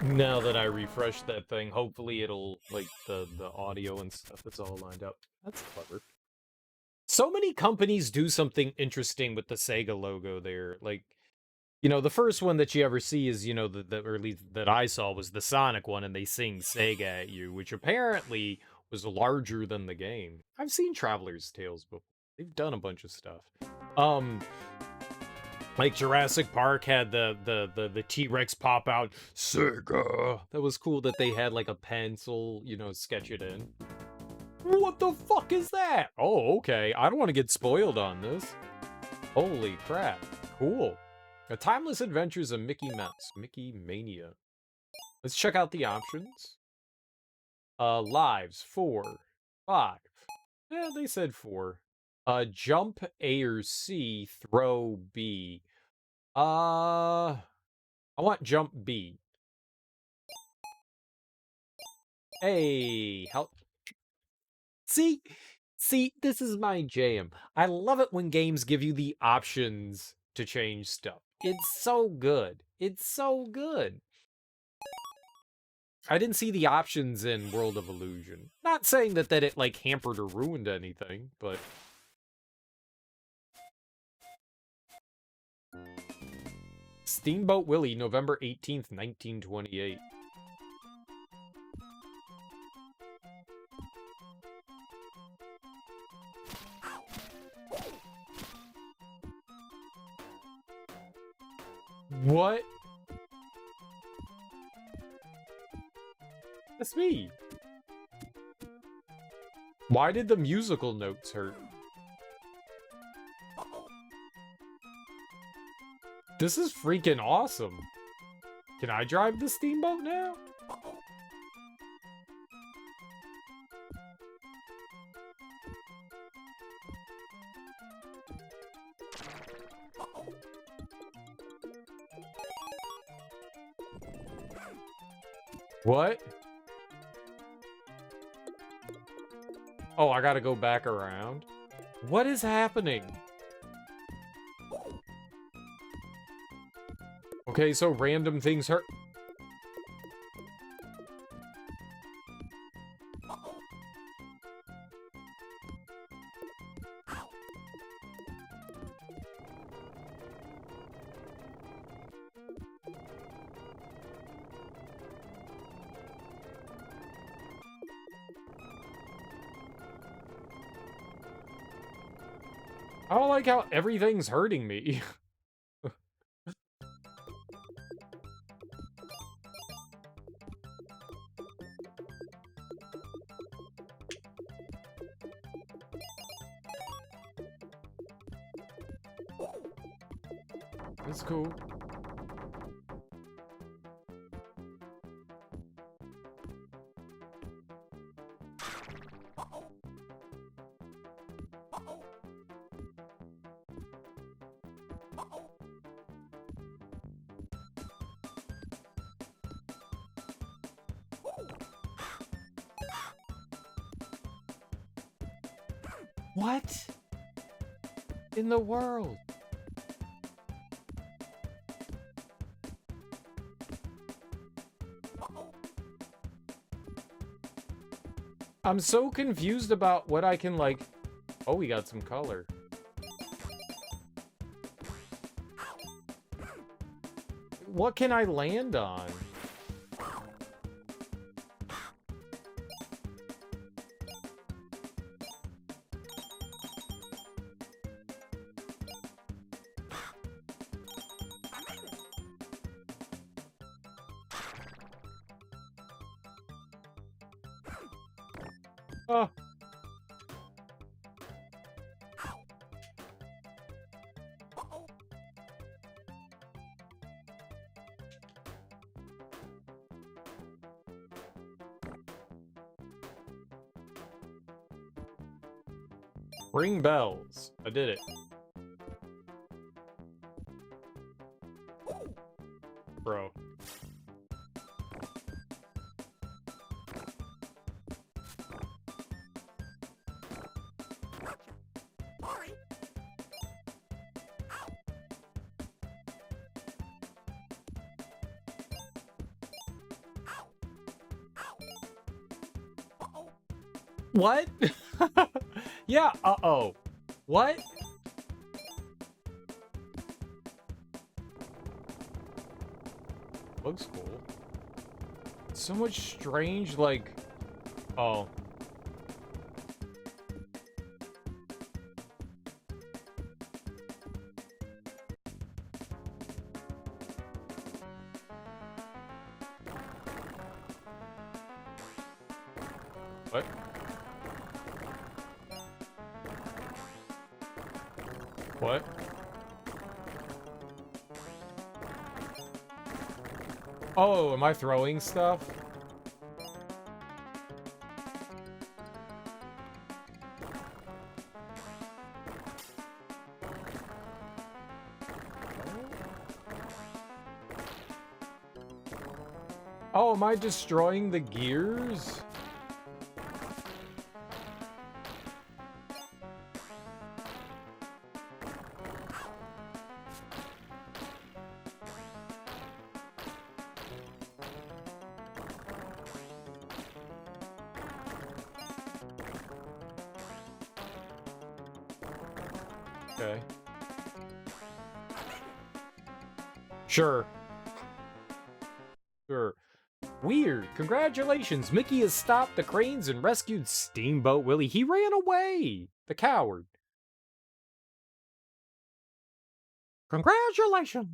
Now that I refresh that thing, hopefully it'll, like, the audio and stuff, it's all lined up. That's clever. So many companies do something interesting with the Sega logo there. Like, you know, the first one that you ever see is, you know, or at least that I saw was the Sonic one, and they sing Sega at you, which apparently was larger than the game. I've seen Traveler's Tales before. They've done a bunch of stuff. Um, like Jurassic Park had the T-Rex pop out, Sega. That was cool that they had like a pencil, you know, sketch it in. What the fuck is that? Oh, okay. I don't want to get spoiled on this. Holy crap. Cool. A Timeless Adventures of Mickey Mouse. Mickey Mania. Let's check out the options. Lives, 4. 5. Yeah, they said 4. Jump A or C, throw B. I want jump B. Hey, help. See, this is my jam. I love it when games give you the options to change stuff. It's so good. It's so good. I didn't see the options in World of Illusion. Not saying that it, like, hampered or ruined anything, but... Steamboat Willy, November 18th, 1928. What? That's me. Why did the musical notes hurt? This is freaking awesome. Can I drive the steamboat now? What? Oh, I gotta go back around? What is happening? Okay, so random things hurt. I don't like how everything's hurting me. That's cool. What in the world? I'm so confused about what I can, like... Oh, we got some color. What can I land on? Oh. Ring bells. I did it. Bro. What? Yeah, uh-oh. What? Looks cool. So much strange, like... Oh. What? What? Oh, am I throwing stuff? Oh, am I destroying the gears? Okay. Sure. Sure. Weird. Congratulations. Mickey has stopped the cranes and rescued Steamboat Willy. He ran away. The coward. Congratulations.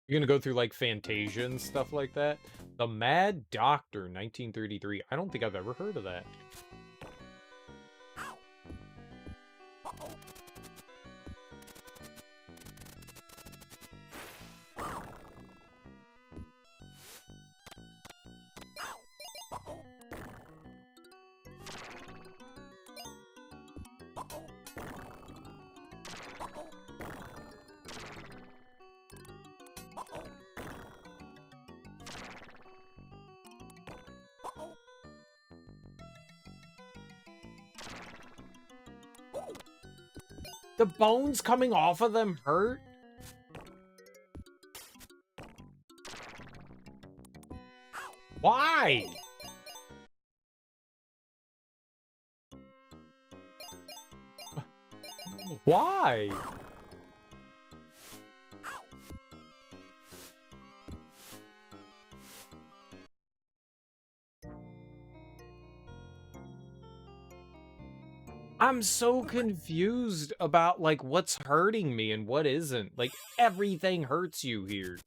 You're gonna go through, like, Fantasia and stuff like that? The Mad Doctor, 1933. I don't think I've ever heard of that. The bones coming off of them hurt? Why? Why? I'm so confused about, like, what's hurting me and what isn't. Like, everything hurts you here.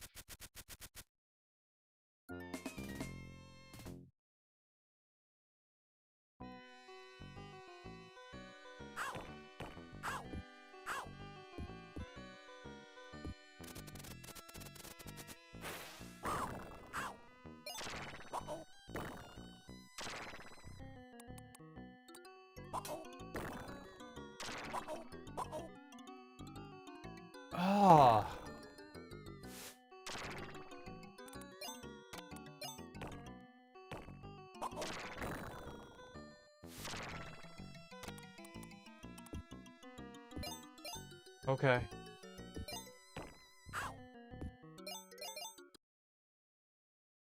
Ah. Okay.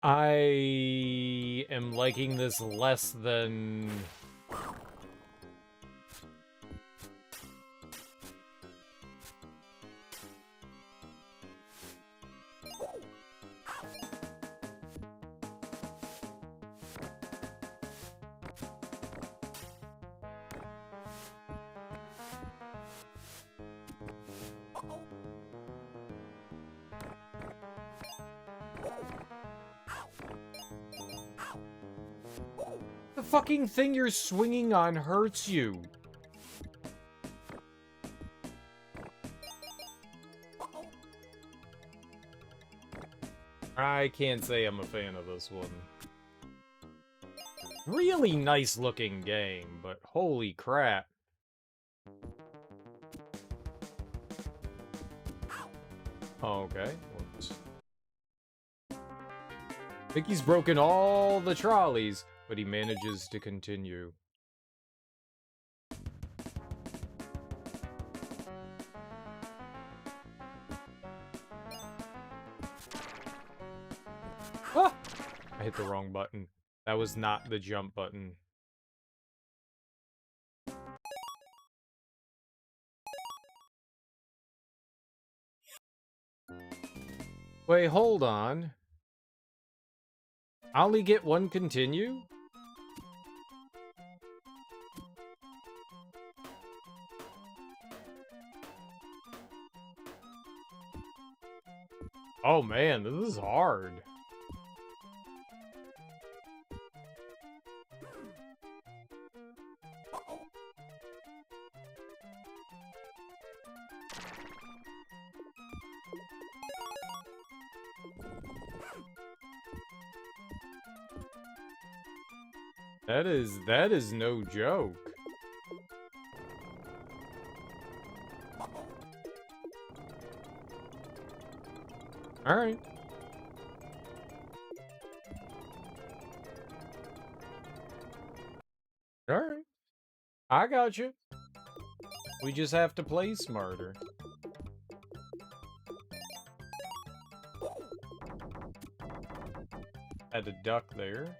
I am liking this less than... The fucking thing you're swinging on hurts you. I can't say I'm a fan of this one. Really nice looking game, but holy crap. Okay. Mickey's broken all the trolleys, but he manages to continue. I hit the wrong button. That was not the jump button. Wait, hold on. I only get one continue? Oh man, this is hard. That is no joke. All right. All right. I got you. We just have to play smarter. Had to duck there.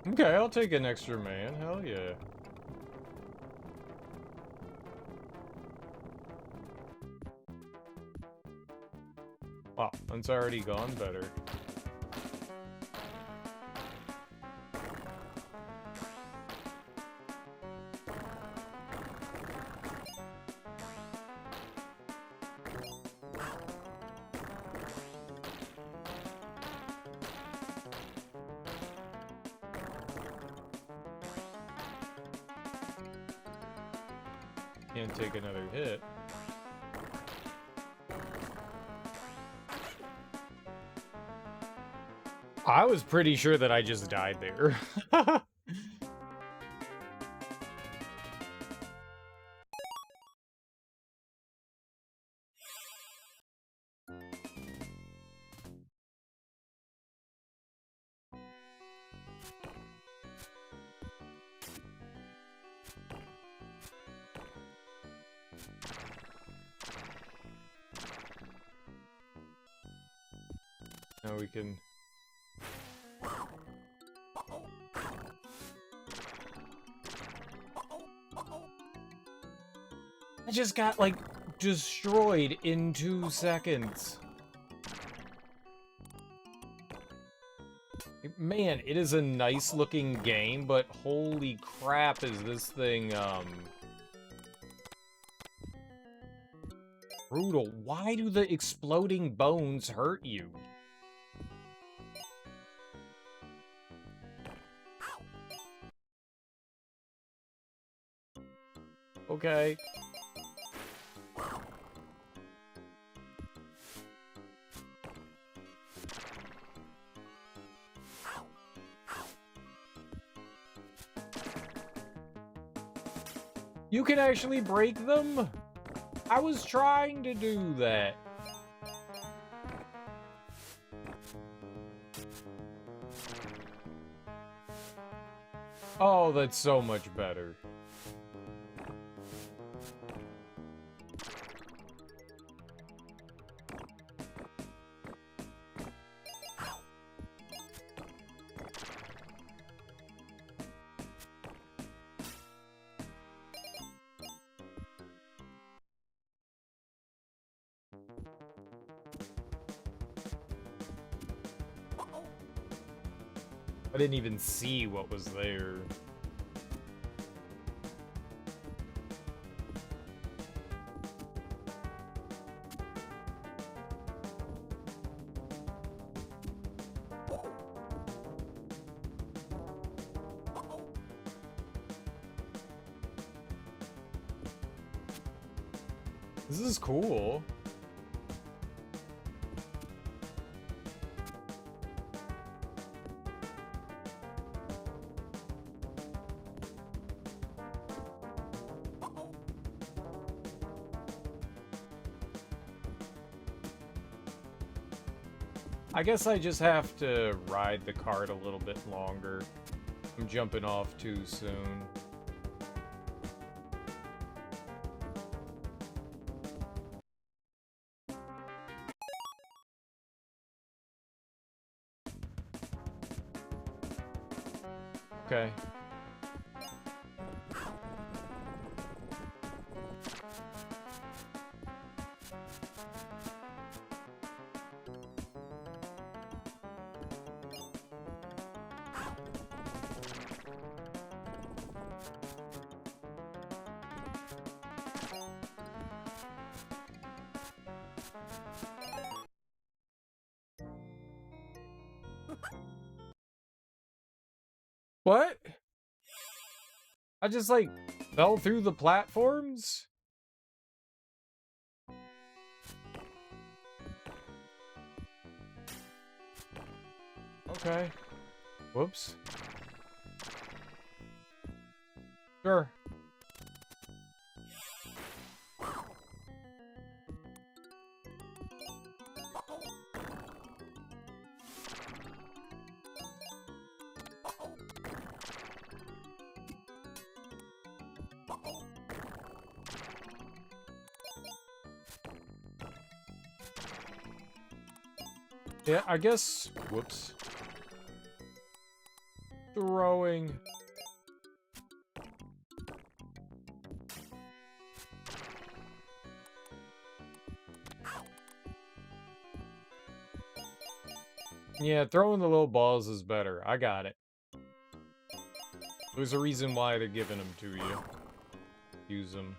Okay, I'll take an extra man. Hell yeah. Wow, it's already gone better. Can't take another hit. I was pretty sure that I just died there. Now we can... I just got, like, destroyed in 2 seconds. Man, it is a nice-looking game, but holy crap is this thing, brutal. Why do the exploding bones hurt you? Okay. You can actually break them? I was trying to do that. Oh, that's so much better. I didn't even see what was there. This is cool. I guess I just have to ride the cart a little bit longer. I'm jumping off too soon. Okay. What? I just, like, fell through the platforms? Okay. Whoops. Sure. Yeah, I guess... Whoops. Throwing. Yeah, throwing the little balls is better. I got it. There's a reason why they're giving them to you. Use them.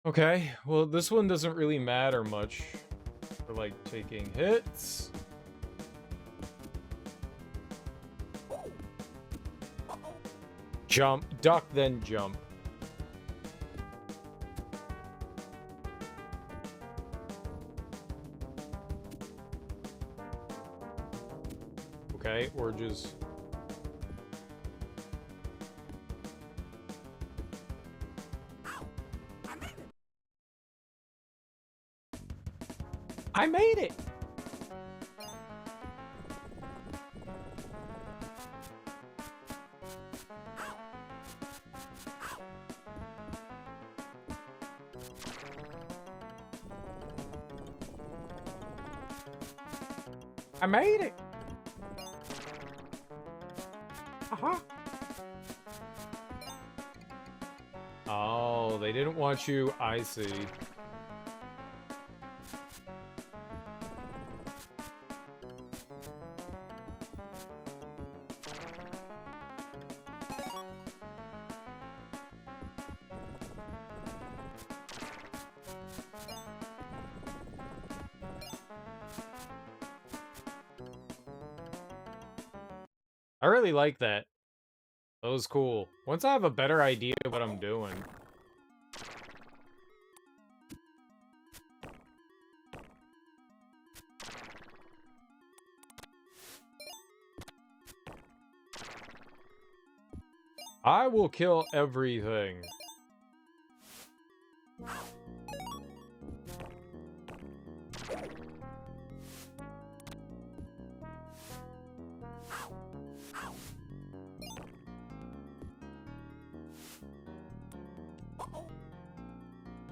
Okay, well, this one doesn't really matter much for, like, taking hits. Jump, duck, then jump. Okay, or just... I made it! I made it! Uh-huh. Oh, they didn't want you. I see. I really like that. That was cool. Once I have a better idea of what I'm doing. I will kill everything.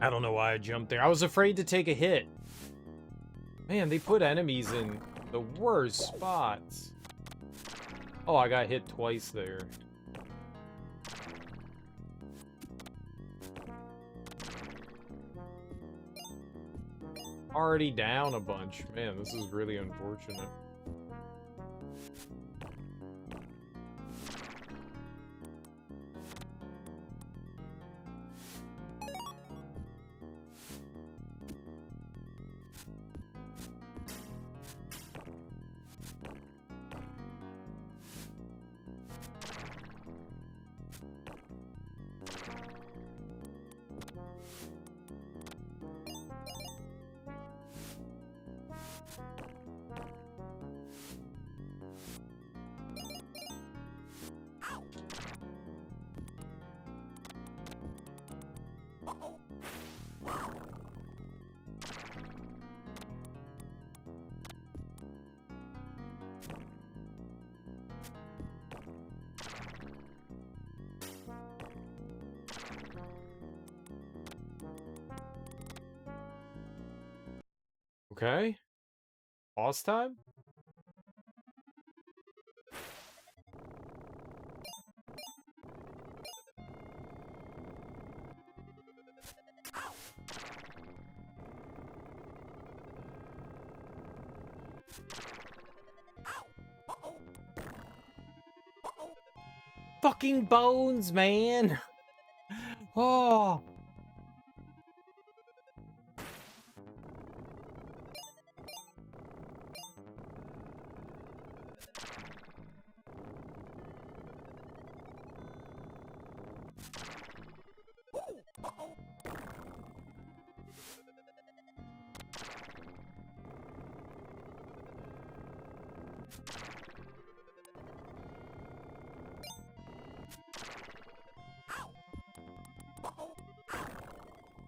I don't know why I jumped there. I was afraid to take a hit. Man, they put enemies in the worst spots. Oh, I got hit twice there. Already down a bunch. Man, this is really unfortunate. Okay. Boss time? Fucking bones, man! Oh!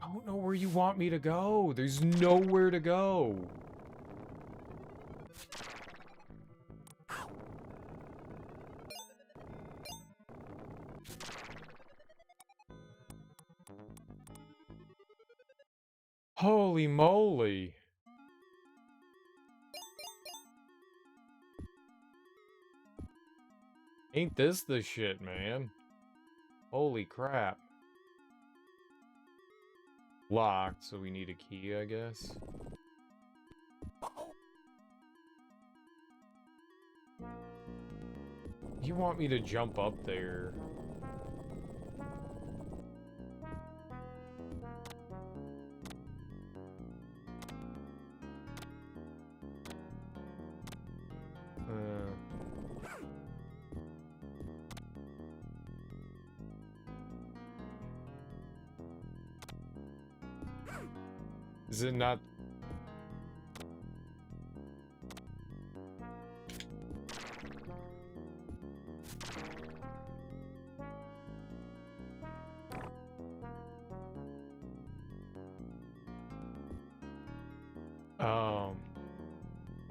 I don't know where you want me to go. There's nowhere to go. Holy moly. Ain't this the shit, man? Holy crap. Locked, so we need a key, I guess. You want me to jump up there? Is it not?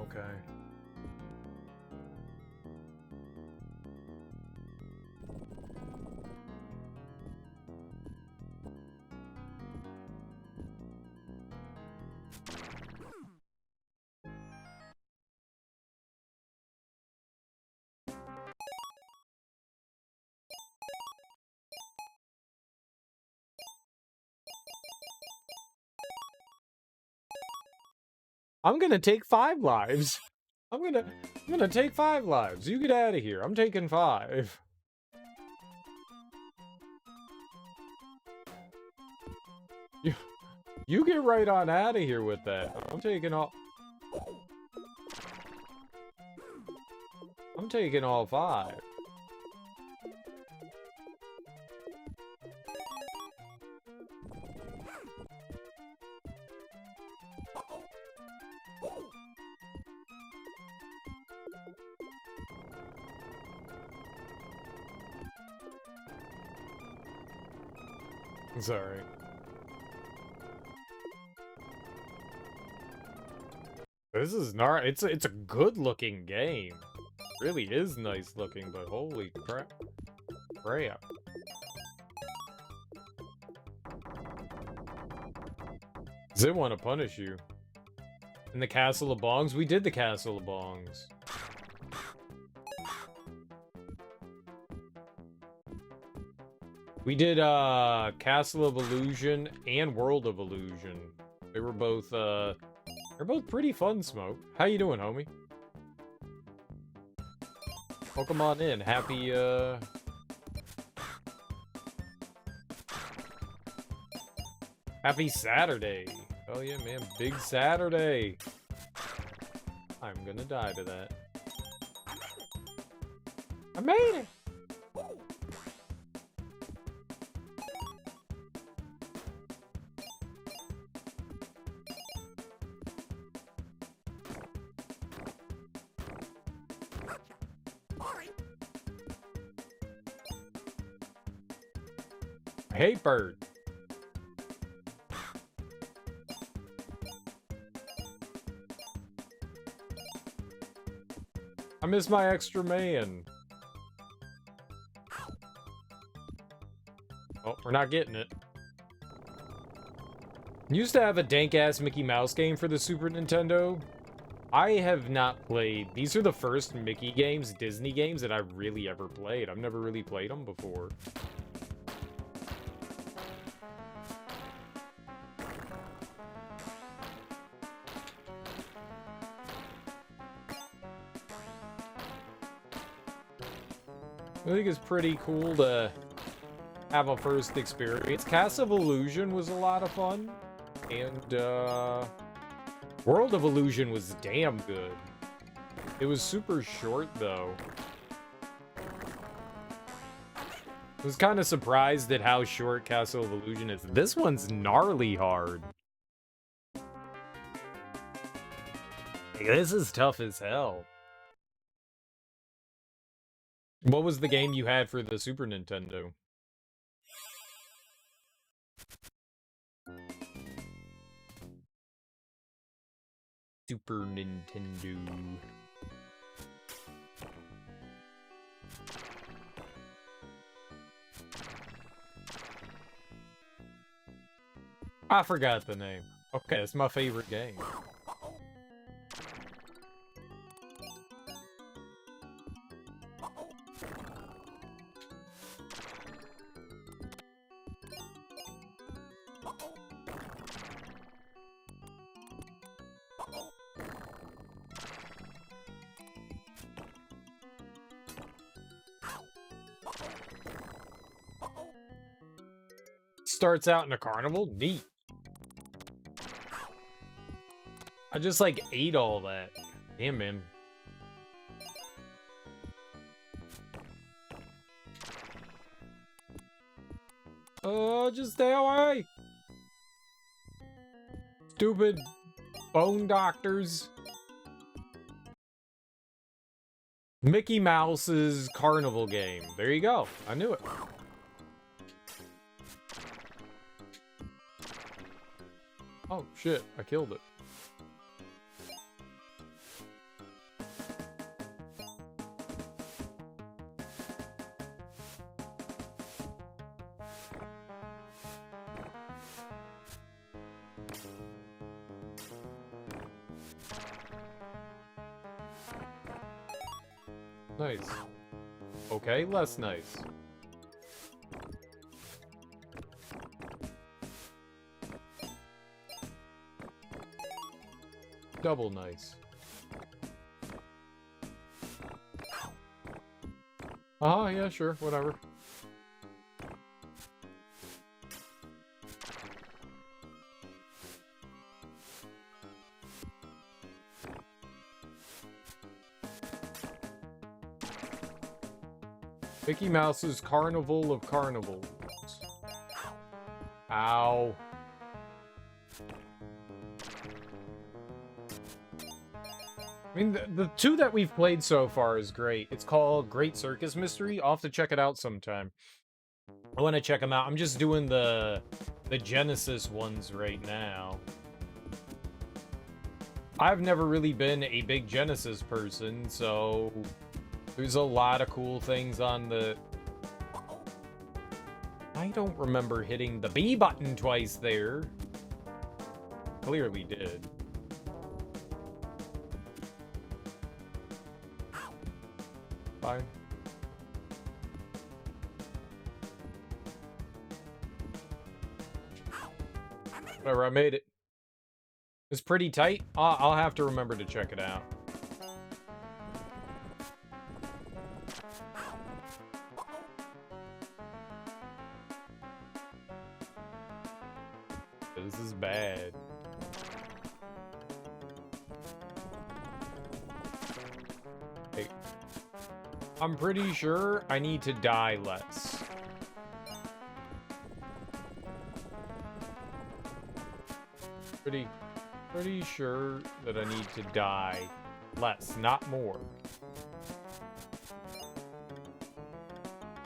Okay. I'm gonna take 5 lives. I'm gonna take 5 lives. You get out of here. I'm taking 5. You get right on out of here with that. I'm taking all 5. Sorry. This is not. It's a good looking game. Really is nice looking, but holy crap. Crap. Does it want to punish you? In the Castle of Bongs? We did the Castle of Bongs. We did Castle of Illusion and World of Illusion. They were both they're both pretty fun, Smoke. How you doing, homie? Welcome on in. Happy Happy Saturday. Oh yeah, man. Big Saturday. I'm gonna die to that. I made it! Hey, bird. I miss my extra man. Oh, we're not getting it. Used to have a dank-ass Mickey Mouse game for the Super Nintendo. I have not played. These are the first Mickey games, Disney games, that I really ever played. I've never really played them before. I think it's pretty cool to have a first experience. Castle of Illusion was a lot of fun. And, World of Illusion was damn good. It was super short, though. I was kind of surprised at how short Castle of Illusion is. This one's gnarly hard. Like, this is tough as hell. What was the game you had for the Super Nintendo? Super Nintendo. I forgot the name. Okay, it's my favorite game. Starts out in a carnival? Neat. I just, like, ate all that. Damn, man. Oh, just stay away! Stupid bone doctors. Mickey Mouse's carnival game. There you go. I knew it. Oh, shit. I killed it. Nice. Okay, less nice. Double nice. Oh, yeah, sure, whatever. Mickey Mouse's Carnival of Carnivals. Ow. I mean, the two that we've played so far is great. It's called Great Circus Mystery. I'll have to check it out sometime. I want to check them out. I'm just doing the Genesis ones right now. I've never really been a big Genesis person, so there's a lot of cool things on the... I don't remember hitting the B button twice there. Clearly did. Fine. Whatever, I made it. It's pretty tight. I'll have to remember to check it out. This is bad. Hey. I'm pretty sure I need to die less. Pretty sure that I need to die less, not more.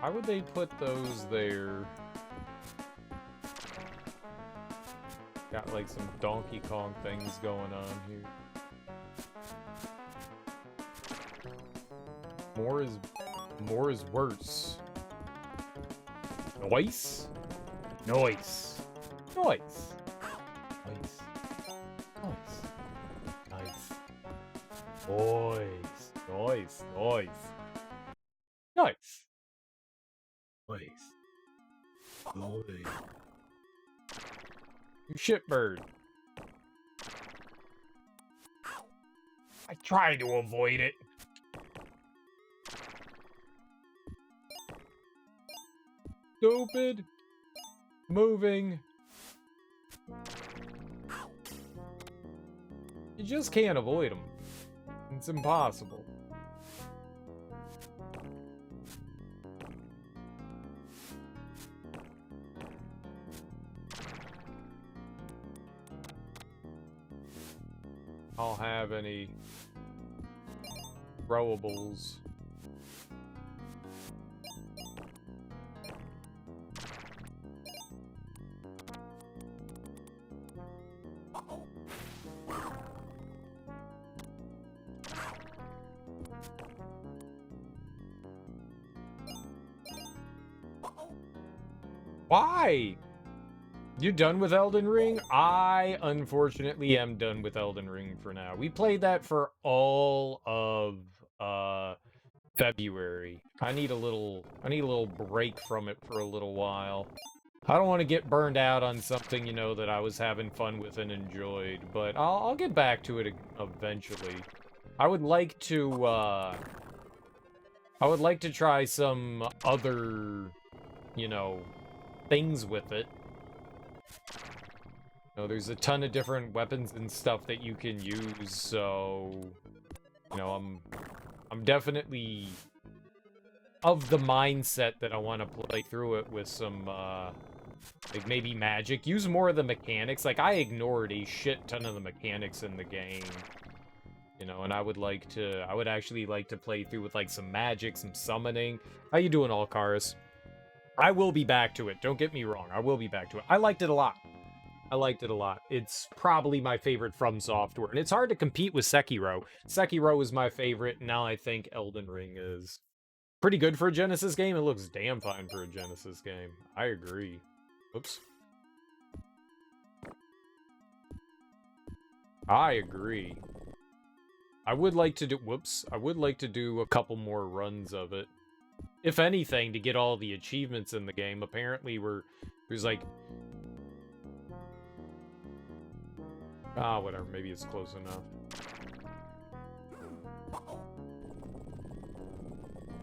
Why would they put those there? Got like some Donkey Kong things going on here. More is worse. Noise? Noise. Noise. Nice. Nice. Noise. Noise. Noise. Nice. Noise. Noise. You shitbird. I try to avoid it. Stupid. Moving. You just can't avoid them. It's impossible. I'll have any throwables. Why? You done with Elden Ring? I, unfortunately, am done with Elden Ring for now. We played that for all of, February. I need a little break from it for a little while. I don't want to get burned out on something, you know, that I was having fun with and enjoyed, but I'll get back to it eventually. I would like to try some other, you know, things with it. You know, there's a ton of different weapons and stuff that you can use, so, you know, I'm definitely of the mindset that I want to play through it with some, like, maybe magic. Use more of the mechanics. Like, I ignored a shit ton of the mechanics in the game. You know, and I would actually like to play through with, like, some magic, some summoning. How you doing, Alcaris? I will be back to it. Don't get me wrong. I will be back to it. I liked it a lot. It's probably my favorite From Software, and it's hard to compete with Sekiro. Sekiro is my favorite, and now I think Elden Ring is pretty good for a Genesis game. It looks damn fine for a Genesis game. I agree. Oops. I agree. I would like to do a couple more runs of it. If anything, to get all the achievements in the game. Apparently, there's like... whatever, maybe it's close enough.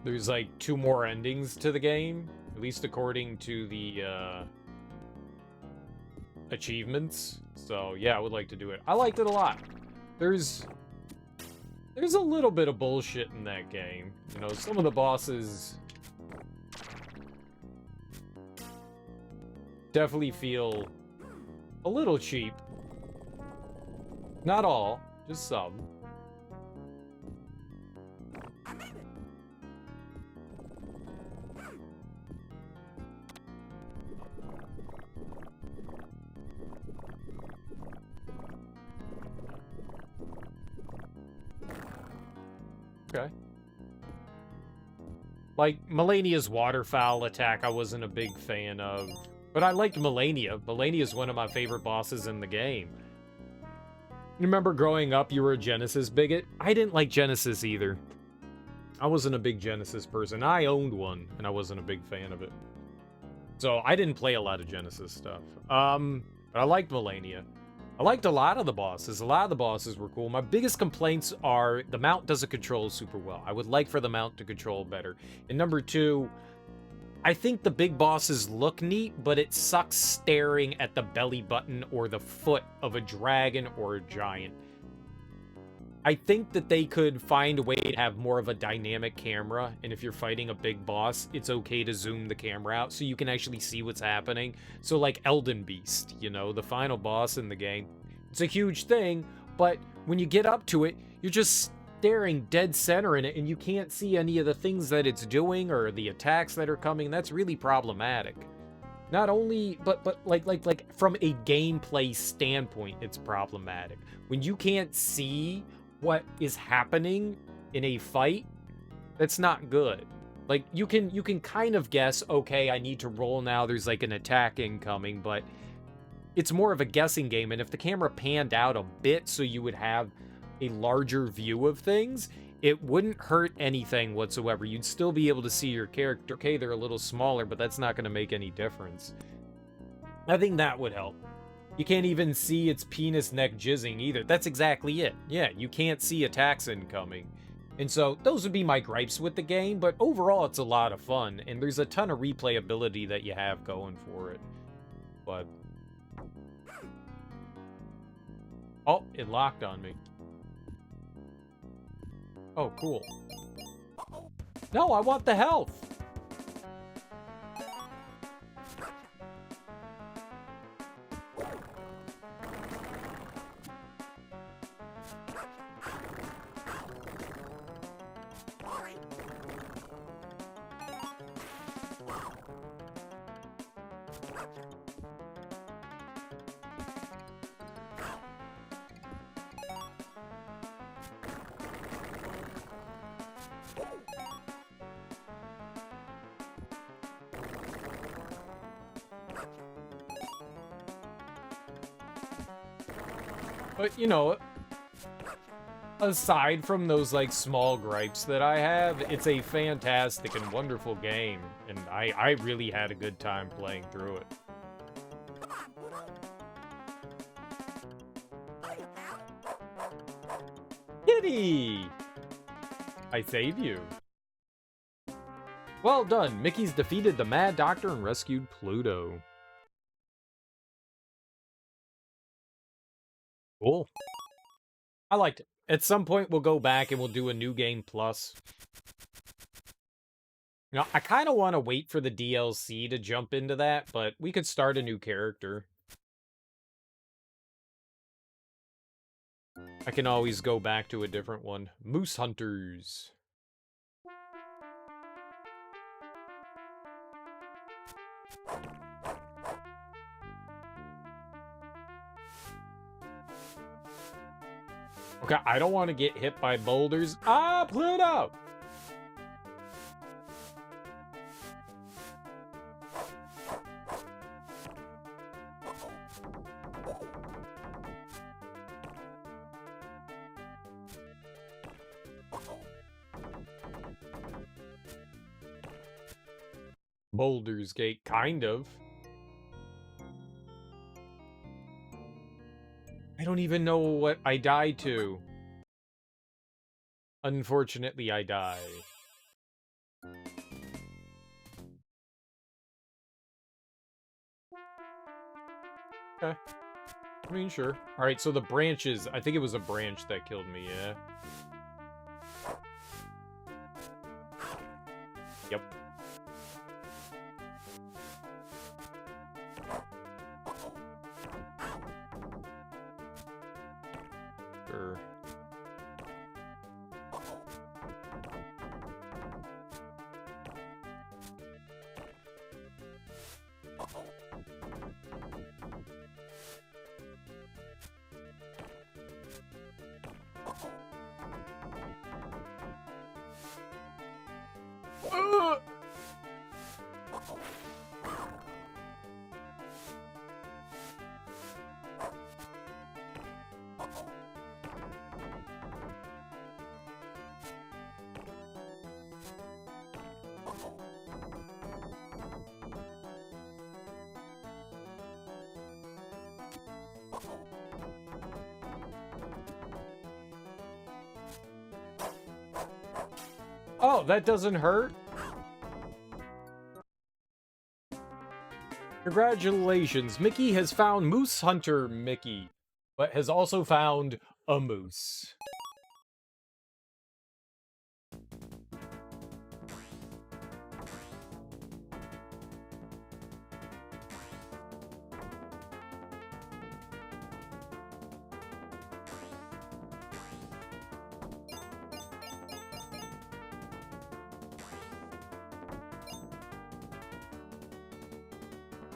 There's like 2 more endings to the game, at least according to the achievements. So yeah, I would like to do it. I liked it a lot. There's a little bit of bullshit in that game. You know, some of the bosses definitely feel a little cheap. Not all, just some. Okay. Like, Melania's waterfowl attack I wasn't a big fan of. But I liked Melania. Melania's one of my favorite bosses in the game. You remember growing up, you were a Genesis bigot? I didn't like Genesis either. I wasn't a big Genesis person. I owned one, and I wasn't a big fan of it. So I didn't play a lot of Genesis stuff. But I liked Melania. I liked a lot of the bosses. A lot of the bosses were cool. My biggest complaints are the mount doesn't control super well. I would like for the mount to control better. And number two, I think the big bosses look neat, but it sucks staring at the belly button or the foot of a dragon or a giant. I think that they could find a way to have more of a dynamic camera, and if you're fighting a big boss, it's okay to zoom the camera out so you can actually see what's happening. So like Elden Beast, you know, the final boss in the game. It's a huge thing, but when you get up to it, you're just staring dead center in it, and you can't see any of the things that it's doing or the attacks that are coming. That's really problematic. Not only, but like from a gameplay standpoint, it's problematic. When you can't see what is happening in a fight, that's not good. Like, you can kind of guess, okay, I need to roll now, there's like an attack incoming, but it's more of a guessing game, and if the camera panned out a bit so you would have a larger view of things, it wouldn't hurt anything whatsoever. You'd still be able to see your character. Okay, they're a little smaller, but that's not going to make any difference. I think that would help. You can't even see its penis neck jizzing either. That's exactly it. Yeah, you can't see attacks incoming. And so, those would be my gripes with the game, but overall it's a lot of fun, and there's a ton of replayability that you have going for it. But... oh, it locked on me. Oh, cool. No, I want the health! But, you know, aside from those, like, small gripes that I have, it's a fantastic and wonderful game, and I really had a good time playing through it. Kitty! I save you. Well done, Mickey's defeated the Mad Doctor and rescued Pluto. Cool. I liked it. At some point, we'll go back and we'll do a New Game Plus. You know, I kind of want to wait for the DLC to jump into that, but we could start a new character. I can always go back to a different one. Moose Hunters. Okay, I don't want to get hit by boulders. Ah, Pluto! Boulders Gate, kind of. I don't even know what I died to. Unfortunately, I die. Okay. I mean, sure. Alright, so the branches... I think it was a branch that killed me, yeah? Yep. Sure. Oh, that doesn't hurt? Congratulations, Mickey has found Moose Hunter Mickey, but has also found a moose.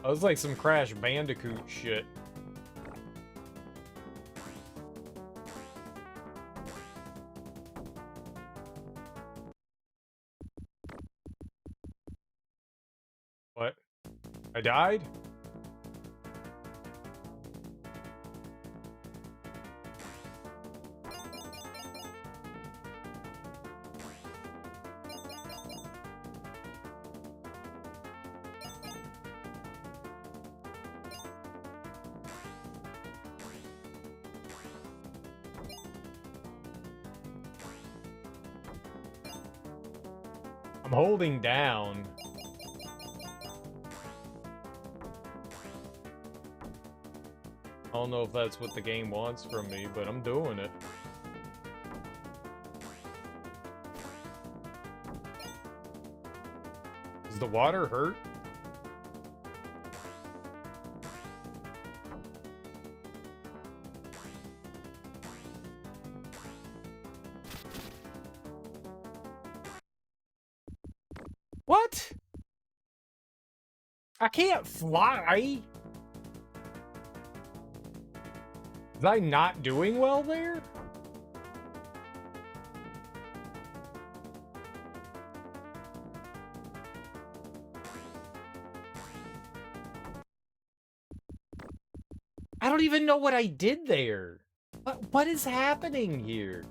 That was like some Crash Bandicoot shit. What? I died? I'm holding down. I don't know if that's what the game wants from me, but I'm doing it. Does the water hurt? What? I can't fly? Was I not doing well there? I don't even know what I did there. What is happening here?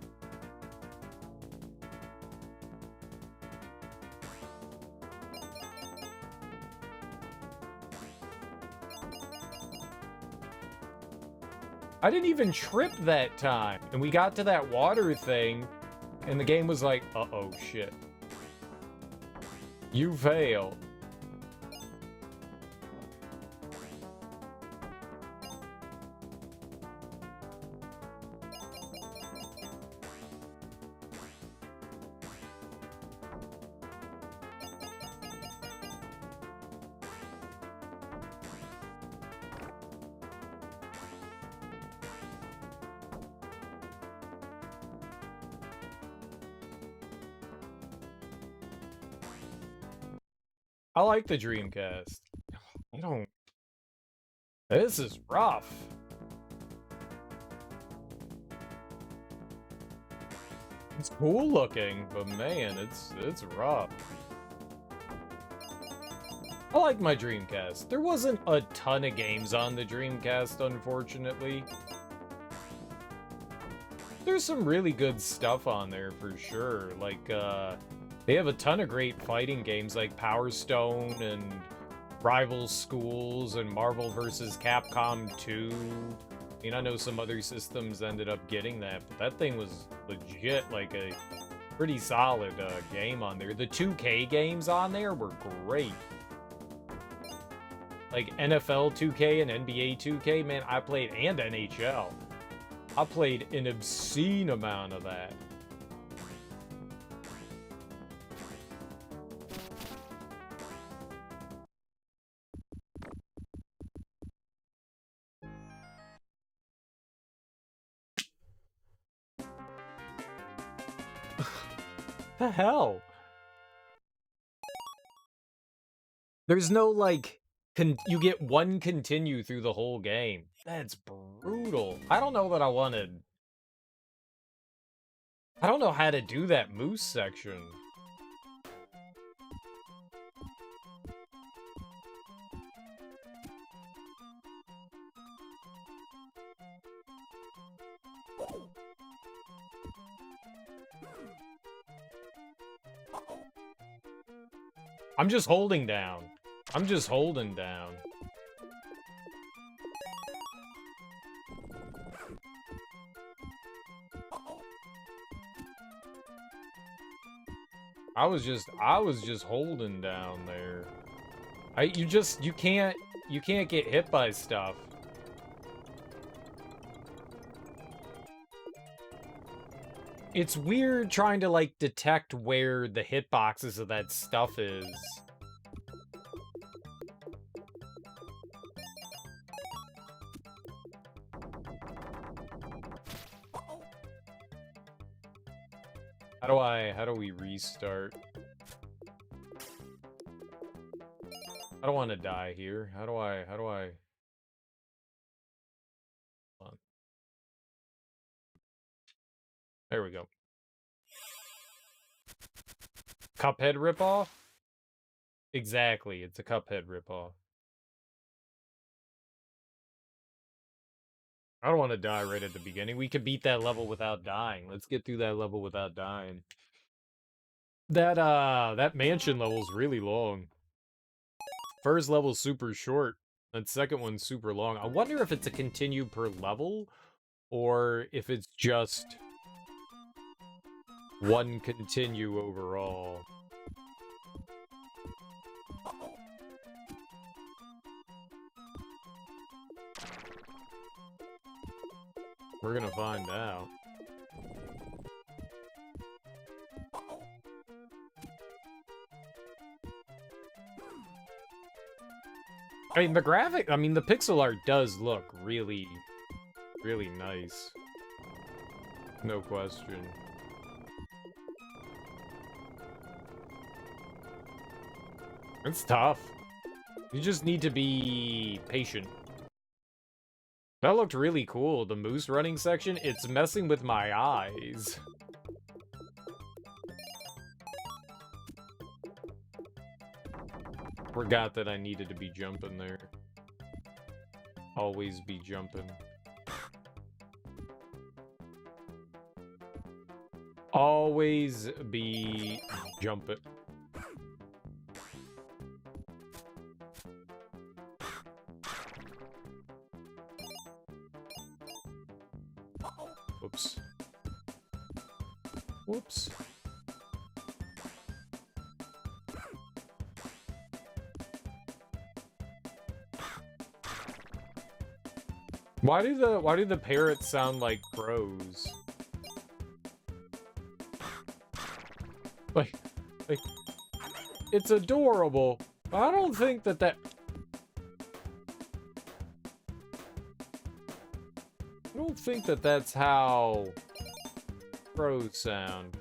I didn't even trip that time. And we got to that water thing, and the game was like, uh-oh, shit. You failed. I like the Dreamcast. I don't... This is rough. It's cool looking, but man, it's rough. I like my Dreamcast. There wasn't a ton of games on the Dreamcast, unfortunately. There's some really good stuff on there for sure. Like, they have a ton of great fighting games like Power Stone and Rival Schools and Marvel vs. Capcom 2. I mean, I know some other systems ended up getting that, but that thing was legit like a pretty solid game on there. The 2K games on there were great. Like NFL 2K and NBA 2K, man, I played, and NHL. I played an obscene amount of that. The hell? There's no, like, you get one continue through the whole game. That's brutal. I don't know that I wanted... I don't know how to do that moose section. I'm just holding down. I'm just holding down. I was just holding down there. You can't get hit by stuff. It's weird trying to, like, detect where the hitboxes of that stuff is. How do we restart? I don't want to die here. How do I... Hold on. There we go. Cuphead ripoff? Exactly, it's a Cuphead ripoff. I don't want to die right at the beginning. We could beat that level without dying. Let's get through that level without dying. That mansion level's really long. First level's super short. That second one's super long. I wonder if it's a continue per level, or if it's just one continue overall. We're gonna find out. I mean, the pixel art does look really, really nice. No question. It's tough. You just need to be patient. That looked really cool. The moose running section, it's messing with my eyes. Forgot that I needed to be jumping there. Always be jumping. Always be jumping. Whoops. Whoops. Why do the parrots sound like crows? Like, it's adorable. I don't think that I don't think that that's how crows sound.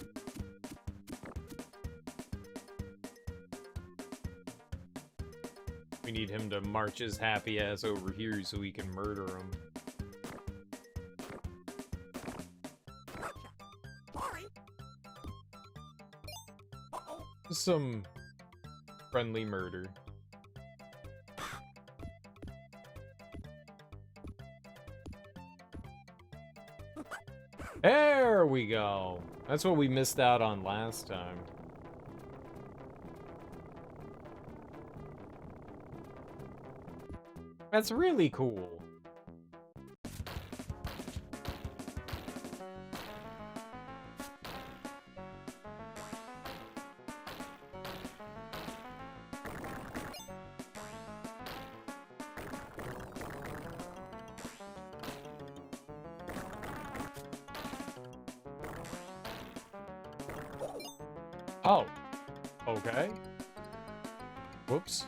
We need him to march his happy ass over here so we can murder him. Some friendly murder. There we go. That's what we missed out on last time. That's really cool. Oh. Okay. Whoops.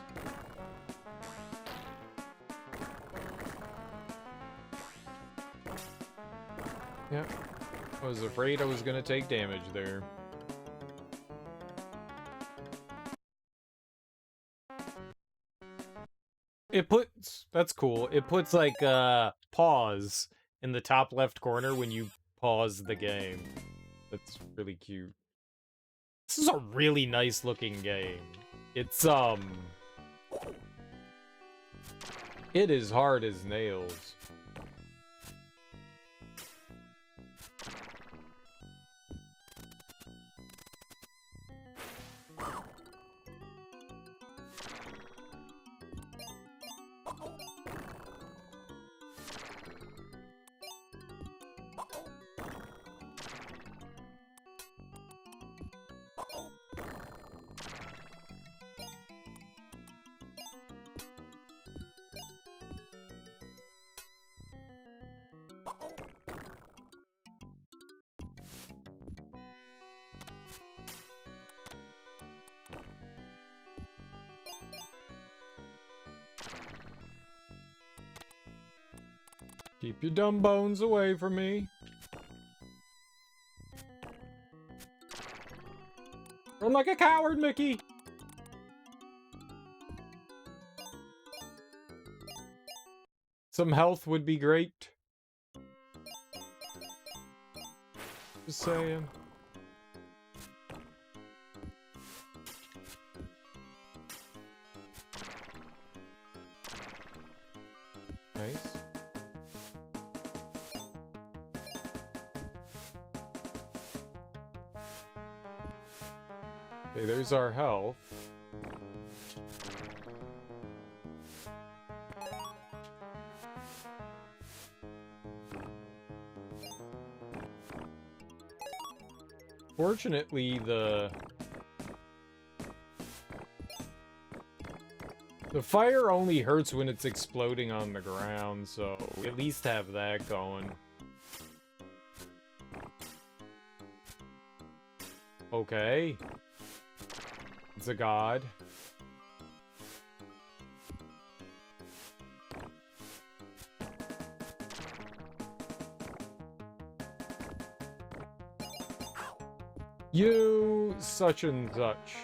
Yeah. I was afraid I was gonna take damage there. That's cool. It puts like pause in the top left corner when you pause the game. That's really cute. This is a really nice looking game. It's it is hard as nails. Keep your dumb bones away from me. Run like a coward, Mickey! Some health would be great. Just saying. Nice. Okay, there's our health. Fortunately, the fire only hurts when it's exploding on the ground, so we at least have that going. Okay. It's a god. You such and such.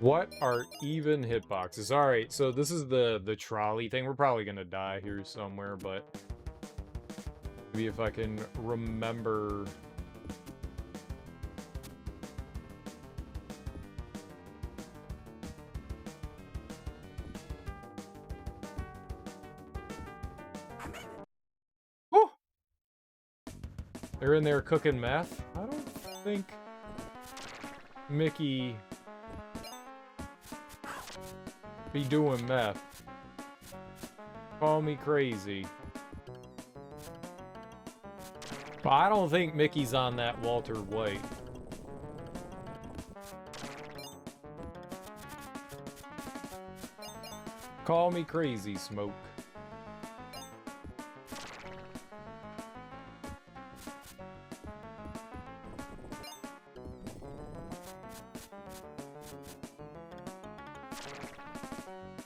What are even hitboxes? Alright, so this is the trolley thing. We're probably gonna die here somewhere, but maybe if I can remember. Oh! They're in there cooking meth? I don't think Mickey be doing meth. Call me crazy. But I don't think Mickey's on that Walter White. Call me crazy, Smoke.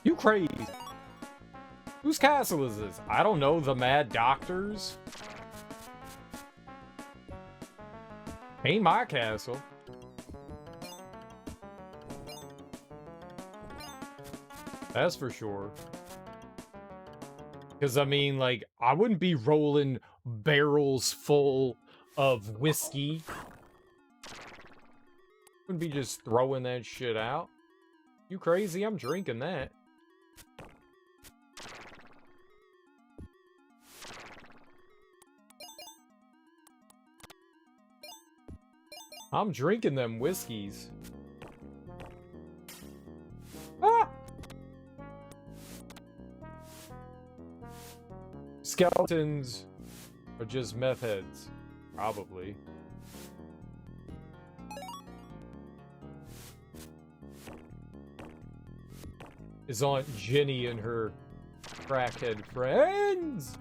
You crazy. Whose castle is this? I don't know, the Mad Doctors? Ain't my castle. That's for sure. Because, I mean, like, I wouldn't be rolling barrels full of whiskey. Wouldn't be just throwing that shit out. You crazy? I'm drinking that. I'm drinking them whiskeys. Ah! Skeletons are just meth heads. Probably. Is Aunt Jenny and her crackhead friends?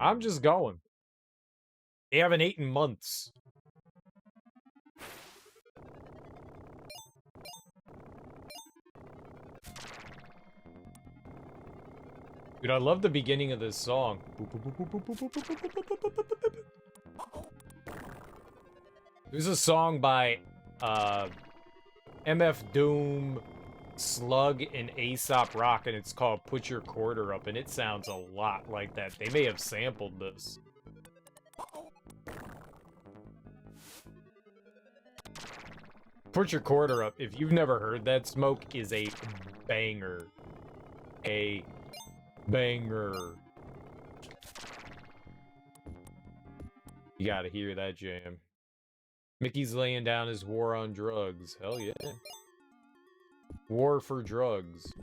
I'm just going. They haven't eaten months. Dude, I love the beginning of this song. There's a song by MF Doom, Slug, and Aesop Rock, and it's called Put Your Quarter Up, and it sounds a lot like that. They may have sampled this. Put Your Quarter Up, if you've never heard that, Smoke, is a banger. A banger. You gotta hear that jam. Mickey's laying down his war on drugs. Hell yeah. War for drugs.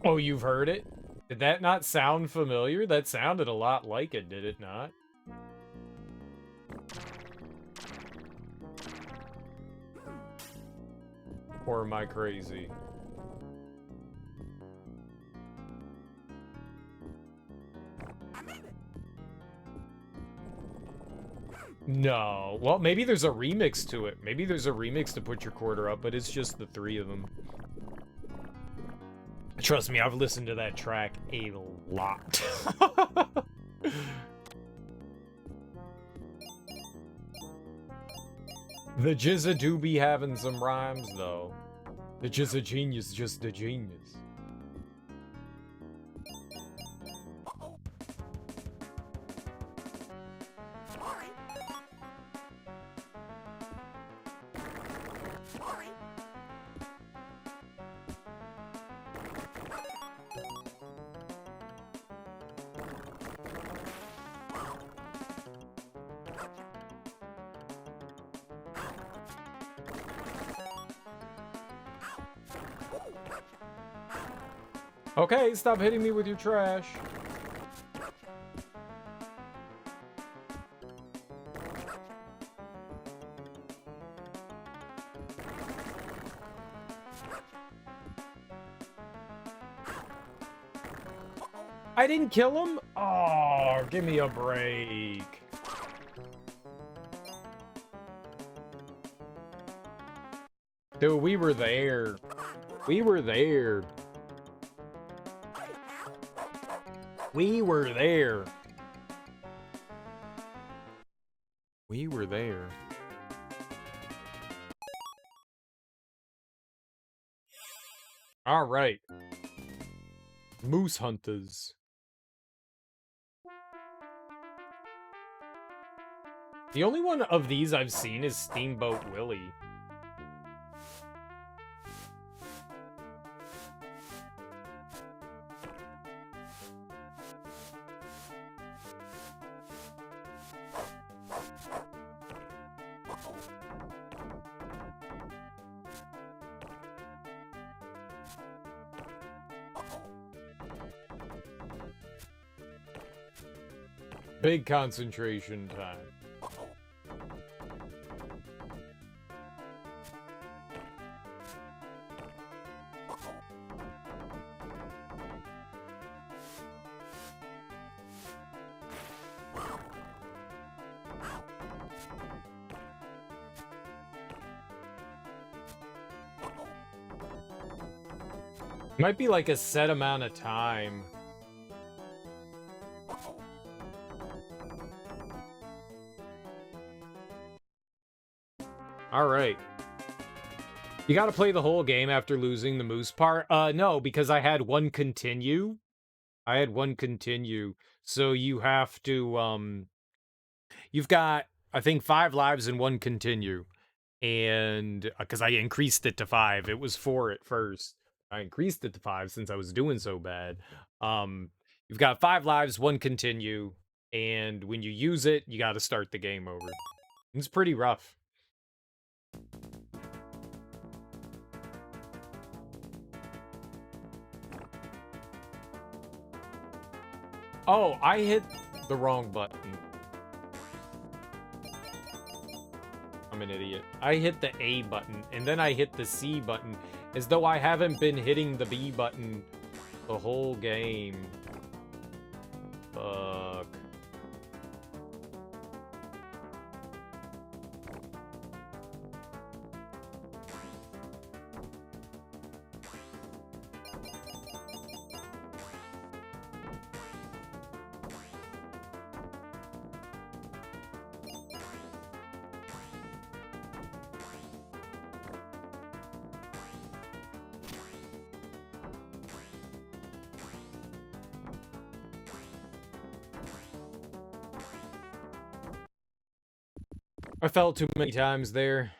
Oh, you've heard it? Did that not sound familiar? That sounded a lot like it, did it not? Or am I crazy? No. Well, maybe there's a remix to it. Maybe there's a remix to Put Your Quarter Up, but it's just the three of them. Trust me, I've listened to that track a lot. The Jizza do be having some rhymes, though. The Jizza genius, just a genius. Okay, stop hitting me with your trash. I didn't kill him? Oh, give me a break. Dude, we were there. We were there. We were there. We were there. All right. Moose hunters. The only one of these I've seen is Steamboat Willy. Big concentration time. Might be like a set amount of time. Alright. You gotta play the whole game after losing the moose part? No, because I had one continue. I had one continue. So you have to, you've got, I think, 5 lives and 1 continue. And, because I increased it to 5. It was 4 at first. I increased it to 5 since I was doing so bad. You've got 5 lives, 1 continue. And when you use it, you gotta start the game over. It's pretty rough. Oh, I hit the wrong button. I'm an idiot. I hit the A button, and then I hit the C button, as though I haven't been hitting the B button the whole game. Fuck. I fell too many times there.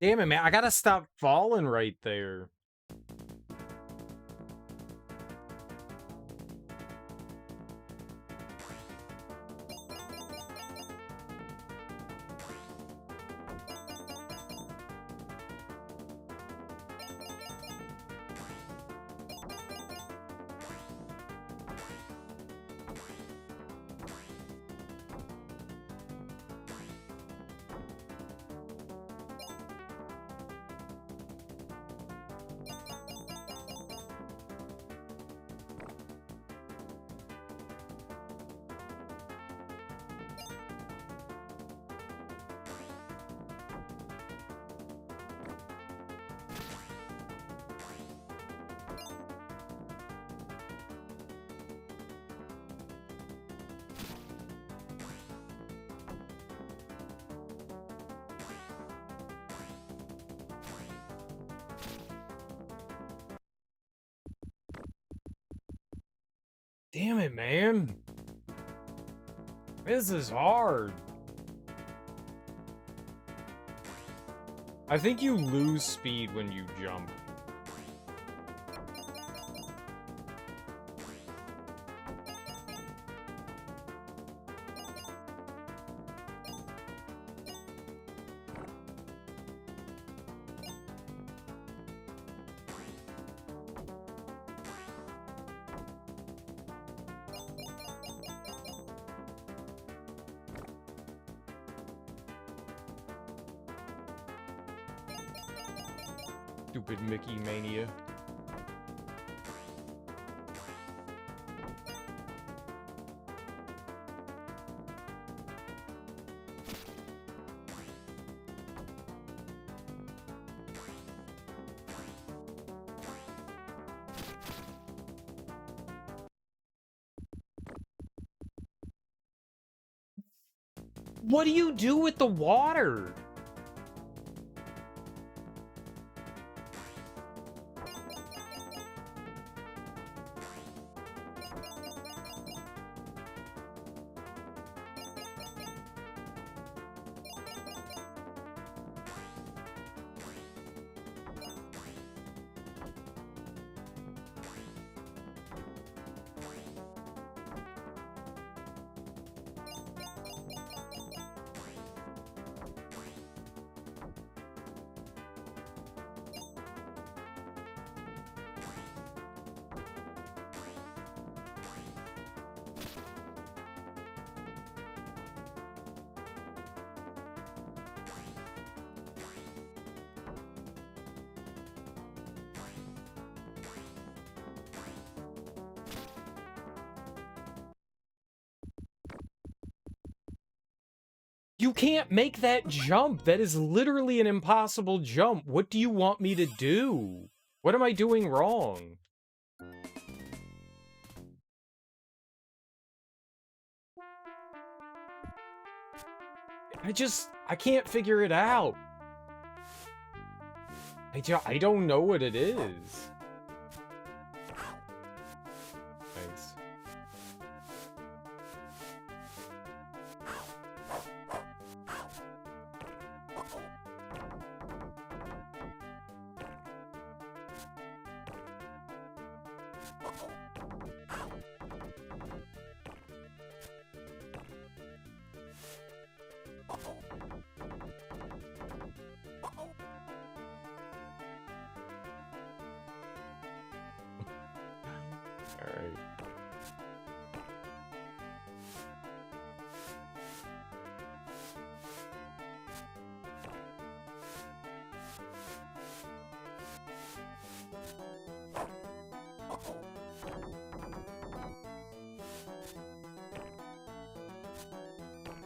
Damn it, man. I gotta stop falling right there. Damn it, man. This is hard. I think you lose speed when you jump. Stupid Mickey Mania. What do you do with the water? You can't make that jump. That is literally an impossible jump. What do you want me to do? What am I doing wrong? I can't figure it out. I don't know what it is. Thanks. Alright.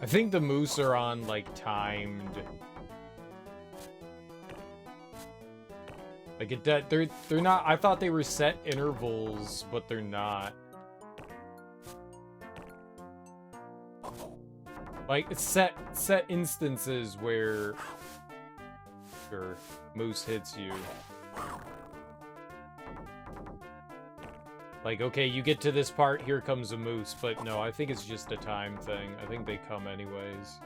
I think the moose are on, like, timed. Like, they're not... I thought they were set intervals, but they're not. Like, it's set instances where... Sure, moose hits you. Like, okay, you get to this part, here comes a moose. But no, I think it's just a time thing. I think they come anyways.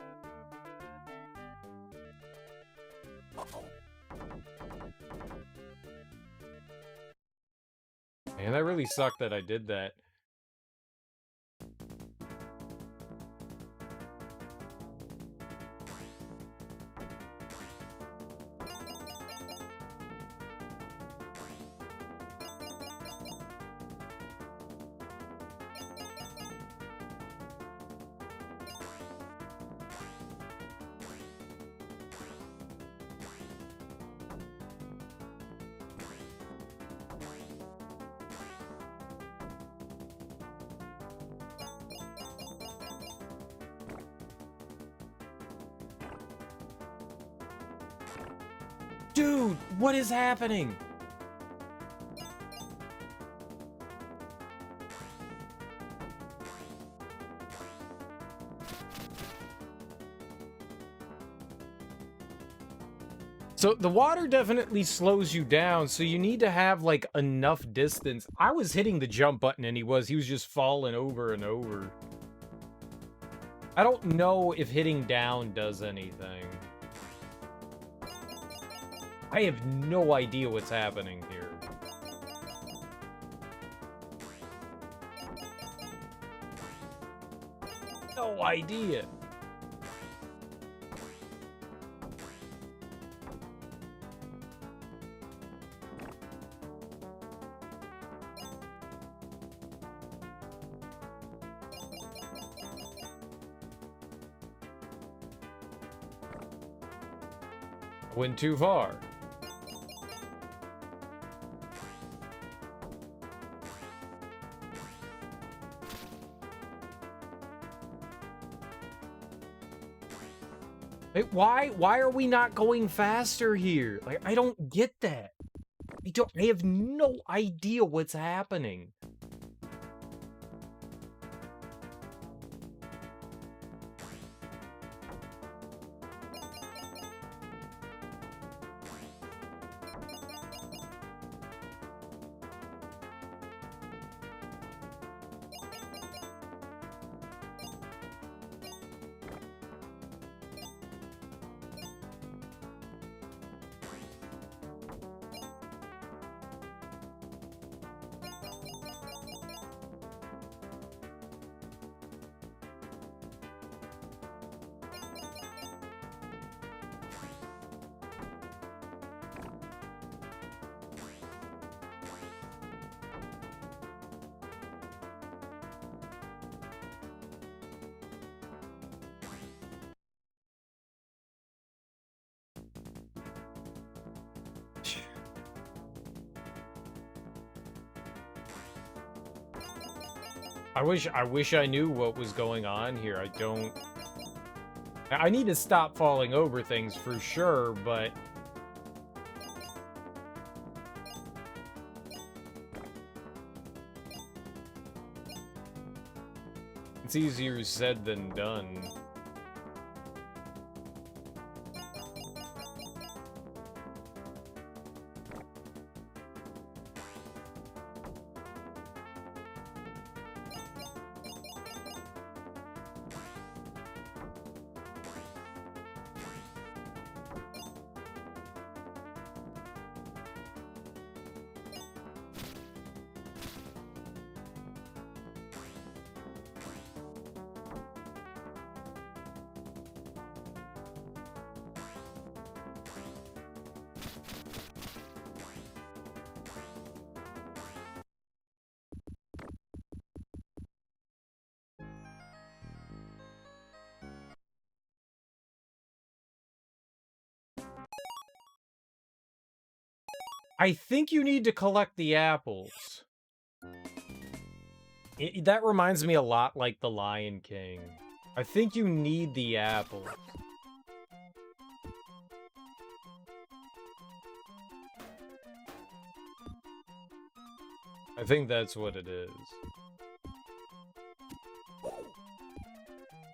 Man, that really sucked that I did that. Dude, what is happening? So the water definitely slows you down, so you need to have like enough distance. I was hitting the jump button and he was just falling over and over. I don't know if hitting down does anything. I have no idea what's happening here. No idea. Went too far. Hey, why are we not going faster here? Like, I don't get that. I have no idea what's happening. I wish I knew what was going on here. I don't... I need to stop falling over things for sure, but... It's easier said than done. I think you need to collect the apples. That reminds me a lot like the Lion King. I think you need the apples. I think that's what it is.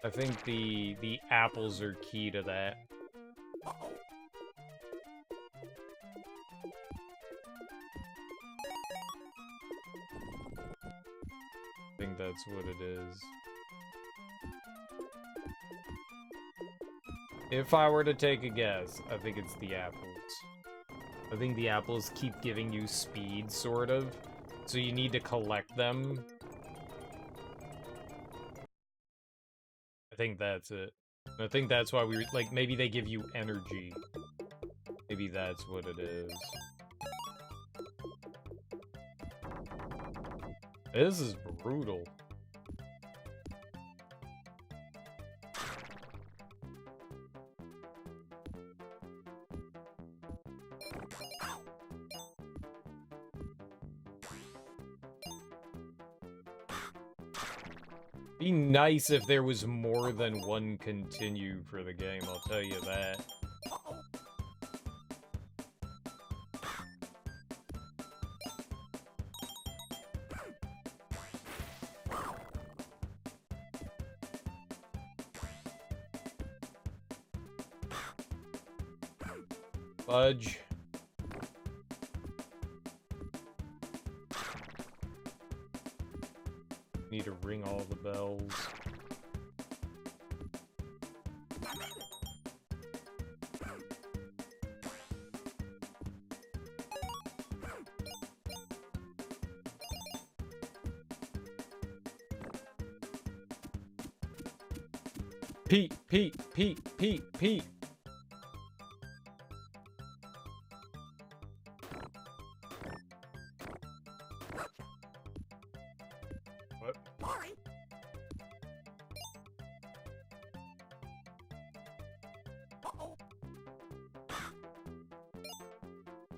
I think the apples are key to that. I think that's what it is. If I were to take a guess, I think it's the apples. I think the apples keep giving you speed, sort of. So you need to collect them. I think that's it. I think that's why we, like, maybe they give you energy. Maybe that's what it is. This is brutal. Be nice if there was more than one continue for the game, I'll tell you that. Fudge. Need to ring all the bells. Pete, Pete, Pete, Pete, Pete. What?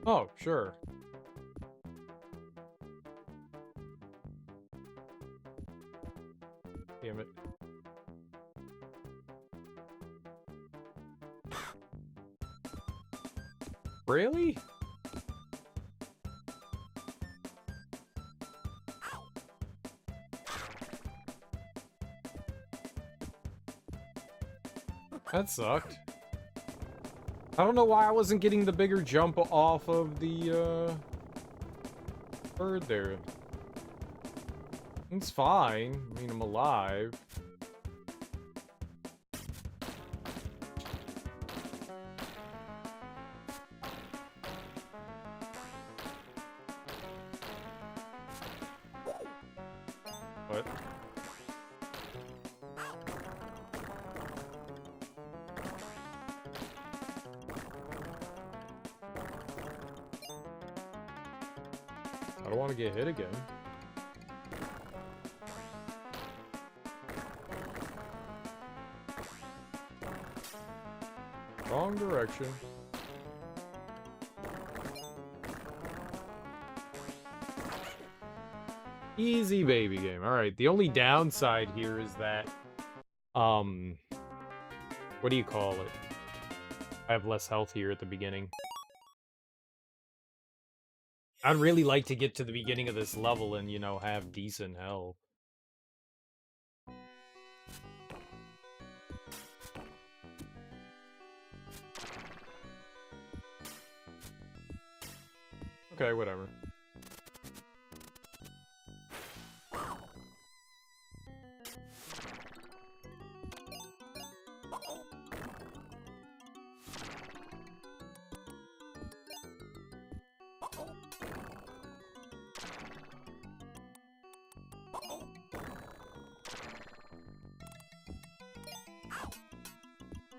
Oh, sure. Damn it. Really? That sucked. I don't know why I wasn't getting the bigger jump off of the, bird there. It's fine. I mean, I'm alive. What? I don't want to get hit again. Wrong direction. Easy baby game. Alright, the only downside here is that, what do you call it? I have less health here at the beginning. I'd really like to get to the beginning of this level and, you know, have decent health. Okay, whatever.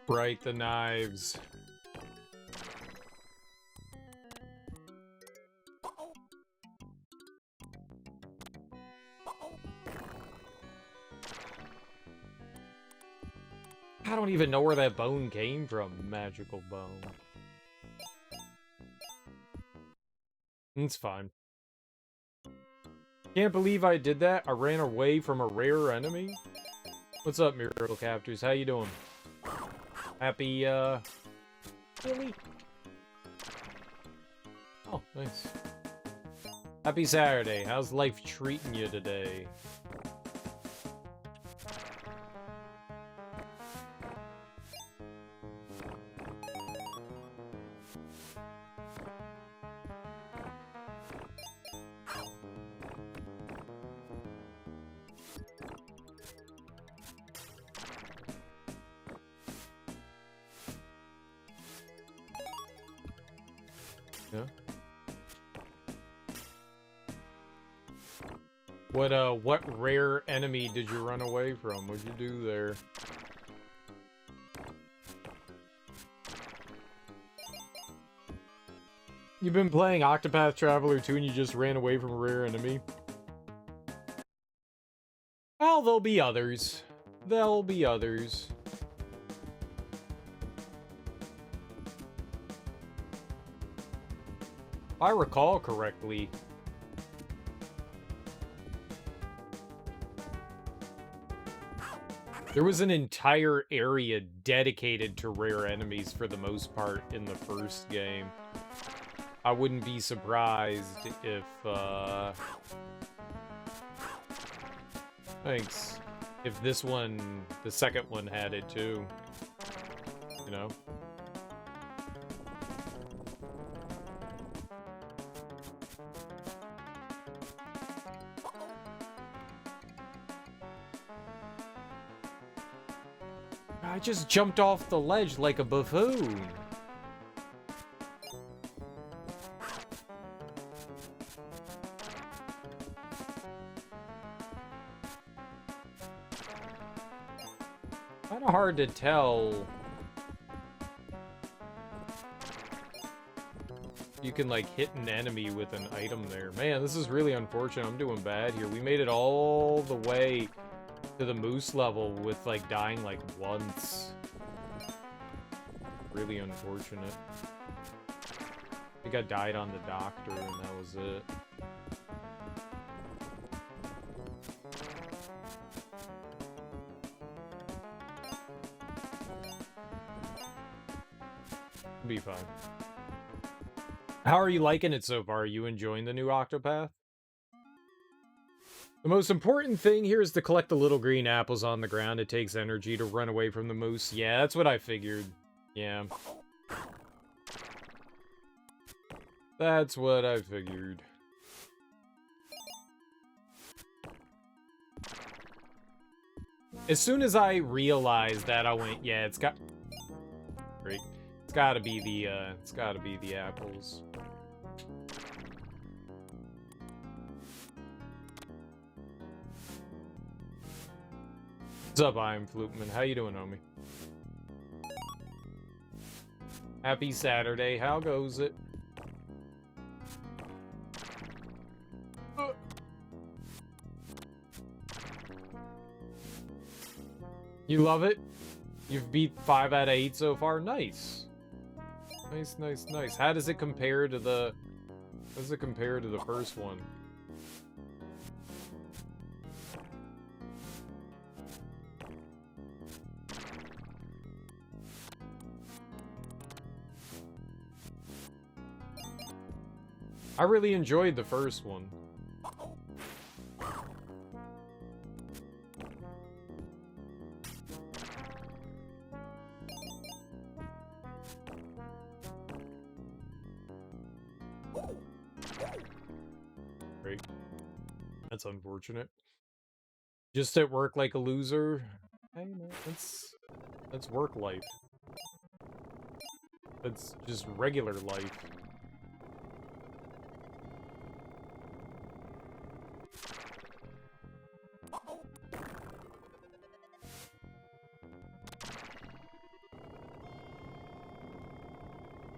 Right, the knives. I don't even know where that bone came from. Magical bone. It's fine. Can't believe I did that. I ran away from a rare enemy. What's up, Miracle Captors? How you doing? Happy, Willy? Oh, nice. Happy Saturday. How's life treating you today? Yeah. What rare enemy did you run away from? What'd you do there? You've been playing Octopath Traveler 2 and you just ran away from a rare enemy? Well, there'll be others. There'll be others. If I recall correctly, there was an entire area dedicated to rare enemies for the most part in the first game. I wouldn't be surprised if, thanks. If this one, the second one, had it too. You know? I just jumped off the ledge like a buffoon. Kinda hard to tell. You can, like, hit an enemy with an item there. Man, this is really unfortunate. I'm doing bad here. We made it all the way to the moose level with, like, dying, like, once. Really unfortunate. I think I died on the doctor, and that was it. Be fine. How are you liking it so far? Are you enjoying the new Octopath? The most important thing here is to collect the little green apples on the ground. It takes energy to run away from the moose. Yeah, that's what I figured. Yeah. That's what I figured. As soon as I realized that, I went, yeah, it's got... Great. It's gotta be the apples. What's up, I'm Floopman? How you doing, homie? Happy Saturday. How goes it? You love it? You've beat 5 out of 8 so far? Nice. Nice, nice, nice. How does it compare to the... How does it compare to the first one? I really enjoyed the first one. Great. That's unfortunate. Just at work like a loser. Hey, man, that's work life. That's just regular life.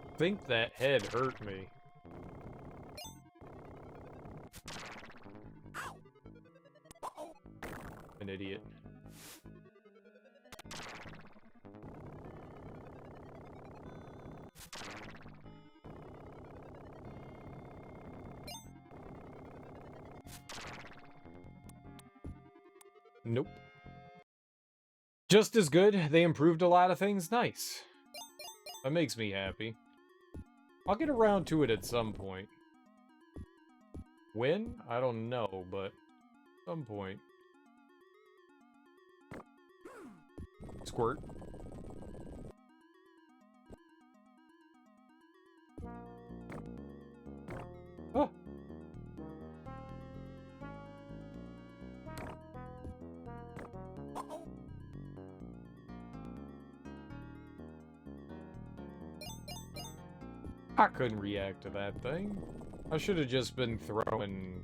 I think that head hurt me. An idiot. Nope. Just as good. They improved a lot of things. Nice. That makes me happy. I'll get around to it at some point. When? I don't know, but at some point. Squirt. Oh. I couldn't react to that thing. I should have just been throwing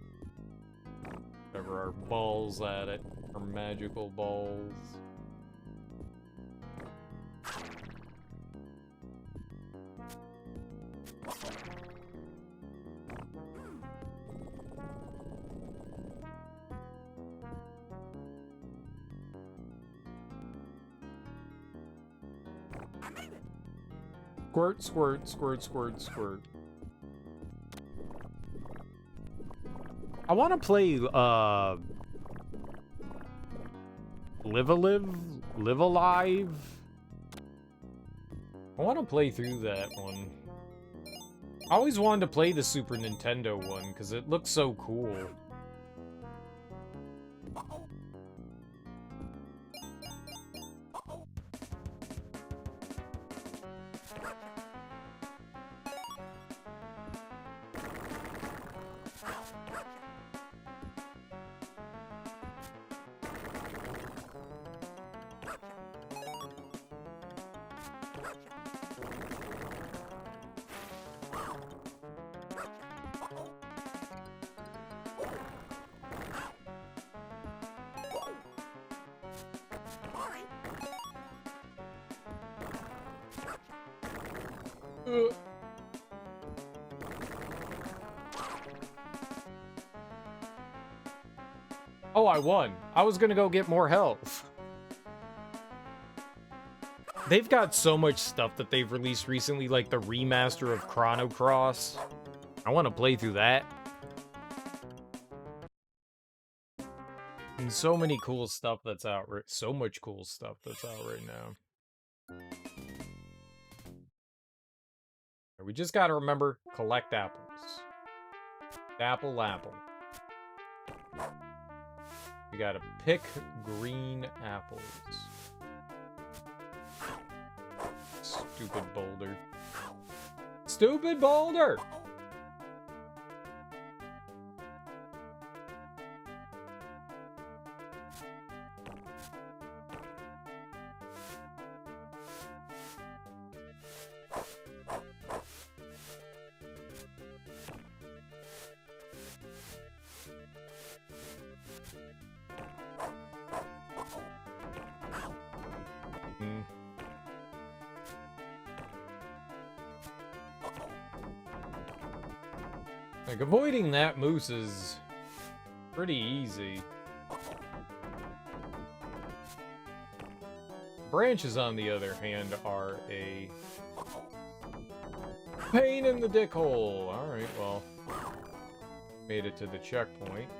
Whatever our balls at it. Our magical balls. Squirt, squirt, squirt, squirt, squirt. I want to play, Live Alive? I want to play through that one. I always wanted to play the Super Nintendo one, because it looks so cool. Oh, I won. I was gonna go get more health. They've got so much stuff that they've released recently, like the remaster of Chrono Cross. I want to play through that. And so many cool stuff that's out. So much cool stuff that's out right now. We just gotta remember, collect apples. Apple, apple. We gotta pick green apples. Stupid boulder. Stupid boulder! Like, avoiding that moose is pretty easy. Branches, on the other hand, are a pain in the dick hole. Alright, well, made it to the checkpoint.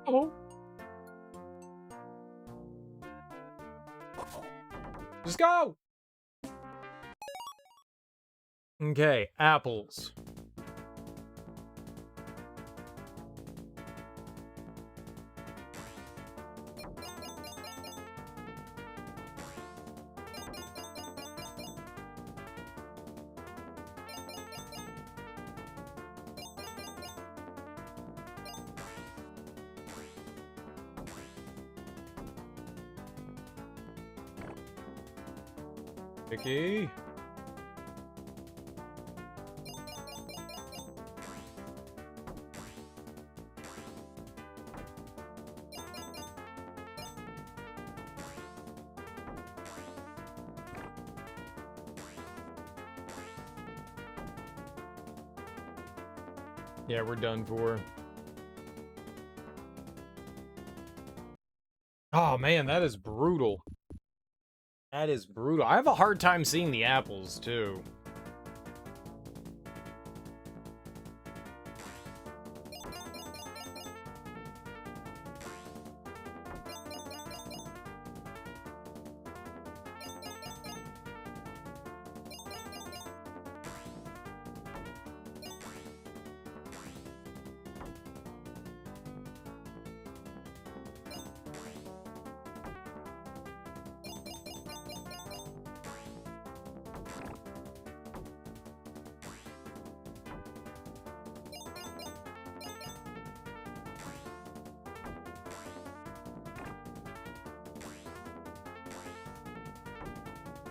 Oh. Just go! Okay, apples. Picky. Yeah, we're done for. Oh man, that is brutal. That is brutal. I have a hard time seeing the apples, too.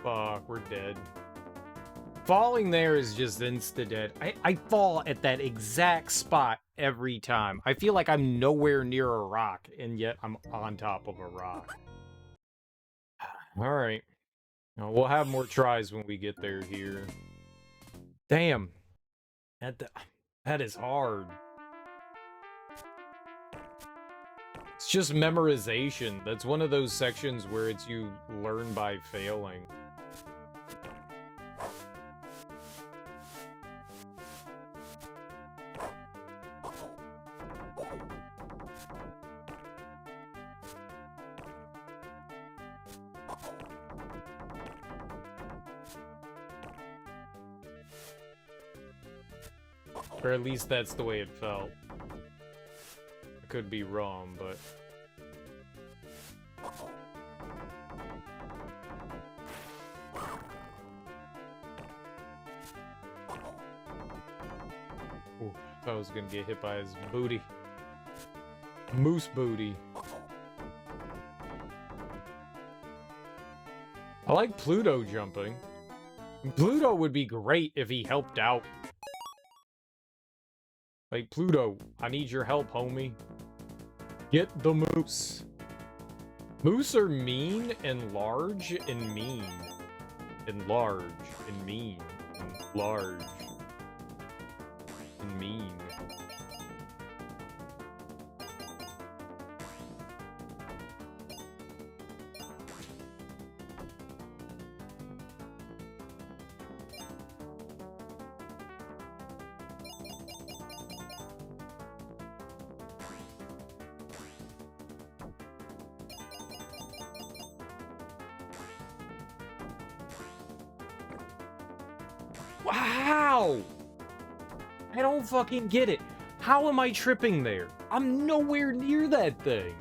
Fuck, we're dead. Falling there is just insta-dead. I fall at that exact spot every time. I feel like I'm nowhere near a rock, and yet I'm on top of a rock. Alright. We'll have more tries when we get there here. Damn. That is hard. It's just memorization. That's one of those sections where it's you learn by failing. Or at least that's the way it felt. I could be wrong, but... Ooh, I thought I was gonna get hit by his booty. Moose booty. I like Pluto jumping. Pluto would be great if he helped out. Like, Pluto, I need your help, homie. Get the moose. Moose are mean and large and mean. And large and mean. And large. And mean. Wow! I don't fucking get it. How am I tripping there? I'm nowhere near that thing.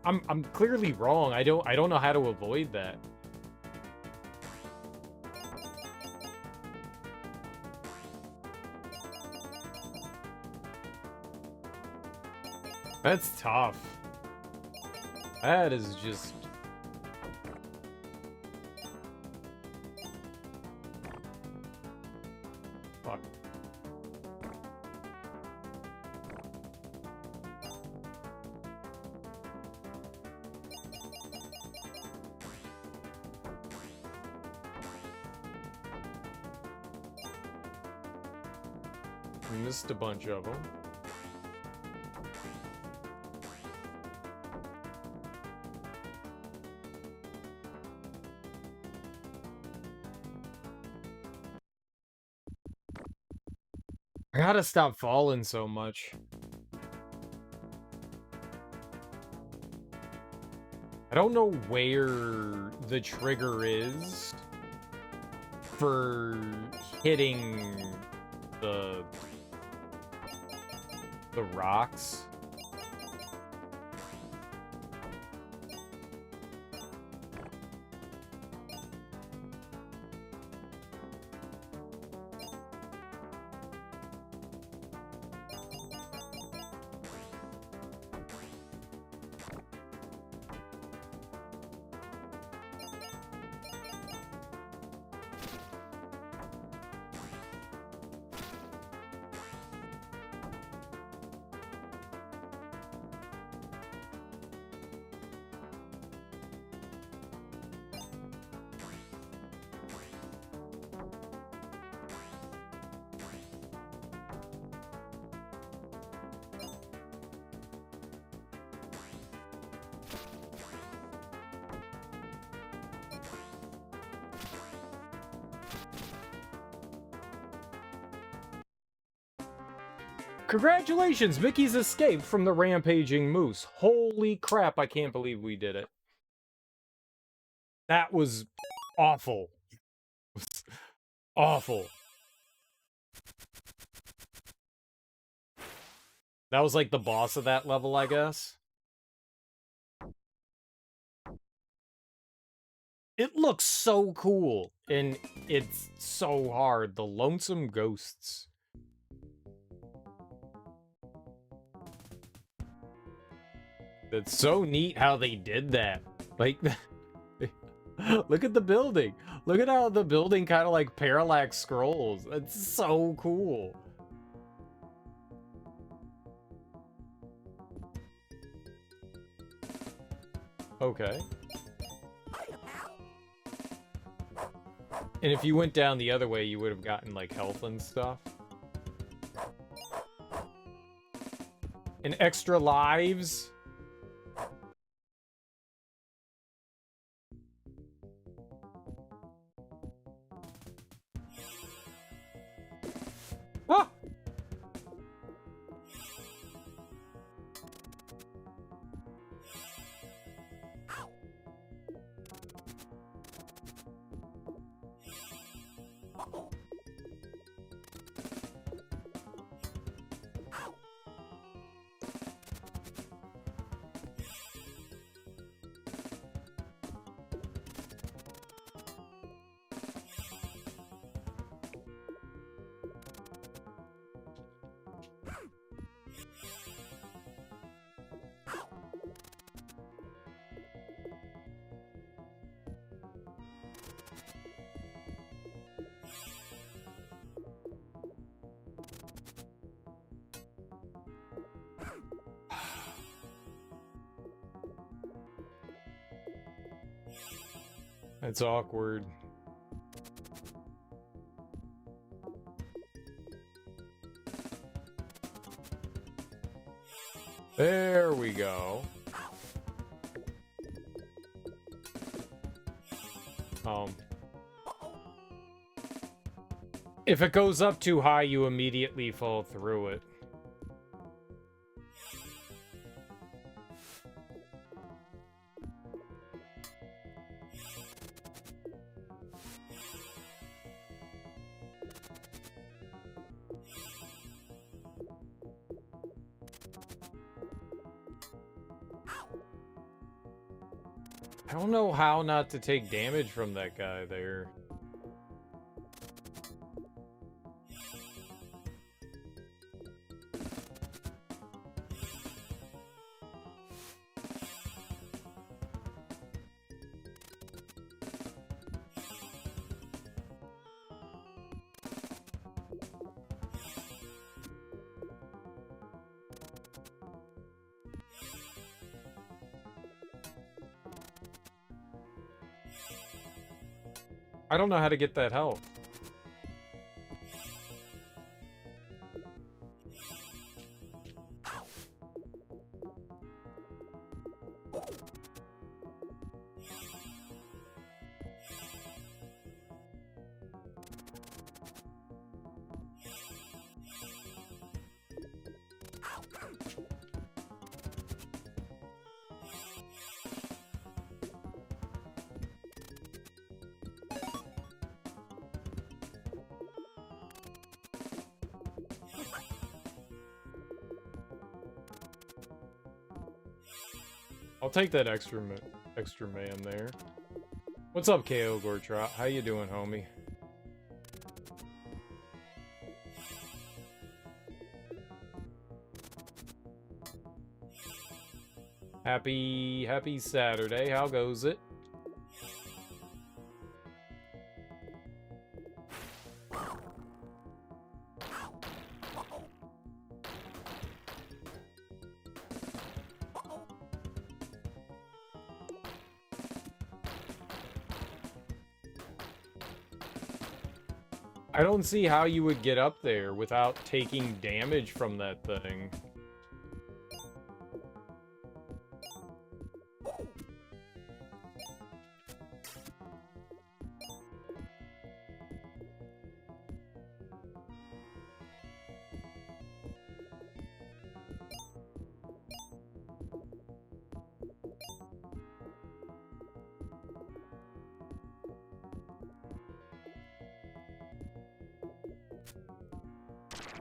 I'm clearly wrong. I don't know how to avoid that. That's tough. That is just... Fuck. We missed a bunch of them. I gotta stop falling so much. I don't know where the trigger is for hitting the rocks. Congratulations, Mickey's escaped from the rampaging moose. Holy crap, I can't believe we did it. That was awful. Awful. That was like the boss of that level, I guess. It looks so cool, and it's so hard. The Lonesome Ghosts. That's so neat how they did that. Like, look at the building. Look at how the building kind of like parallax scrolls. That's so cool. Okay. And if you went down the other way, you would have gotten like health and stuff. And extra lives. Ah! That's awkward. There we go. If it goes up too high, you immediately fall through it. I don't know how not to take damage from that guy there. I don't know how to get that health. I'll take that extra man there. What's up, KO Gortrot? How you doing, homie? Happy Saturday. How goes it? I don't see how you would get up there without taking damage from that thing.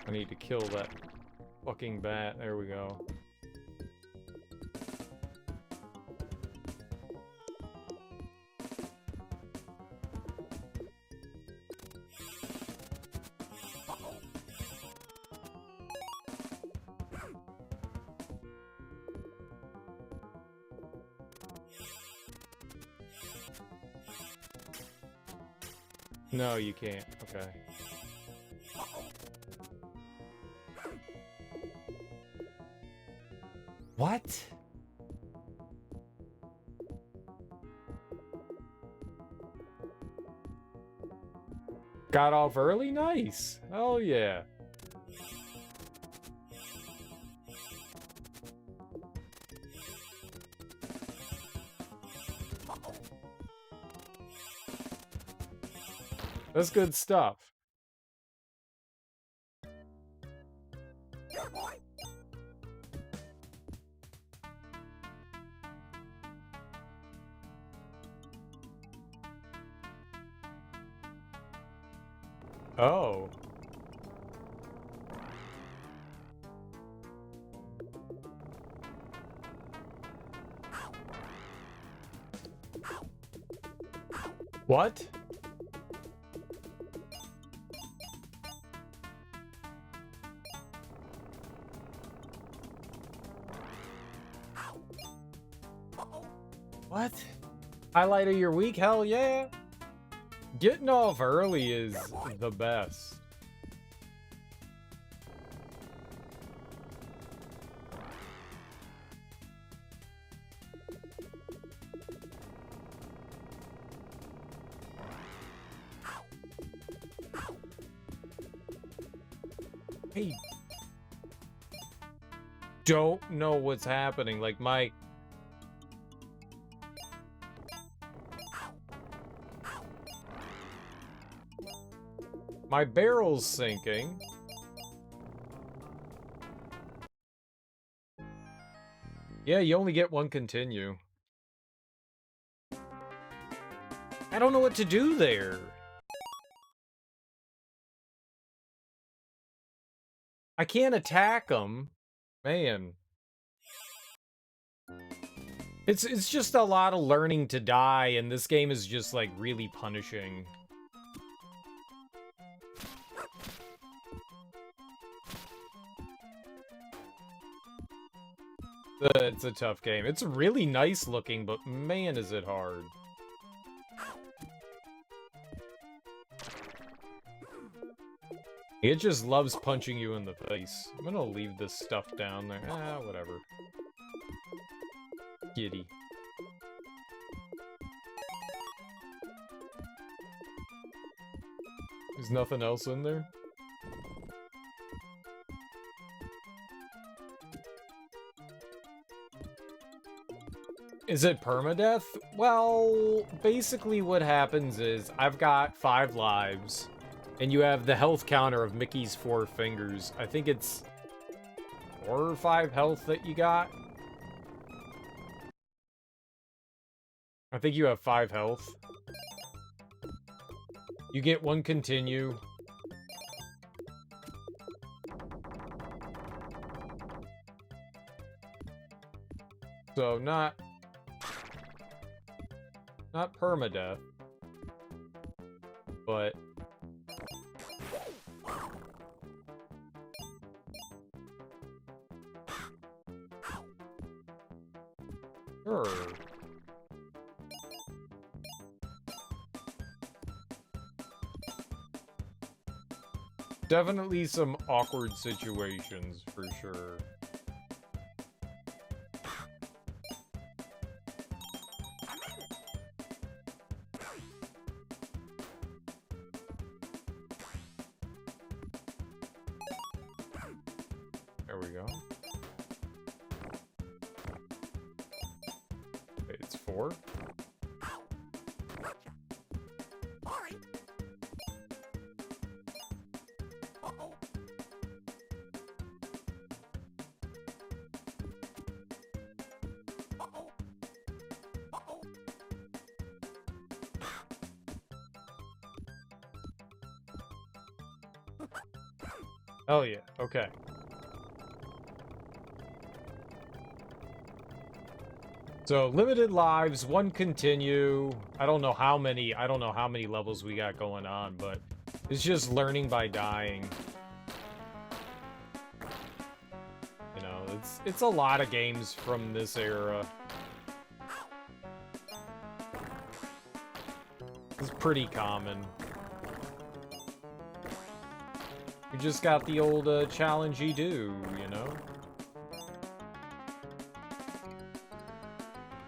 I need to kill that fucking bat. There we go. No, you can't. Okay. What? Got off early? Nice. Oh, yeah. That's good stuff. Oh. What? What? Highlight of your week? Hell yeah. Getting off early is the best. Hey. Don't know what's happening. Like, my barrel's sinking. Yeah, you only get one continue. I don't know what to do there. I can't attack them. Man. It's just a lot of learning to die, and this game is just, like, really punishing. It's a tough game. It's really nice looking, but man, is it hard. It just loves punching you in the face. I'm gonna leave this stuff down there. Ah, whatever. Giddy. There's nothing else in there? Is it permadeath? Well, basically what happens is I've got 5 lives, and you have the health counter of Mickey's 4 fingers. I think it's 4 or 5 health that you got. I think you have 5 health. You get 1 continue. So not permadeath, but sure. Definitely some awkward situations for sure. There we go. Okay, it's 4. Oh yeah, okay. So limited lives, 1 continue. I don't know how many levels we got going on, but it's just learning by dying. You know, it's a lot of games from this era. It's pretty common. We just got the old challenge-y do, you know?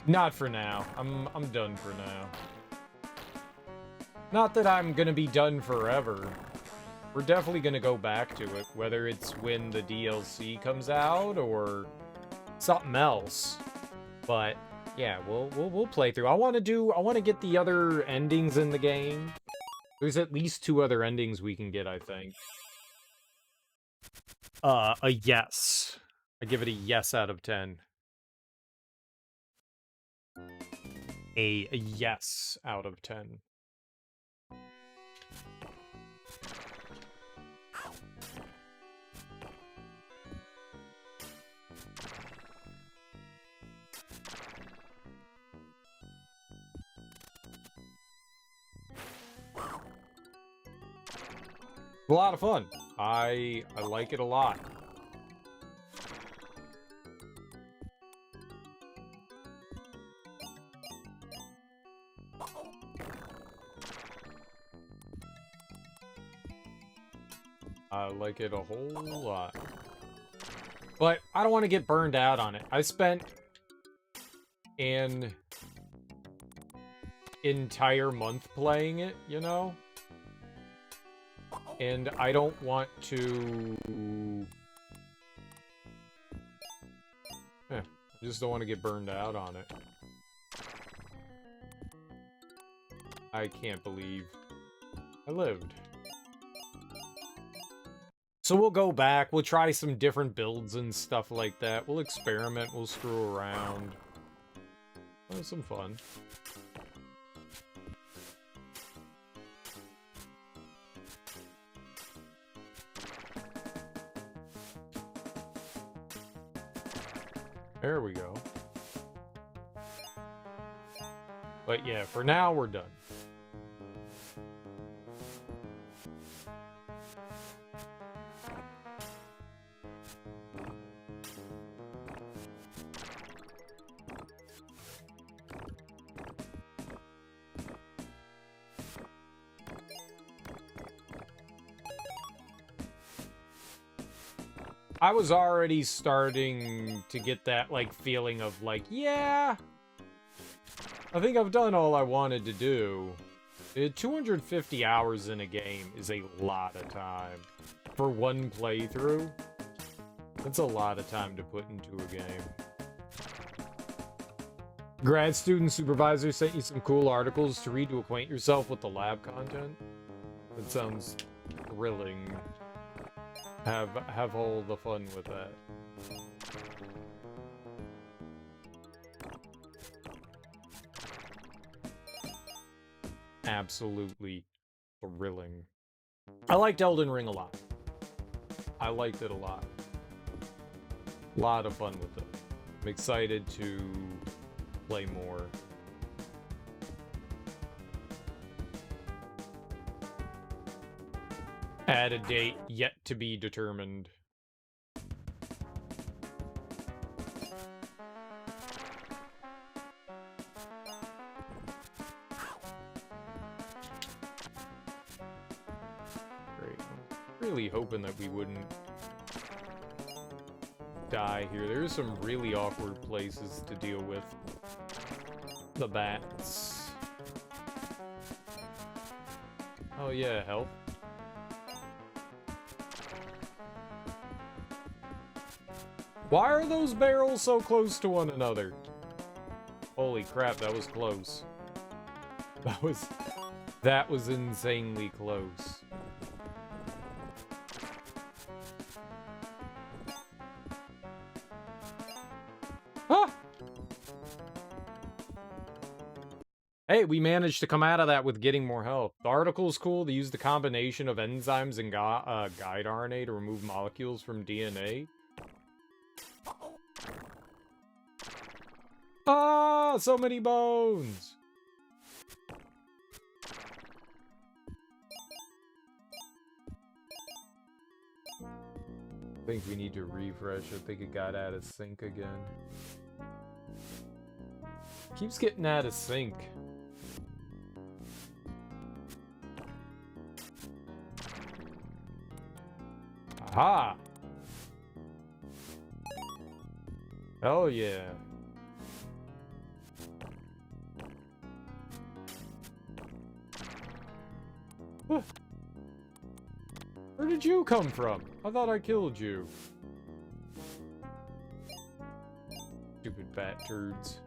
Not for now. I'm done for now. Not that I'm gonna be done forever. We're definitely gonna go back to it, whether it's when the DLC comes out or something else. But yeah, we'll play through. I want to get the other endings in the game. There's at least 2 other endings we can get, I think. A yes. I give it a yes out of 10. A yes out of 10. A lot of fun. I like it a lot. I like it a whole lot. But I don't want to get burned out on it. I spent an entire month playing it, you know? And I don't want to... I just don't want to get burned out on it. I can't believe I lived. So we'll go back, we'll try some different builds and stuff like that. We'll experiment, we'll screw around. Have some fun. There we go. But yeah, for now, we're done. I was already starting to get that, like, feeling of, like, yeah, I think I've done all I wanted to do. 250 hours in a game is a lot of time. For one playthrough, that's a lot of time to put into a game. Grad student supervisor sent you some cool articles to read to acquaint yourself with the lab content? That sounds thrilling. Have all the fun with that. Absolutely thrilling. I liked Elden Ring a lot. I liked it a lot. A lot of fun with it. I'm excited to play more. Add a date yet to be determined. Great. Really hoping that we wouldn't die here. There's some really awkward places to deal with. The bats. Oh yeah, health. Why are those barrels so close to one another? Holy crap, that was close. That was insanely close. Ah! Hey, we managed to come out of that with getting more health. The article's cool. They use the combination of enzymes and guide RNA to remove molecules from DNA. Ah, so many bones! I think we need to refresh. I think it got out of sync again. Keeps getting out of sync. Ha! Hell yeah. Where did you come from? I thought I killed you. Stupid bat turds.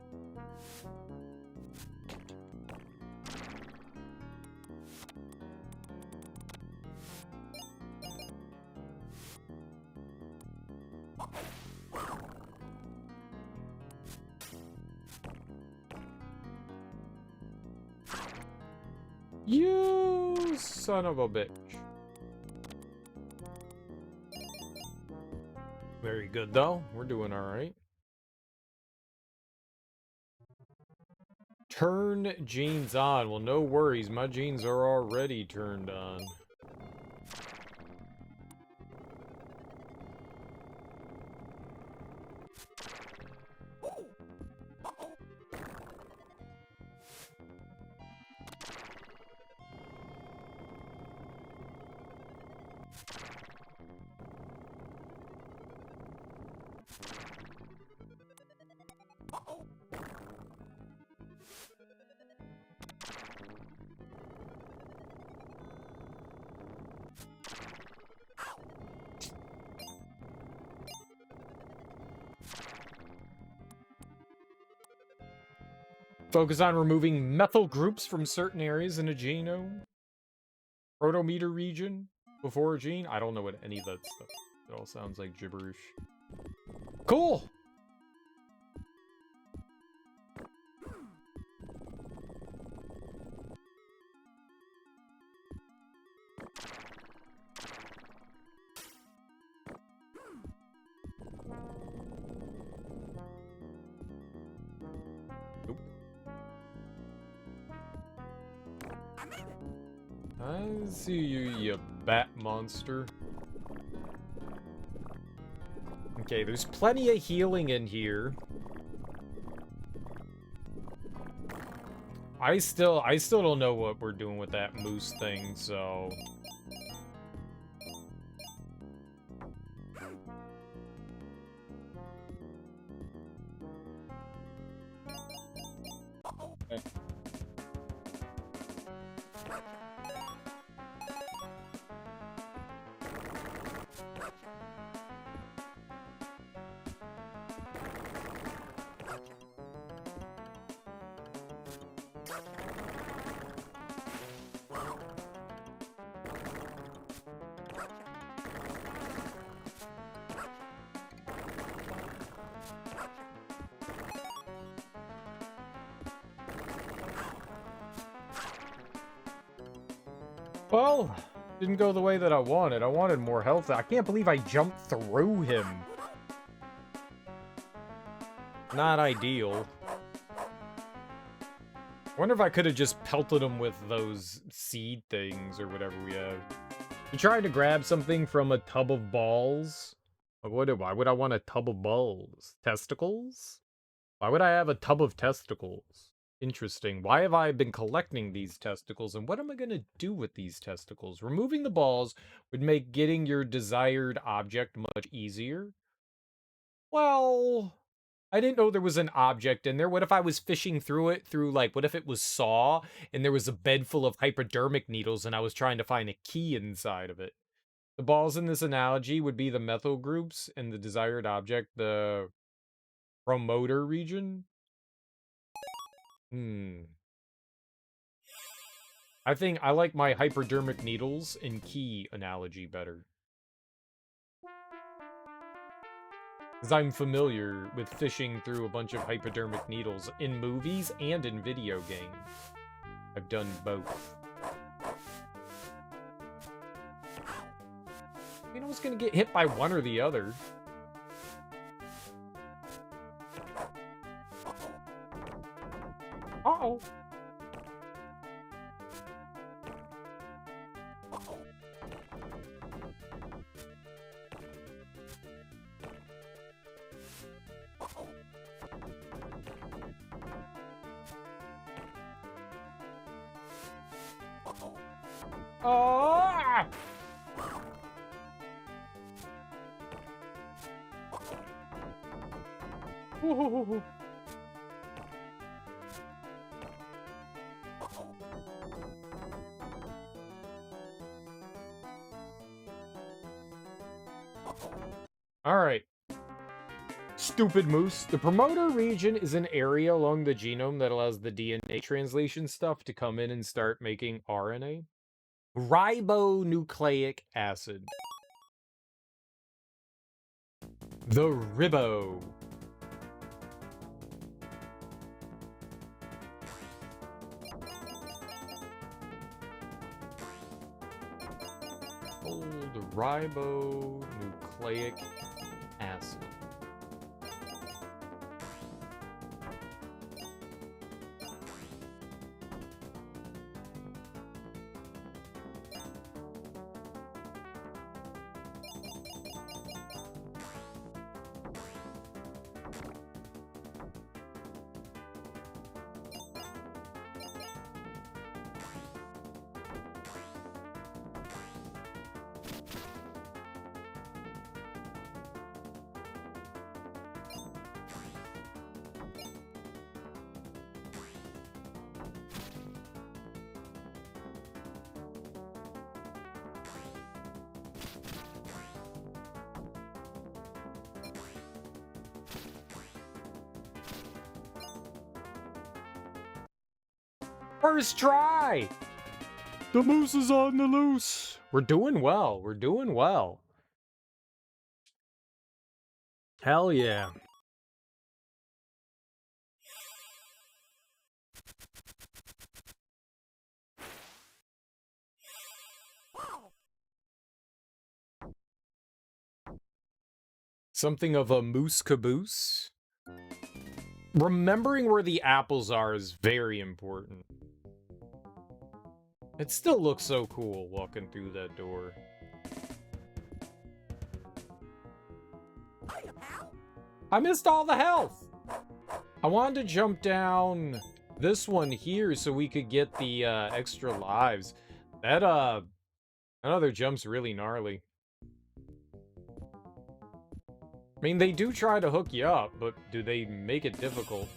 You son of a bitch. Very good, though. We're doing all right. Turn genes on. Well, no worries. My genes are already turned on. Focus on removing methyl groups from certain areas in a genome. Protometer region before a gene. I don't know what any of that stuff. It all sounds like gibberish. Cool! I see you, you bat monster. Okay, there's plenty of healing in here. I still don't know what we're doing with that moose thing, so... Well, didn't go the way that I wanted. I wanted more health. I can't believe I jumped through him. Not ideal. Wonder if I could have just pelted him with those seed things or whatever we have. You tried to grab something from a tub of balls? Why would I want a tub of balls? Testicles? Why would I have a tub of testicles? Interesting. Why have I been collecting these testicles, and what am I going to do with these testicles? Removing the balls would make getting your desired object much easier. Well, I didn't know there was an object in there. What if I was fishing through it what if it was Saw, and there was a bed full of hypodermic needles, and I was trying to find a key inside of it? The balls in this analogy would be the methyl groups, and the desired object, the promoter region. I think I like my hypodermic needles and key analogy better. Because I'm familiar with fishing through a bunch of hypodermic needles in movies and in video games. I've done both. I mean, I was gonna get hit by one or the other. Uh-oh. Whoa. All right. Stupid moose. The promoter region is an area along the genome that allows the DNA translation stuff to come in and start making RNA. Ribonucleic acid. The ribo. Old ribonucleic acid. First try! The moose is on the loose. We're doing well. We're doing well. Hell yeah. Something of a moose caboose. Remembering where the apples are is very important. It still looks so cool walking through that door. I missed all the health! I wanted to jump down this one here so we could get the extra lives. That other jump's really gnarly. I mean, they do try to hook you up, but do they make it difficult?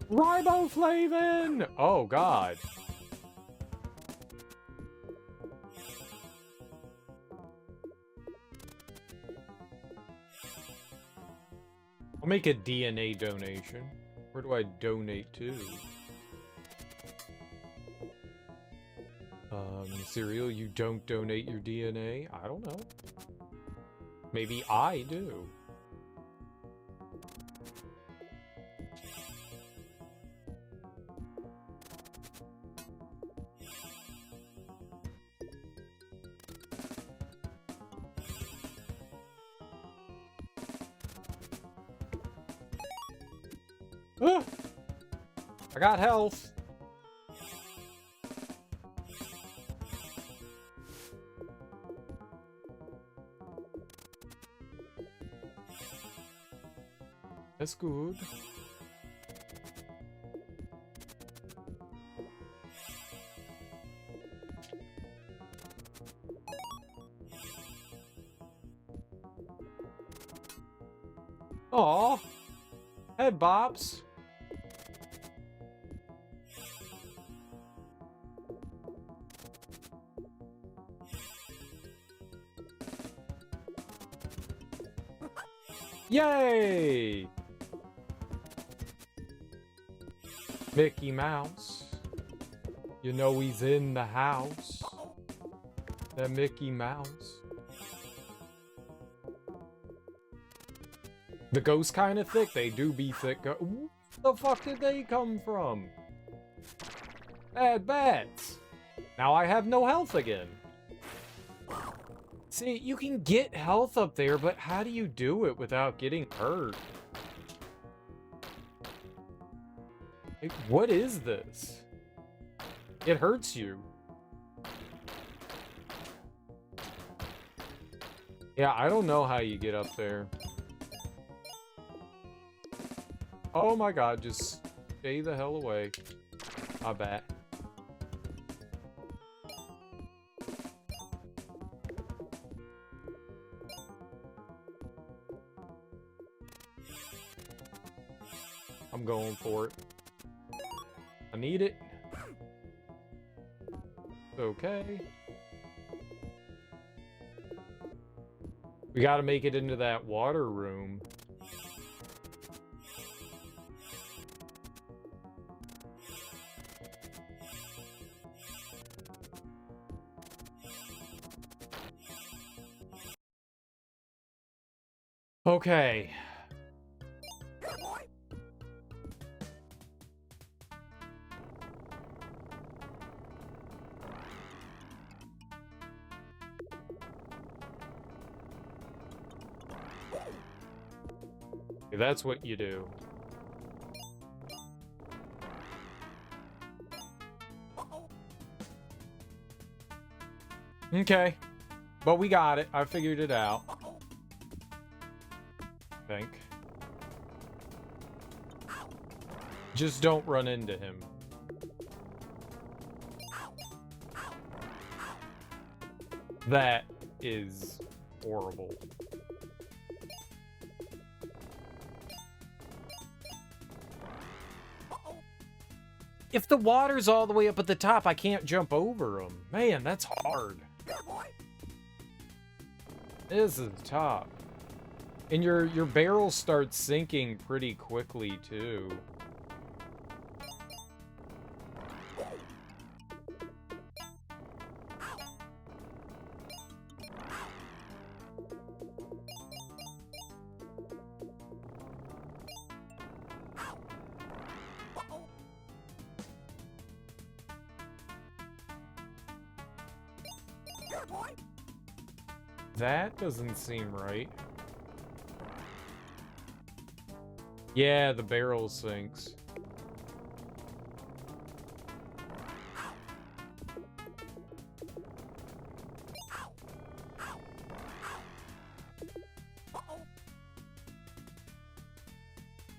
Riboflavin! Oh, God. I'll make a DNA donation. Where do I donate to? Cereal, you don't donate your DNA? I don't know. Maybe I do. Ah! I got health. That's good. Aw, head bops. Yay! Mickey Mouse. You know he's in the house. That Mickey Mouse. The ghosts kind of thick. They do be thick. Where the fuck did they come from? Bad bats. Now I have no health again. See, you can get health up there, but how do you do it without getting hurt? Like, what is this? It hurts you. Yeah, I don't know how you get up there. Oh my god, just stay the hell away. I bet. I'm going for it. I need it. Okay. We gotta make it into that water room. Okay. That's what you do. Okay. But we got it. I figured it out. I think. Just don't run into him. That is horrible. If the water's all the way up at the top, I can't jump over them. Man, that's hard. This is tough. And your barrel starts sinking pretty quickly, too. That doesn't seem right. Yeah, the barrel sinks.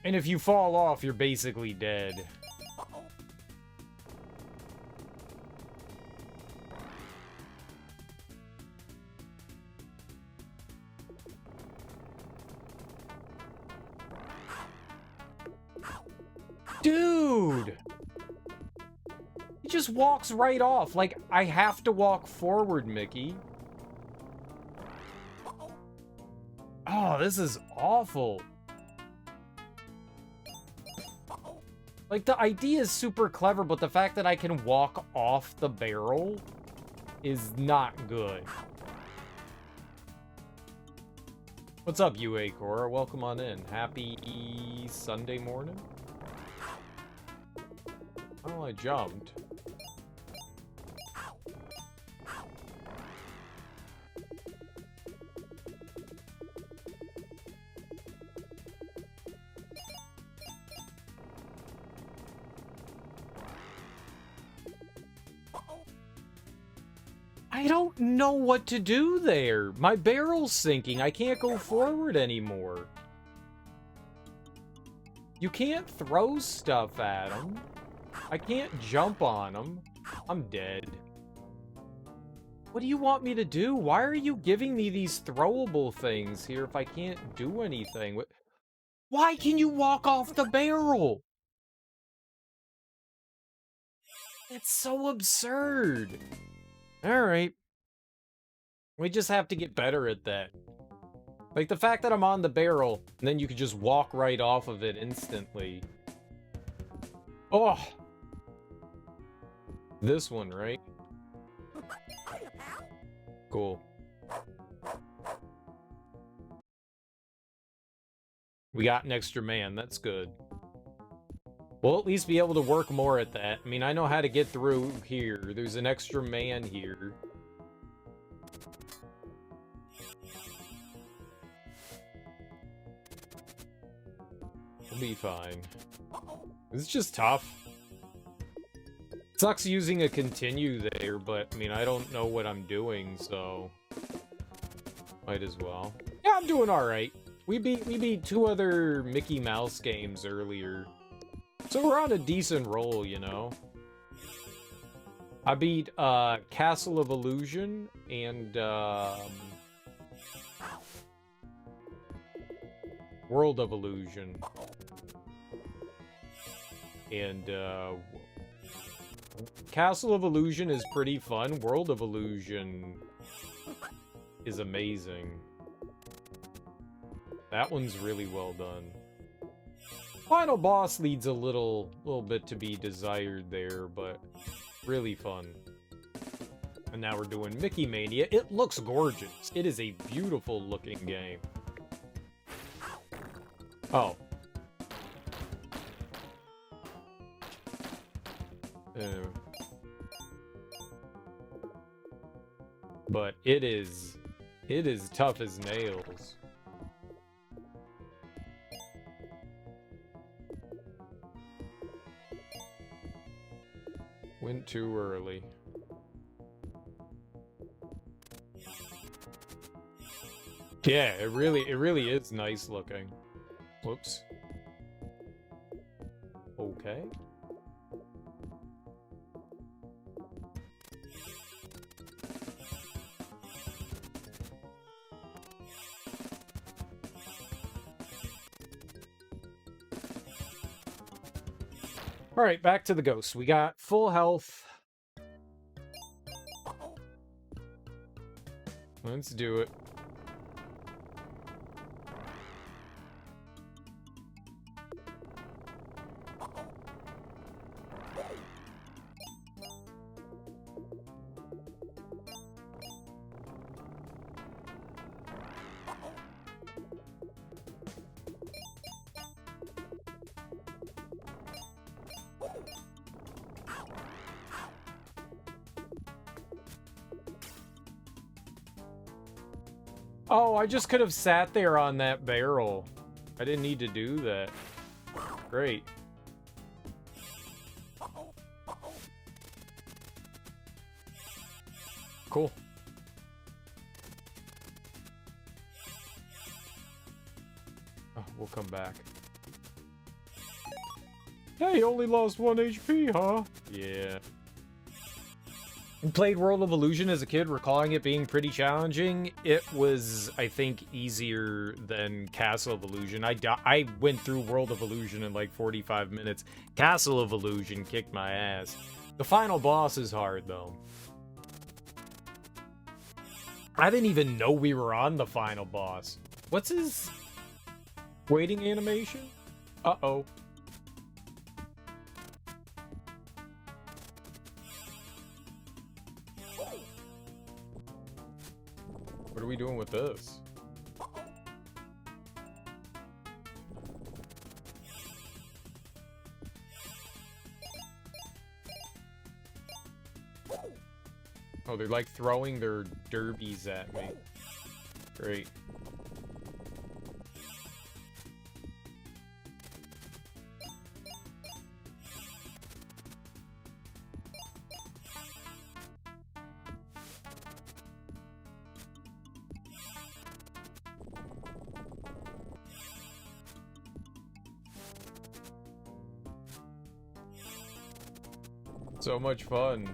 And if you fall off, you're basically dead. Dude! He just walks right off. Like, I have to walk forward, Mickey. Oh, this is awful. Like, the idea is super clever, but the fact that I can walk off the barrel is not good. What's up, UA Cora? Welcome on in. Happy Sunday morning? Oh, I jumped. I don't know what to do there. My barrel's sinking. I can't go forward anymore. You can't throw stuff at him. I can't jump on him. I'm dead. What do you want me to do? Why are you giving me these throwable things here if I can't do anything? Why can you walk off the barrel? It's so absurd. Alright. We just have to get better at that. Like, the fact that I'm on the barrel, and then you can just walk right off of it instantly. Oh! This one, right? Cool. We got an extra man, that's good. We'll at least be able to work more at that. I mean, I know how to get through here. There's an extra man here. We'll be fine. It's just tough. Sucks using a continue there, but, I mean, I don't know what I'm doing, so... Might as well. Yeah, I'm doing alright. We beat 2 other Mickey Mouse games earlier. So we're on a decent roll, you know? I beat Castle of Illusion and World of Illusion. And Castle of Illusion is pretty fun. World of Illusion is amazing. That one's really well done. Final boss leads a little bit to be desired there, but really fun. And now we're doing Mickey Mania. It looks gorgeous. It is a beautiful looking game. Oh. But it is tough as nails. Went too early. Yeah, it really is nice looking. Whoops. Okay. Alright, back to the ghost. We got full health. Let's do it. Oh, I just could have sat there on that barrel. I didn't need to do that. Great. Cool. Oh, we'll come back. Hey, you only lost 1 HP, huh? Yeah. I played World of Illusion as a kid, recalling it being pretty challenging. It was, I think, easier than Castle of Illusion. I went through World of Illusion in like 45 minutes. Castle of Illusion kicked my ass. The final boss is hard, though. I didn't even know we were on the final boss. What's his waiting animation? Uh-oh. What are we doing with this? Oh, they're like throwing their derbies at me. Great. So much fun.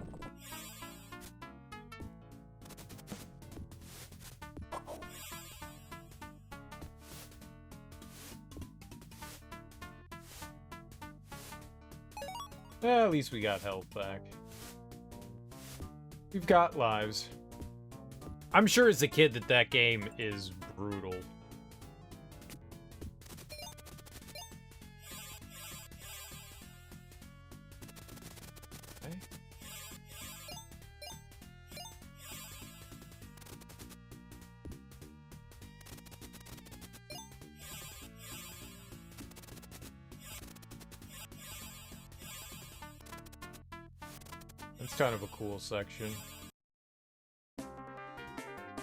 At least we got health back. We've got lives. I'm sure as a kid that game is brutal. Okay. That's kind of a cool section.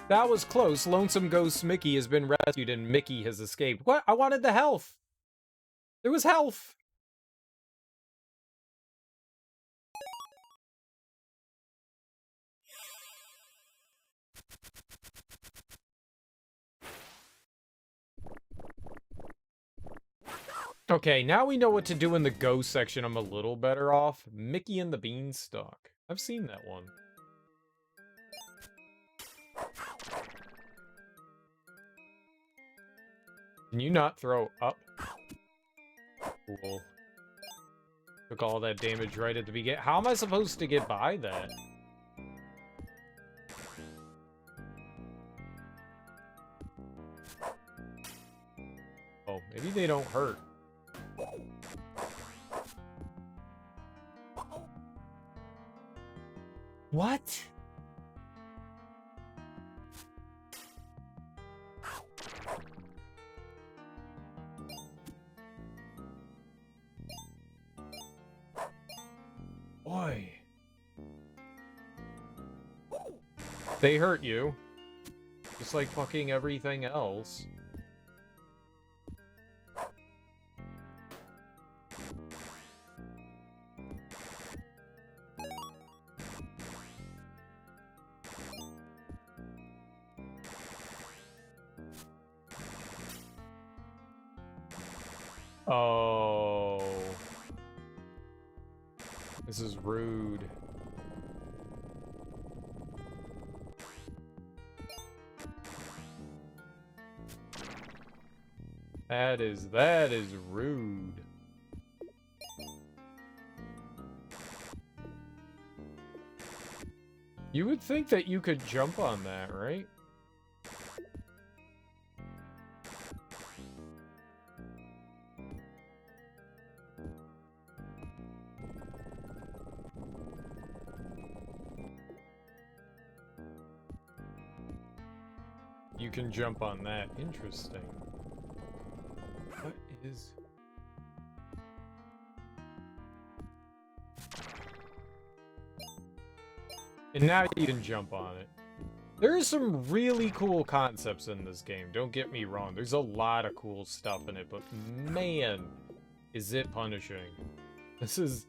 That was close. Lonesome Ghost Mickey has been rescued and Mickey has escaped. What? I wanted the health. There was health. Okay, now we know what to do in the Go section. I'm a little better off. Mickey and the Beanstalk. I've seen that one. Can you not throw up? Cool. Took all that damage right at the beginning. How am I supposed to get by that? Oh, maybe they don't hurt. What? Boy. They hurt you. Just like fucking everything else. Oh. This is rude. That is rude. You would think that you could jump on that, right? You can jump on that. Interesting. What is... And now you can jump on it. There are some really cool concepts in this game, don't get me wrong. There's a lot of cool stuff in it, but man, is it punishing. This is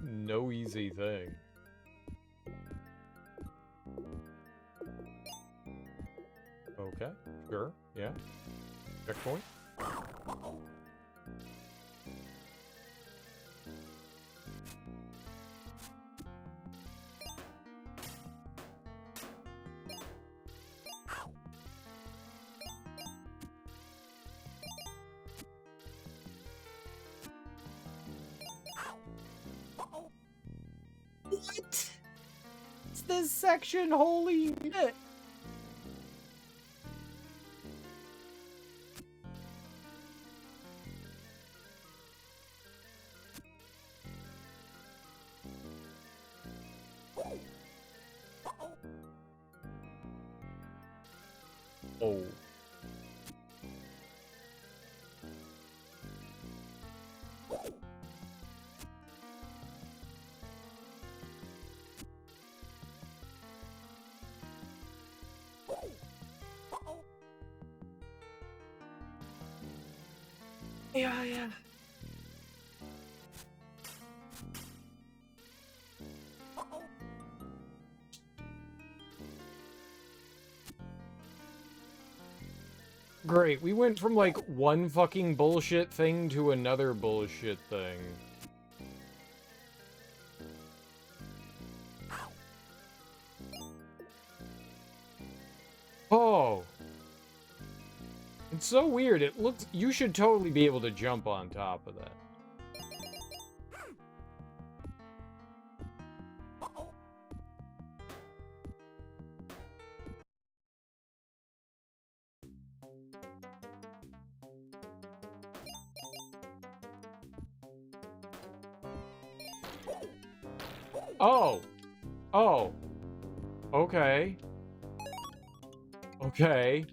no easy thing. Okay, sure, yeah. Checkpoint. What? It's this section, holy shit. Oh. Yeah. Great, we went from like one fucking bullshit thing to another bullshit thing. Oh. It's so weird. It looks... You should totally be able to jump on top of that. Oh. Oh. Okay. Okay.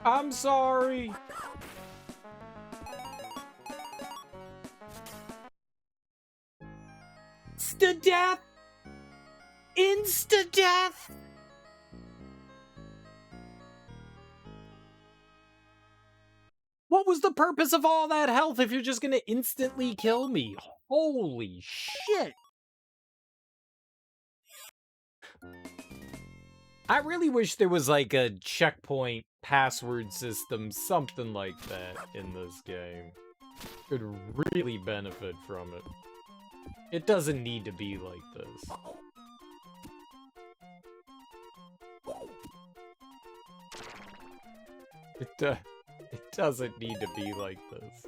I'm sorry. Insta-death! Insta-death! What was the purpose of all that health if you're just gonna instantly kill me? Holy shit! I really wish there was like a checkpoint password system, something like that in this game. Could really benefit from it. It doesn't need to be like this. It doesn't need to be like this.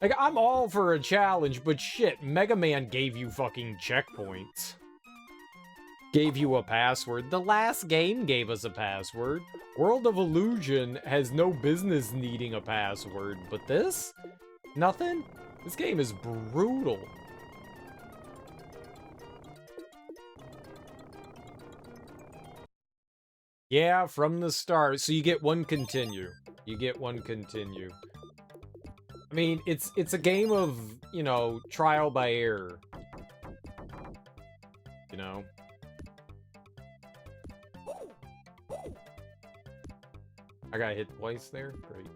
Like, I'm all for a challenge, but shit, Mega Man gave you fucking checkpoints. Gave you a password. The last game gave us a password. World of Illusion has no business needing a password, but this? Nothing? This game is brutal. Yeah, from the start. So you get one continue. You get one continue. I mean, it's a game of, you know, trial by error. You know? I got hit twice there? Great.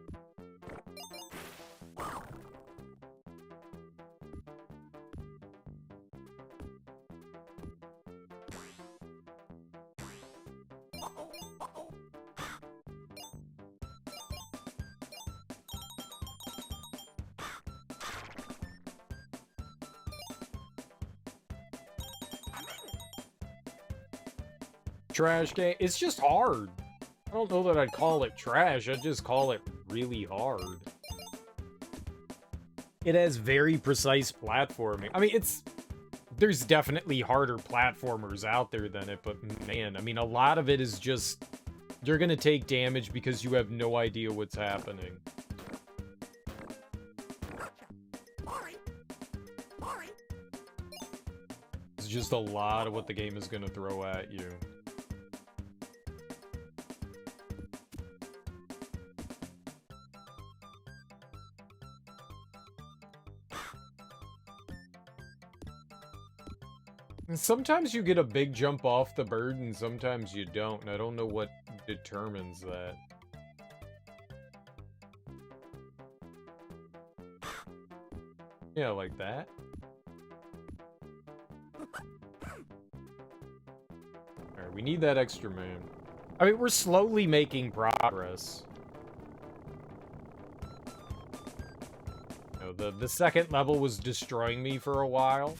Trash game. It's just hard. I don't know that I'd call it trash. I'd just call it really hard. It has very precise platforming. I mean, there's definitely harder platformers out there than it, but man, I mean, a lot of it is just, you're gonna take damage because you have no idea what's happening. It's just a lot of what the game is gonna throw at you. Sometimes you get a big jump off the bird, and sometimes you don't, and I don't know what determines that. Yeah, like that. Alright, we need that extra man. I mean, we're slowly making progress. You know, the second level was destroying me for a while.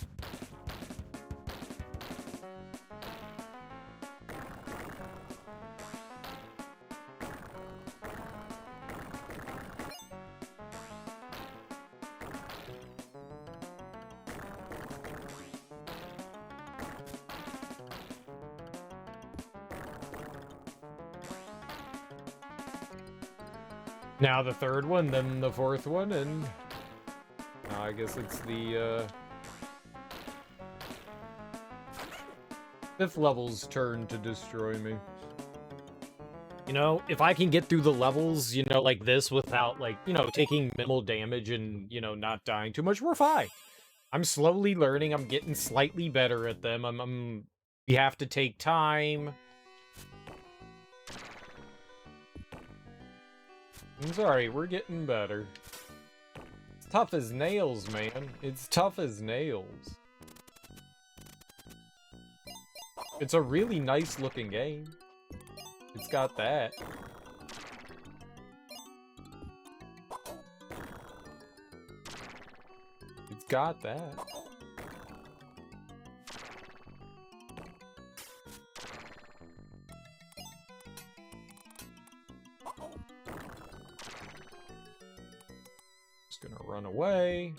Now the third one, then the fourth one, and I guess it's the fifth level's turn to destroy me. You know, if I can get through the levels, you know, like this without, like, you know, taking minimal damage and, you know, not dying too much, we're fine. I'm slowly learning. I'm getting slightly better at them. You have to take time. I'm sorry, we're getting better. It's tough as nails, man. It's tough as nails. It's a really nice looking game. It's got that. It's got that. Just gonna run away.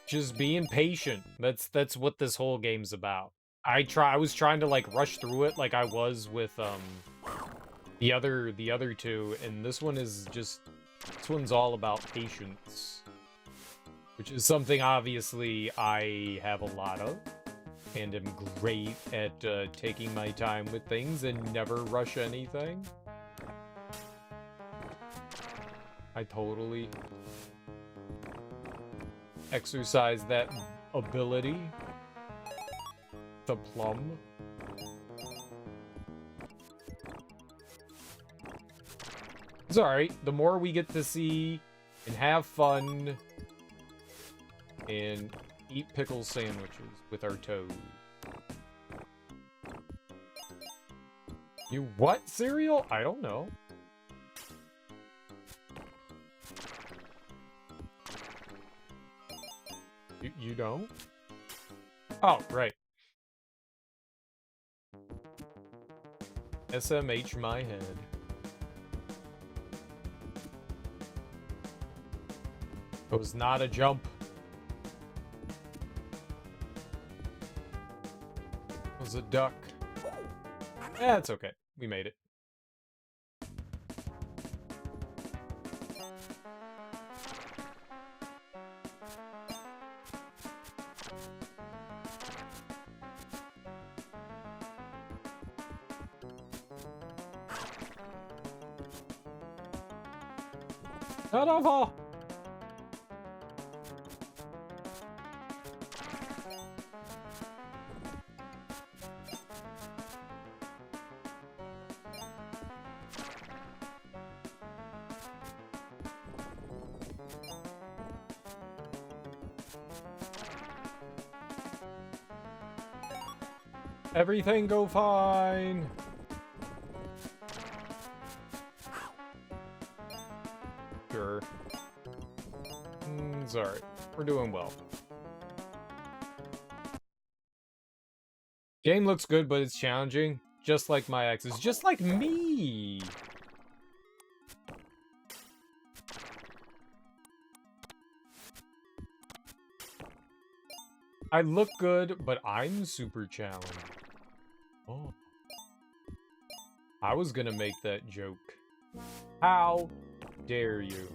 Just being patient. That's what this whole game's about. I was trying to like rush through it like I was with the other two, and this one is just, this one's all about patience. which is something obviously I have a lot of, and am great at taking my time with things and never rush anything. I totally exercise that ability. The plum. It's alright. The more we get to see and have fun and eat pickle sandwiches with our toes. You what cereal? I don't know. You don't? Oh, right. SMH my head. It was not a jump. It was a duck. It's okay. We made it. Not all. Everything go fine. Sure. It's alright. We're doing well. Game looks good, but it's challenging. Just like my exes. Just like me! I look good, but I'm super challenged. Oh. I was gonna make that joke. How dare you?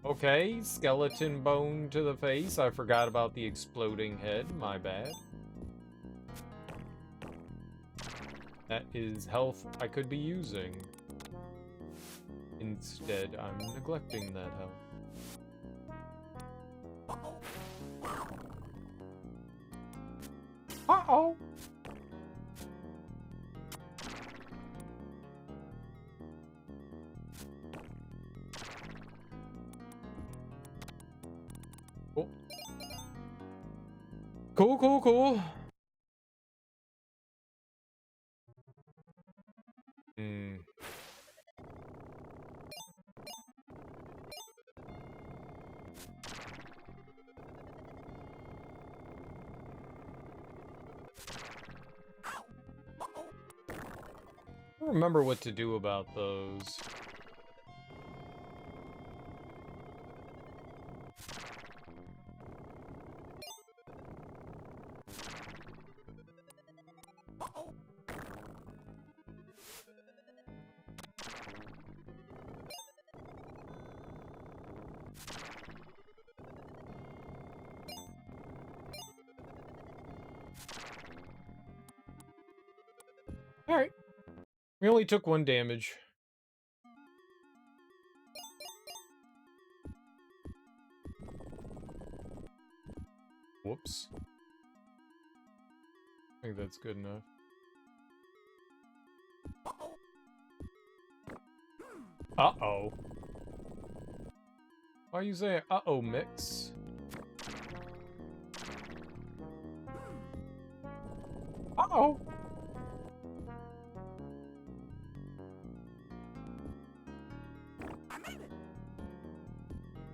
Okay, skeleton bone to the face. I forgot about the exploding head. My bad. That is health I could be using. Instead, I'm neglecting that health. Uh-oh! Cool. Cool. I don't remember what to do about those. Alright. We only took 1 damage. Whoops. I think that's good enough. Uh-oh. Why are you saying uh-oh, Mix? Uh-oh.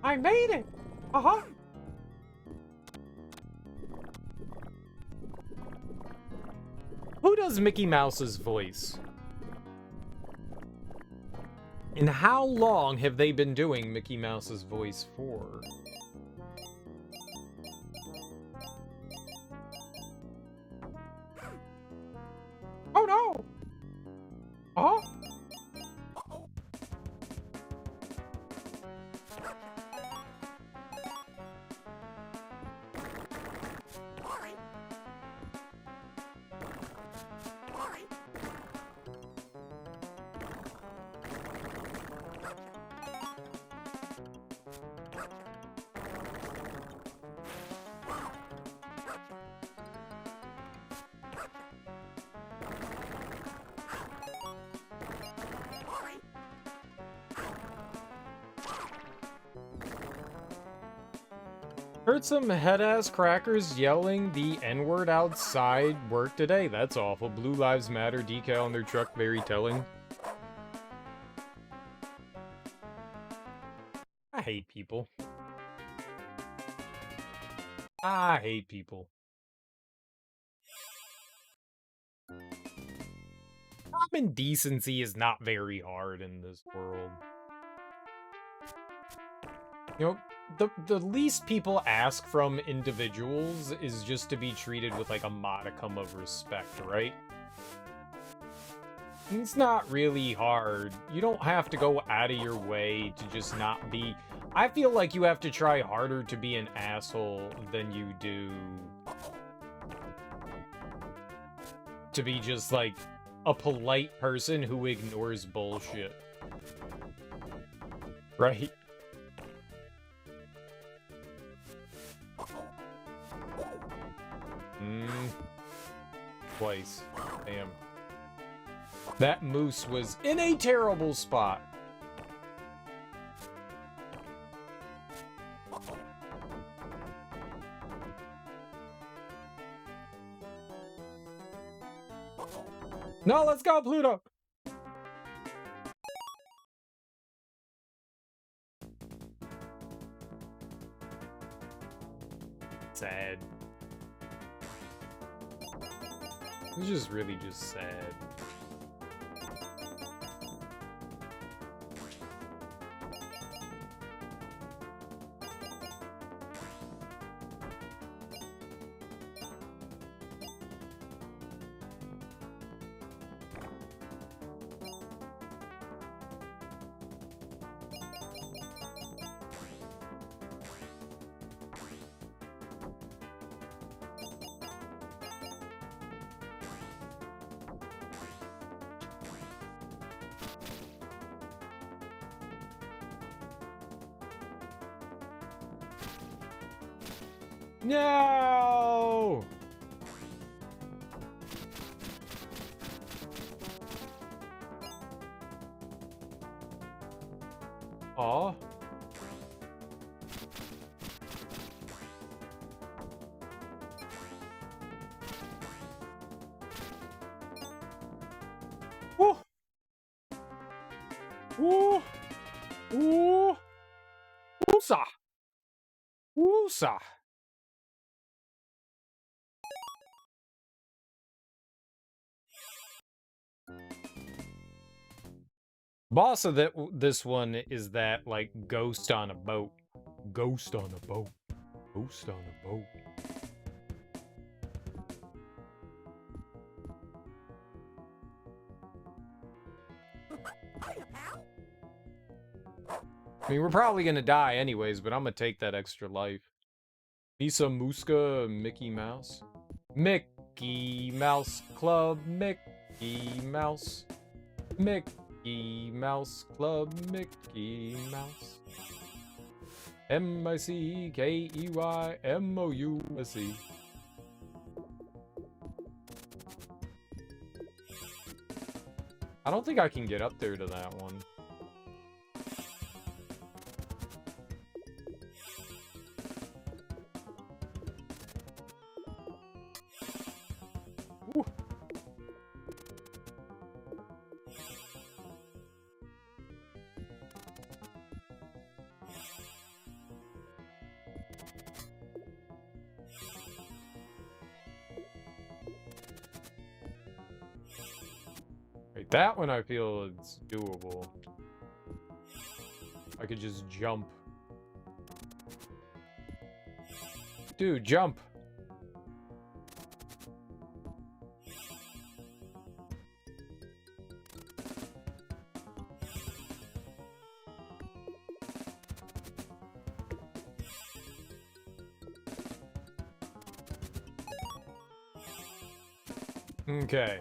I made it! Uh-huh! Who does Mickey Mouse's voice? And how long have they been doing Mickey Mouse's voice for? Oh no! Huh? Heard some head-ass crackers yelling the N-word outside work today. That's awful. Blue Lives Matter decal on their truck, very telling. I hate people. I hate people. Common decency is not very hard in this world. You know, the least people ask from individuals is just to be treated with like a modicum of respect, right? It's not really hard. You don't have to go out of your way to just not be... I feel like you have to try harder to be an asshole than you do to be just like a polite person who ignores bullshit. Right? Twice. Damn. That moose was in a terrible spot. No, let's go, Pluto! Sad. It's just really just sad. No! Aw. Woo! Woo! Woo! Woosa! Woosa! Boss of this one is that, like, ghost on a boat. Ghost on a boat. Ghost on a boat. I mean, we're probably gonna die anyways, but I'm gonna take that extra life. Misa Muska, Mickey Mouse. Mickey Mouse Club, Mickey Mouse. Mickey Mouse Club, Mickey Mouse. M-I-C-K-E-Y-M-O-U-S-E. I don't think I can get up there to that one. Woo. That one I feel is doable. I could just jump. Dude, jump! Okay,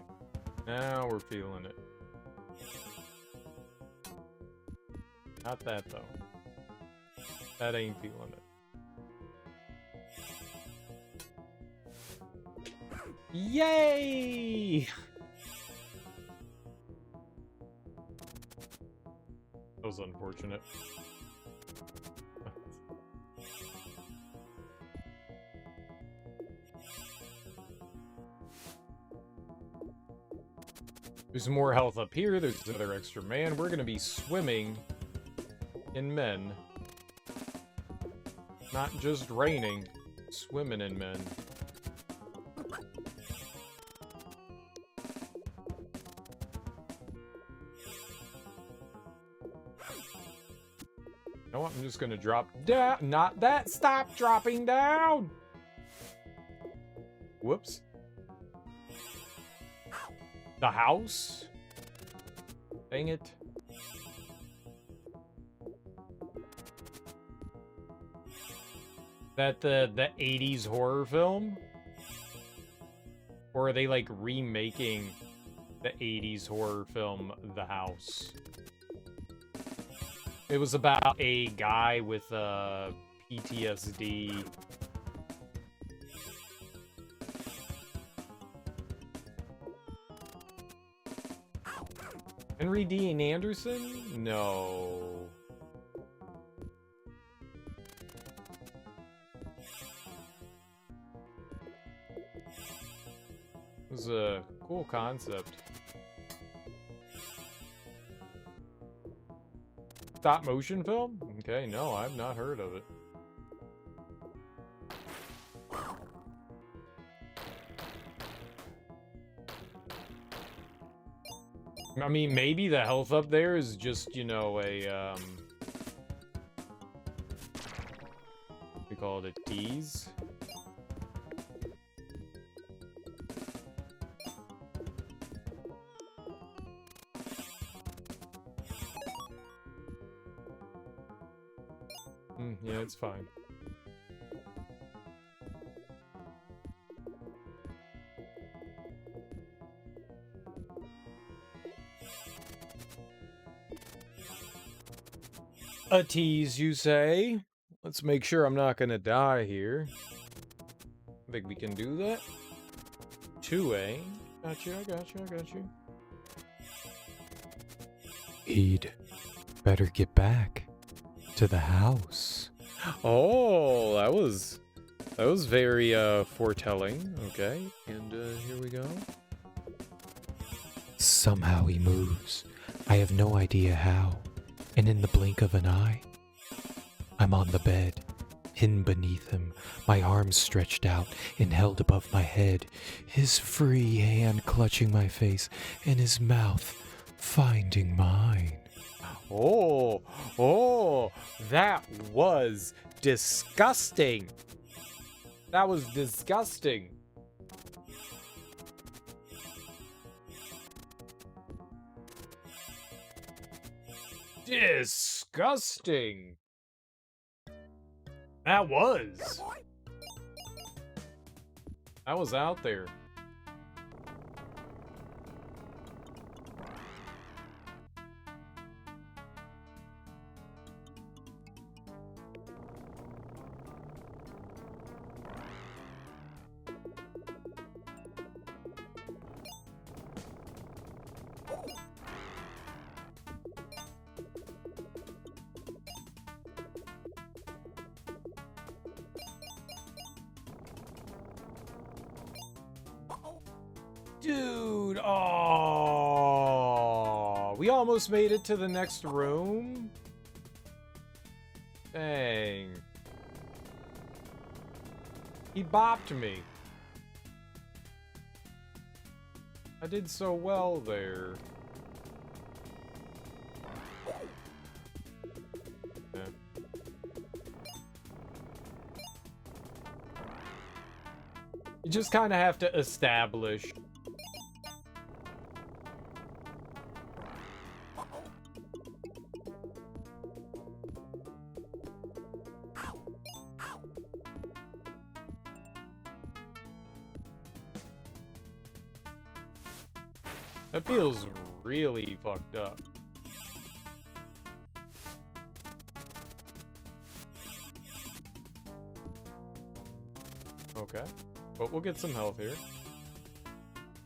now we're feeling it. Not that, though. That ain't feeling it. Yay! That was unfortunate. There's more health up here. There's another extra man. We're gonna be swimming in men. Not just raining. Swimming in men. You know what? I'm just gonna drop down. Not that. Stop dropping down! Whoops. The house? Dang it. That the 80s horror film? Or are they like remaking the 80s horror film The House? It was about a guy with PTSD. Henry Dean Anderson? No. It was a cool concept. Stop motion film? Okay, no, I've not heard of it. I mean, maybe the health up there is just, you know, a, we call it a tease. Yeah, it's fine. A tease, you say? Let's make sure I'm not gonna die here. I think we can do that. 2A. Got you, I got you, I got you. He'd better get back to the house. Oh, that was very foretelling. Okay, and here we go. Somehow he moves. I have no idea how. And in the blink of an eye, I'm on the bed, hidden beneath him, my arms stretched out and held above my head, his free hand clutching my face, and his mouth finding mine. Oh, that was disgusting. That was disgusting. Disgusting. That was out there. Dude, oh, we almost made it to the next room. Dang. He bopped me. I did so well there. You just kind of have to establish. That feels really fucked up. Okay. But we'll get some health here.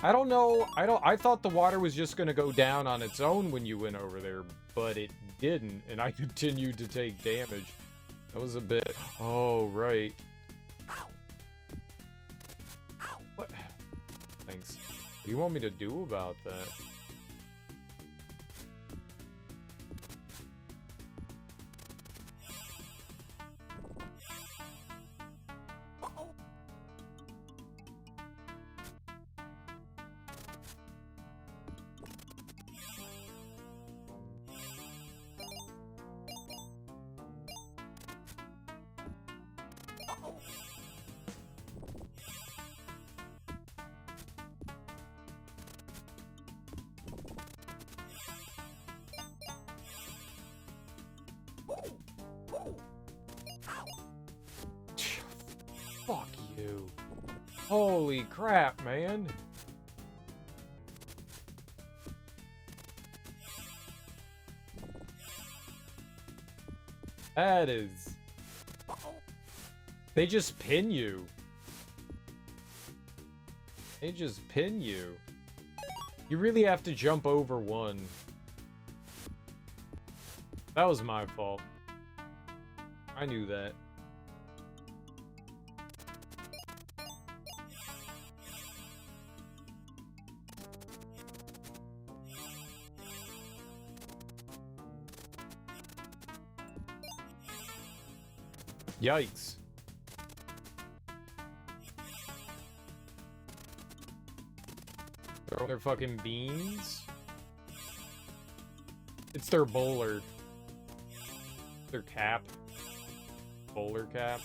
I don't know. I thought the water was just gonna go down on its own when you went over there, but it didn't, and I continued to take damage. That was a bit... Oh, right. What? Thanks. What do you want me to do about that? Fuck you. Holy crap, man. That is... They just pin you. They just pin you. You really have to jump over one. That was my fault. I knew that. Yikes. Throw their fucking beans? It's their bowler. Their cap. Bowler cap.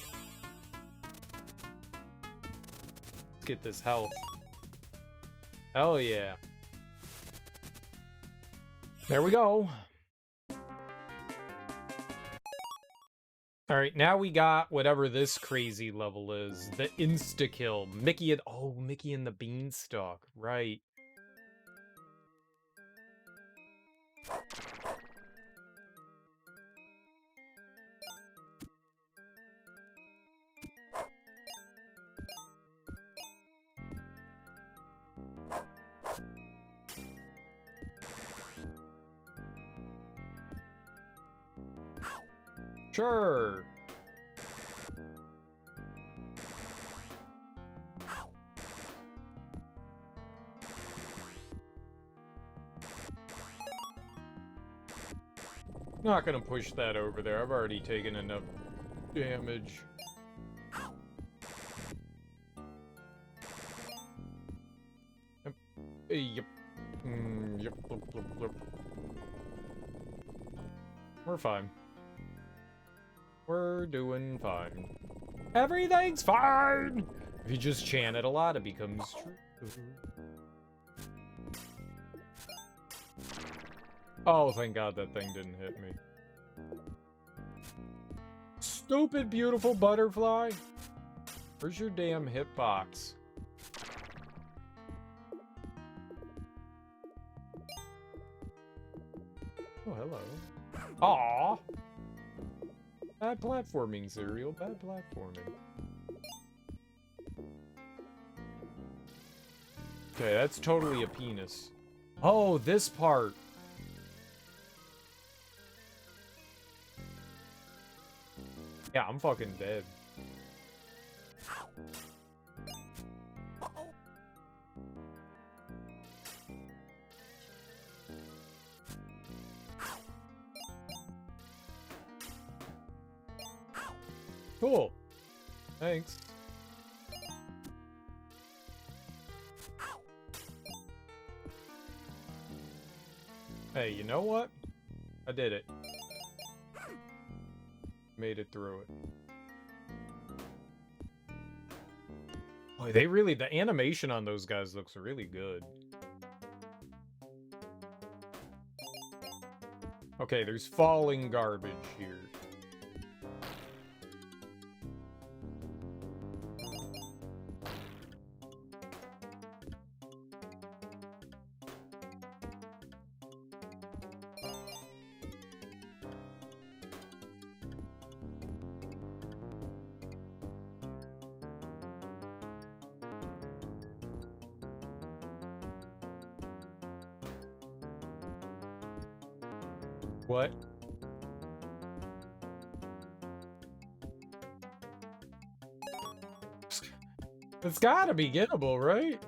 Let's get this health. Hell yeah. There we go. Alright, now we got whatever this crazy level is. The insta-kill. Mickey and... Oh, Mickey and the Beanstalk. Right. Sure. Not gonna push that over there. I've already taken enough damage. Yep. Yep. Yep. Yep. We're fine. We're doing fine. Everything's fine! If you just chant it a lot, it becomes true. Oh, thank God that thing didn't hit me. Stupid, beautiful butterfly! Where's your damn hitbox? Oh, hello. Aww! Bad platforming, Cereal. Bad platforming. Okay, that's totally a penis. Oh, this part. Yeah, I'm fucking dead. Cool. Thanks. Hey, you know what? I did it. Made it through it. Boy, they really, the animation on those guys looks really good. Okay, there's falling garbage here. What? It's gotta be gettable, right?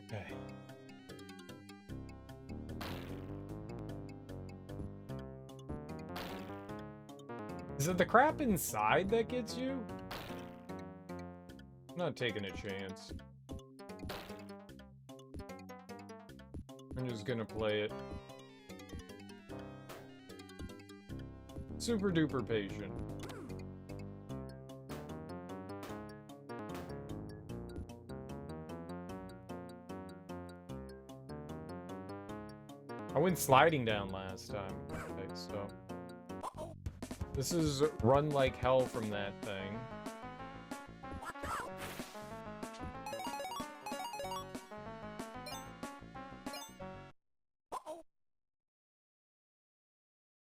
Okay. Is it the crap inside that gets you? I'm not taking a chance. I'm just gonna play it. Super duper patient. I went sliding down last time. Okay, so this is run like hell from that thing.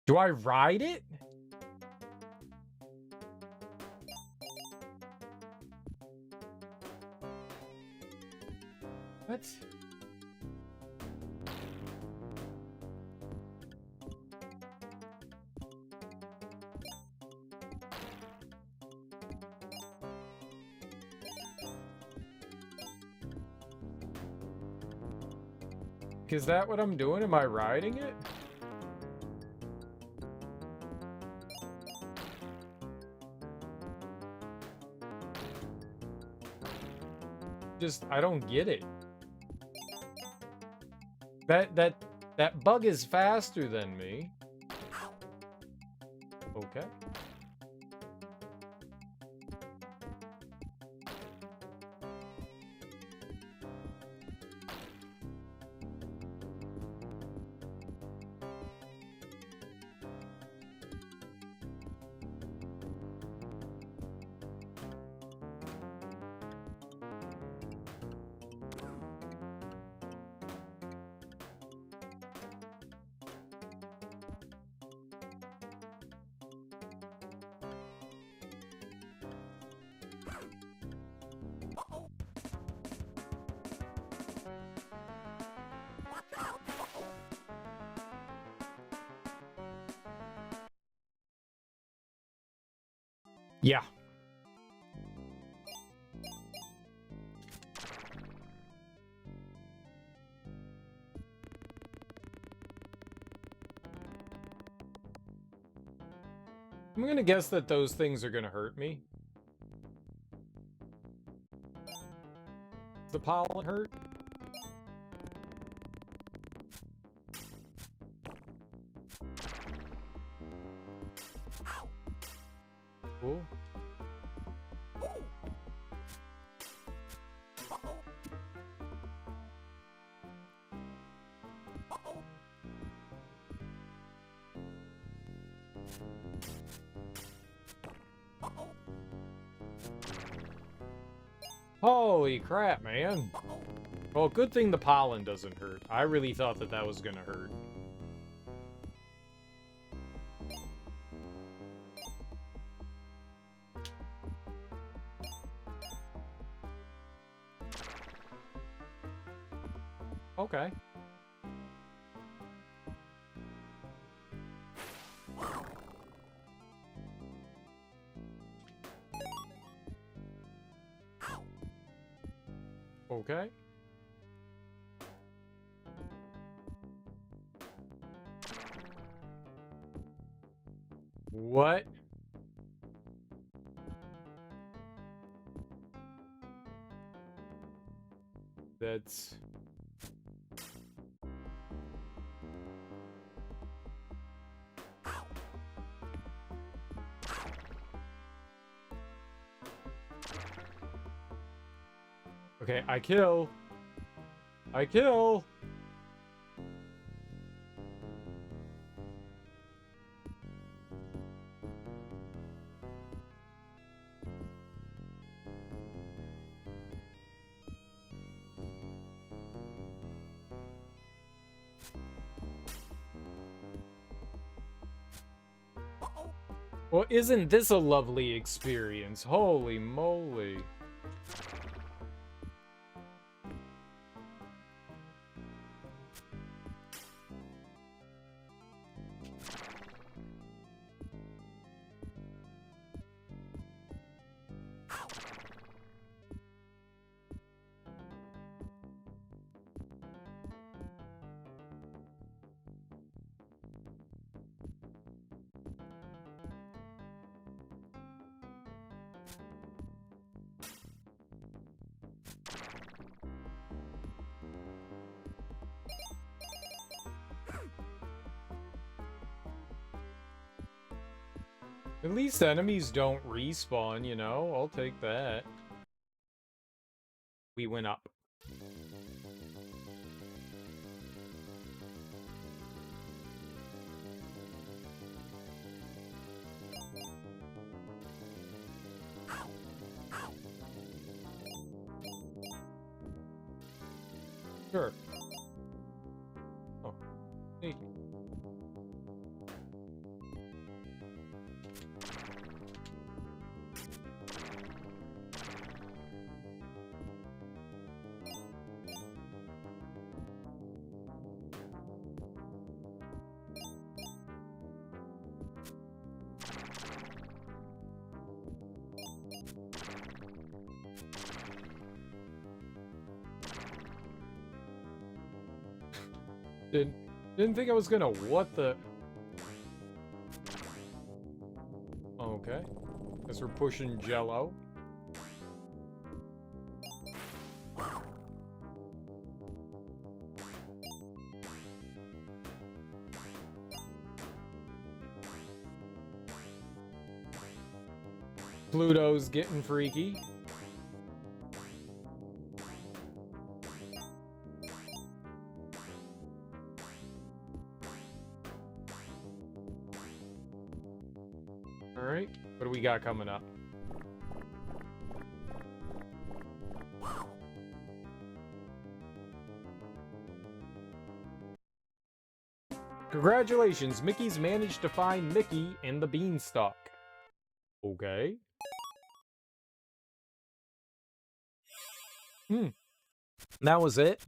Do I ride it? What? Is that what I'm doing? Am I riding it? Just, I don't get it. That bug is faster than me. Okay. Yeah. I'm gonna guess that those things are gonna hurt me. Does the pollen hurt? Cool. Holy crap, man. Well, good thing the pollen doesn't hurt. I really thought that that was gonna hurt. Okay. Okay. What? That's... Okay, I kill. I kill. Well, isn't this a lovely experience? Holy moly. At least enemies don't respawn, you know? I'll take that. We went up. Sure. Oh. Hey. Didn't think I was gonna... What the... Okay. Guess we're pushing Jello. Pluto's getting freaky. Alright, what do we got coming up? Congratulations, Mickey's managed to find Mickey and the Beanstalk. Okay. That was it?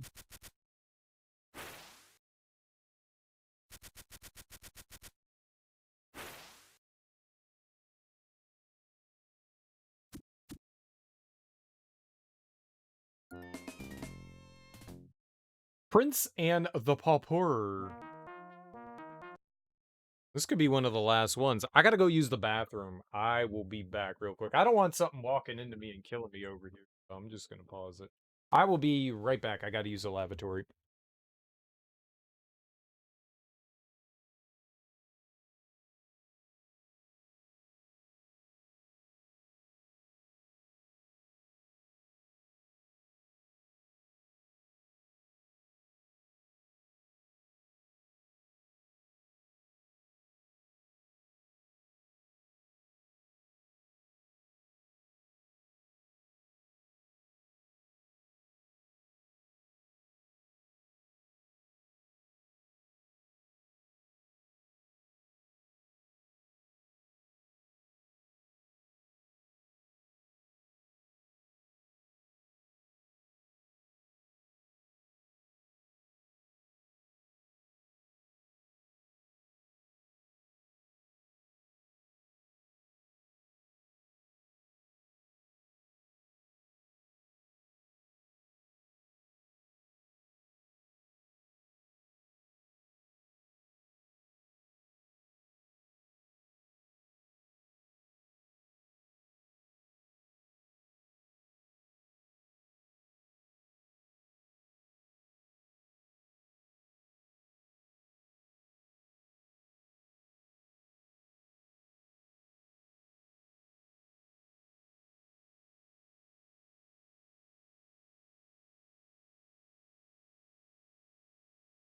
Prince and the Pauper. This could be one of the last ones. I gotta go use the bathroom. I will be back real quick. I don't want something walking into me and killing me over here. So I'm just gonna pause it. I will be right back. I gotta use the lavatory.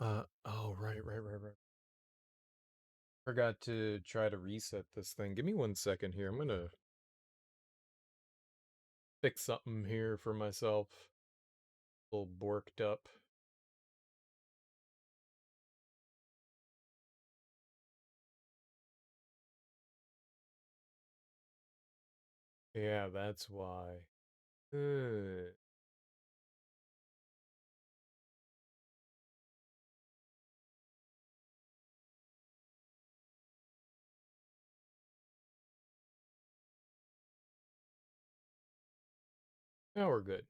Oh, right. Forgot to try to reset this thing. Give me 1 second here. I'm gonna fix something here for myself. A little borked up. Yeah, that's why. Uh, Now we're good.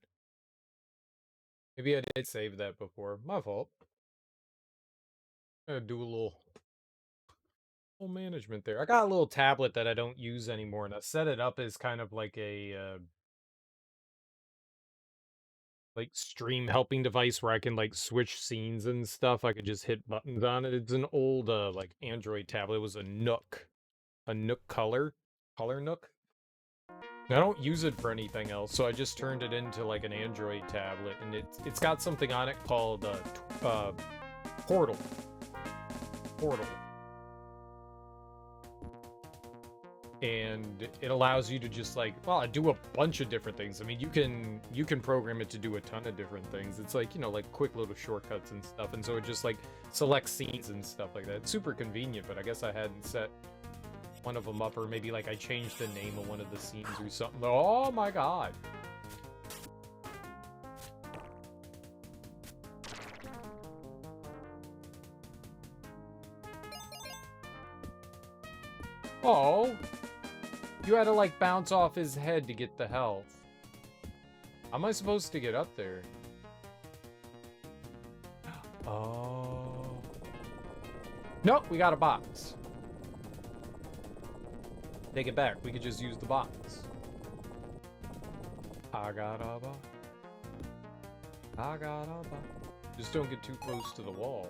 Maybe I did save that before. My fault. Gotta do a little management there. I got a little tablet that I don't use anymore, and I set it up as kind of like a like stream helping device where I can like switch scenes and stuff. I could just hit buttons on it. It's an old like Android tablet. It was a Nook color Nook. I don't use it for anything else, so I just turned it into like an Android tablet, and it's got something on it called Portal. Portal. And it allows you to just like, well, do a bunch of different things. I mean, you can program it to do a ton of different things. It's like, you know, like quick little shortcuts and stuff. And so it just like selects scenes and stuff like that. It's super convenient, but I guess I hadn't set one of them up, or maybe like I changed the name of one of the scenes or something. Oh my god. Oh. You had to, like, bounce off his head to get the health. How am I supposed to get up there? Oh. Nope, we got a box. Take it back. We could just use the box. I got a box. I got a box. Just don't get too close to the wall.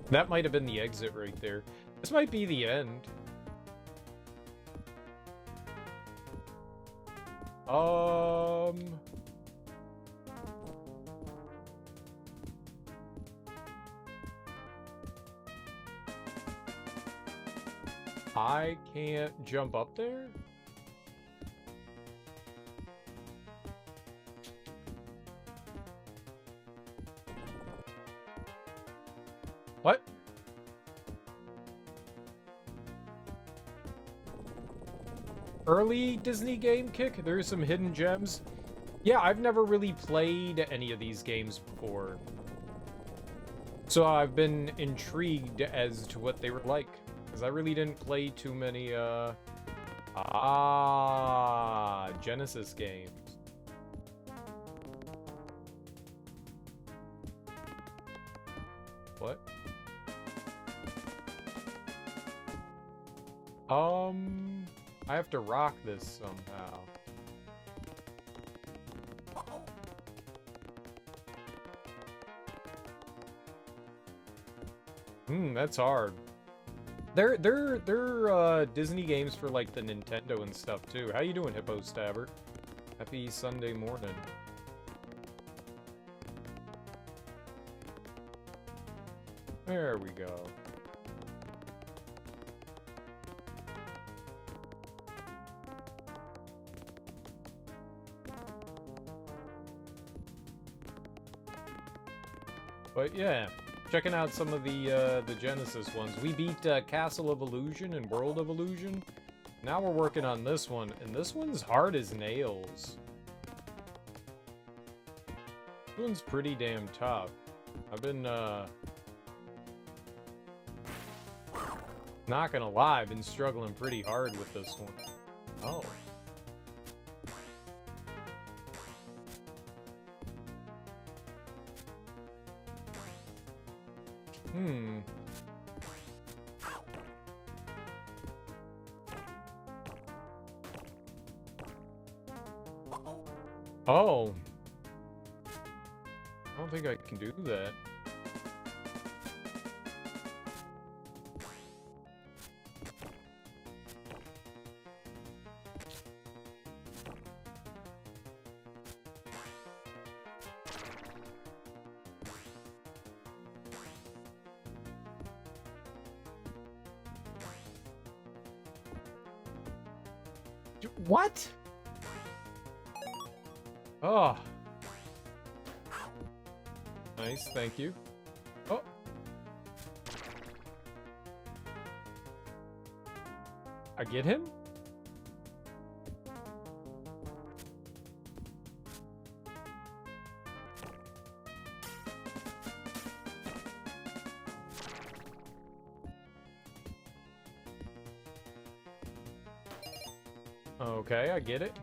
That might have been the exit right there. This might be the end. I can't jump up there? What? Early Disney game kick? There's some hidden gems. Yeah, I've never really played any of these games before. So I've been intrigued as to what they were like. Because I really didn't play too many, Genesis games. What? I have to rock this somehow. That's hard. They're Disney games for like the Nintendo and stuff too. How you doing, Hippo Stabber? Happy Sunday morning. There we go. But yeah, checking out some of the Genesis ones. We beat Castle of Illusion and World of Illusion. Now we're working on this one, and this one's hard as nails. This one's pretty damn tough. I've been, not gonna lie, I've been struggling pretty hard with this one. Oh. Oh. I don't think I can do that. What? Oh. Nice, thank you. Oh. I get him? Okay, I get it.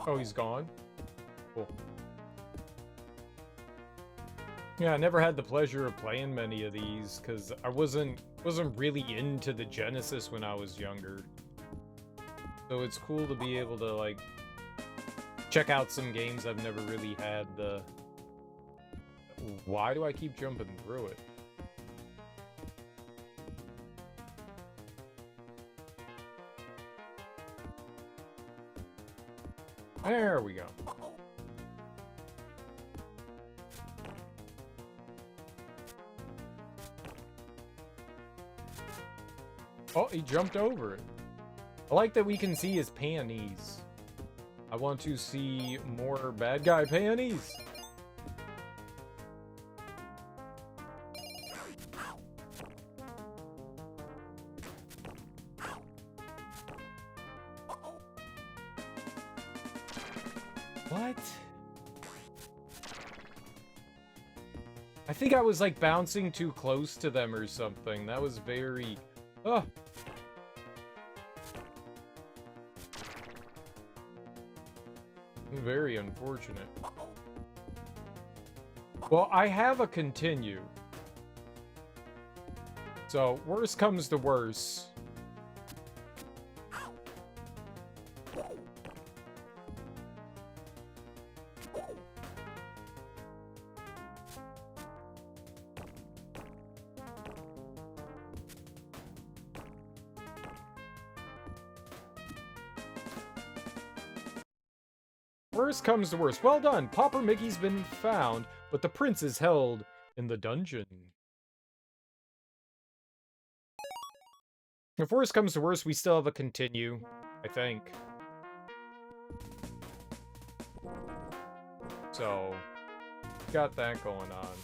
Oh, he's gone. Cool. Yeah, I never had the pleasure of playing many of these because I wasn't really into the Genesis when I was younger. So it's cool to be able to like check out some games I've never really had the. Why do I keep jumping through it? There we go. Oh, he jumped over it. I like that we can see his panties. I want to see more bad guy panties. What? I think I was like bouncing too close to them or something. That was very... Oh. Very unfortunate. Well, I have a continue. So, worst comes to worst. Worst comes to worst. Well done. Pauper Mickey's been found, but the prince is held in the dungeon. If worst comes to worst, we still have a continue, I think. So, got that going on.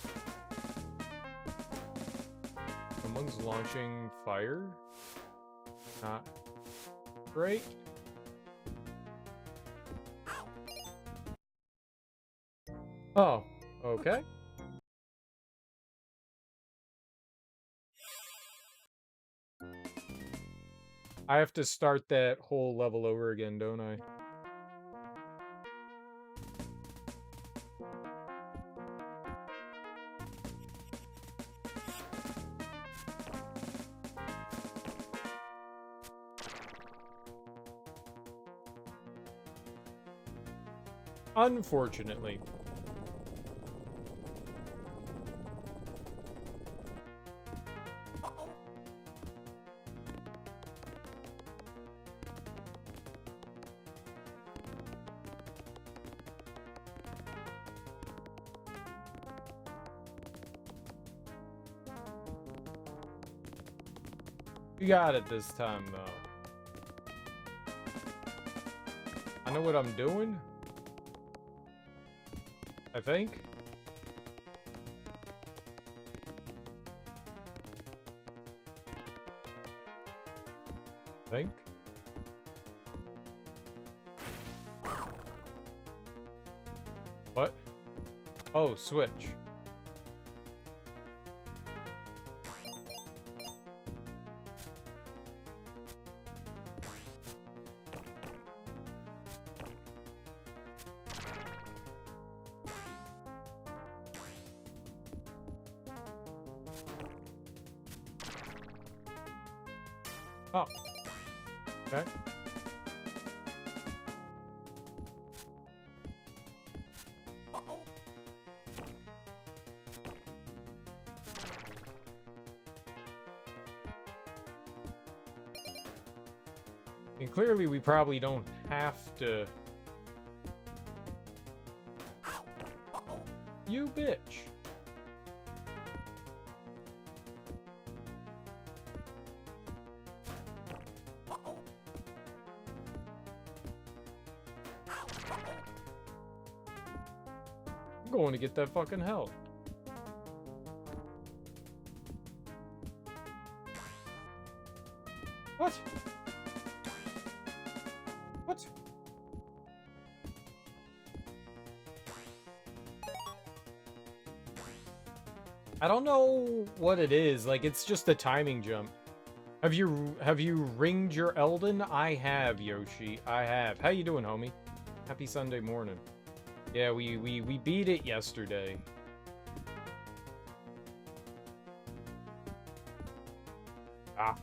Someone's launching fire. Not great. Oh, okay. I have to start that whole level over again, don't I? Unfortunately. You got it this time, though. I know what I'm doing. I think. What? Oh, switch. Oh. Okay. And clearly we probably don't have to... You bitch. I'm going to get that fucking help. What? What? I don't know what it is. Like, it's just a timing jump. Have you ringed your Elden? I have, Yoshi. I have. How you doing, homie? Happy Sunday morning. Yeah, we beat it yesterday. Ah.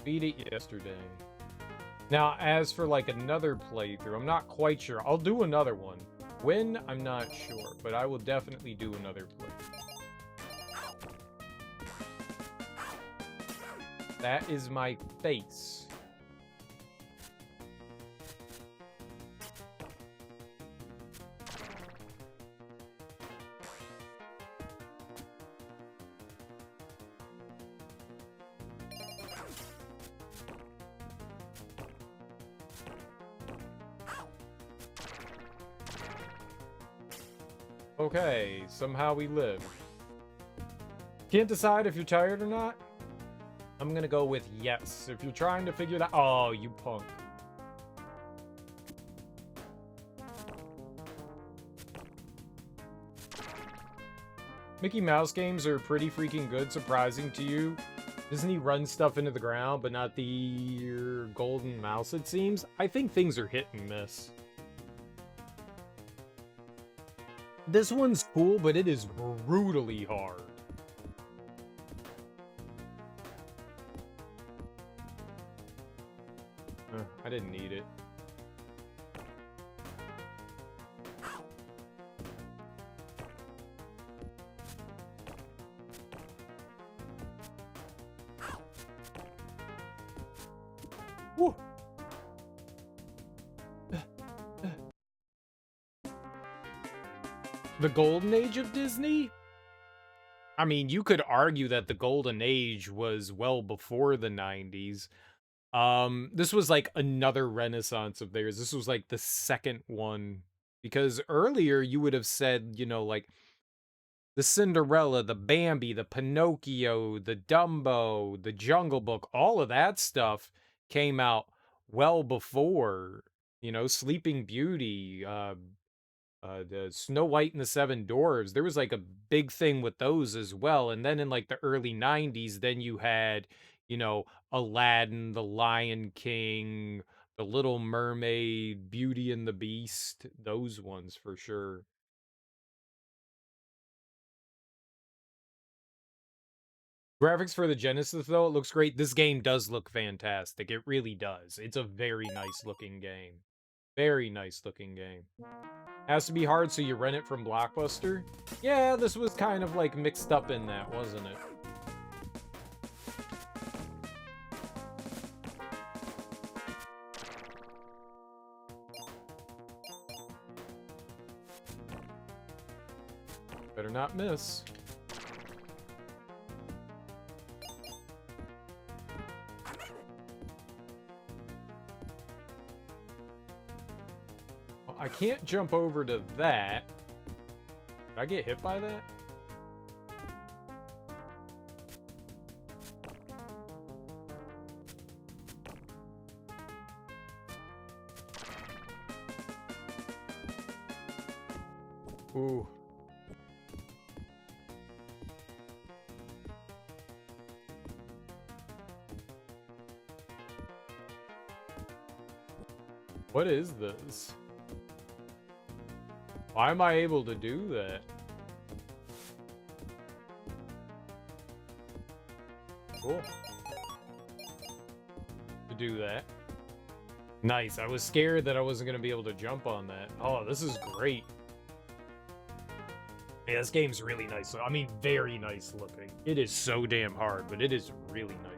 Beat it yesterday. Now, as for like another playthrough, I'm not quite sure. I'll do another one. When? I'm not sure, but I will definitely do another playthrough. That is my face. Okay, somehow we live. Can't decide if you're tired or not? I'm gonna go with yes. If you're trying to figure that... Oh, you punk. Mickey Mouse games are pretty freaking good, surprising to you. Doesn't he run stuff into the ground, but not the golden mouse, it seems? I think things are hit and miss. This one's cool, but it is brutally hard. I didn't need it. Woo! The golden age of Disney? I mean, you could argue that the golden age was well before the 90s. This was like another renaissance of theirs. This was like the second one. Because earlier you would have said, you know, like the Cinderella, the Bambi, the Pinocchio, the Dumbo, the Jungle Book, all of that stuff came out well before, you know, Sleeping Beauty, the Snow White and the Seven Dwarves. There was like a big thing with those as well. And then in like the early 90s, then you had, you know, Aladdin, The Lion King, The Little Mermaid, Beauty and the Beast, those ones for sure. Graphics for the Genesis, though, it looks great. This game does look fantastic. It really does. It's a very nice looking game. Very nice looking game. Has to be hard, so you rent it from Blockbuster? Yeah, this was kind of like mixed up in that, wasn't it? Better not miss. I can't jump over to that. Did I get hit by that? Ooh. What is this? Why am I able to do that? Cool. To do that. Nice. I was scared that I wasn't going to be able to jump on that. Oh, this is great. Yeah, this game's really nice. I mean, very nice looking. It is so damn hard, but it is really nice.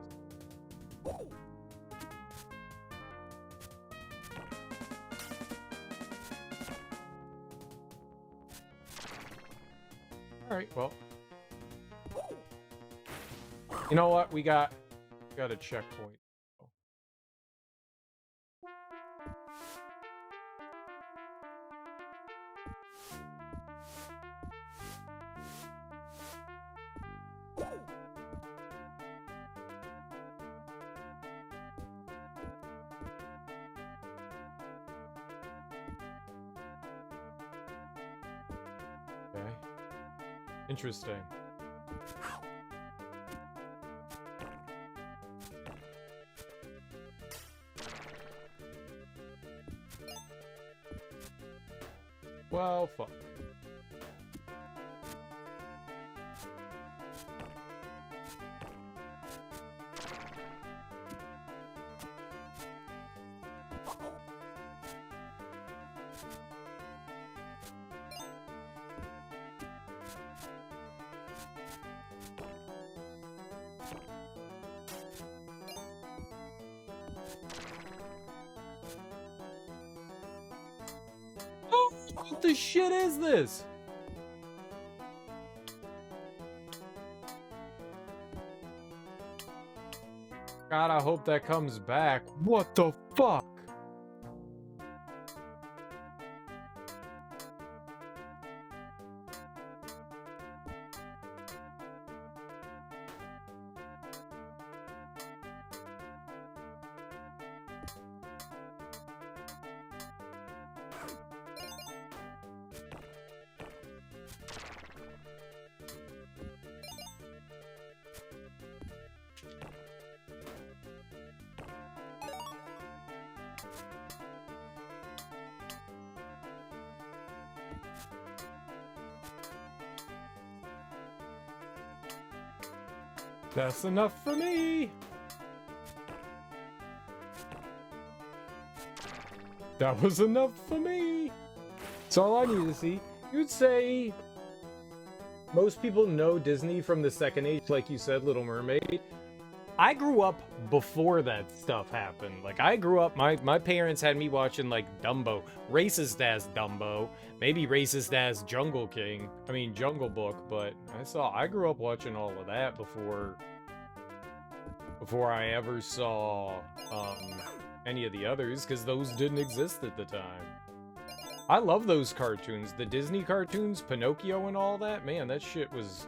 Alright, well. You know what? We got a checkpoint. Okay. Interesting. Well, fuck. What the shit is this? God, I hope that comes back. What the fuck? That's enough for me. That was enough for me. That's all I need to see. You'd say most people know Disney from the second age, like you said, Little Mermaid. I grew up before that stuff happened. Like, I grew up, my parents had me watching, like, Dumbo. Racist as Dumbo. Maybe racist as Jungle Book, but I grew up watching all of that before I ever saw, any of the others, because those didn't exist at the time. I love those cartoons. The Disney cartoons, Pinocchio and all that. Man, that shit was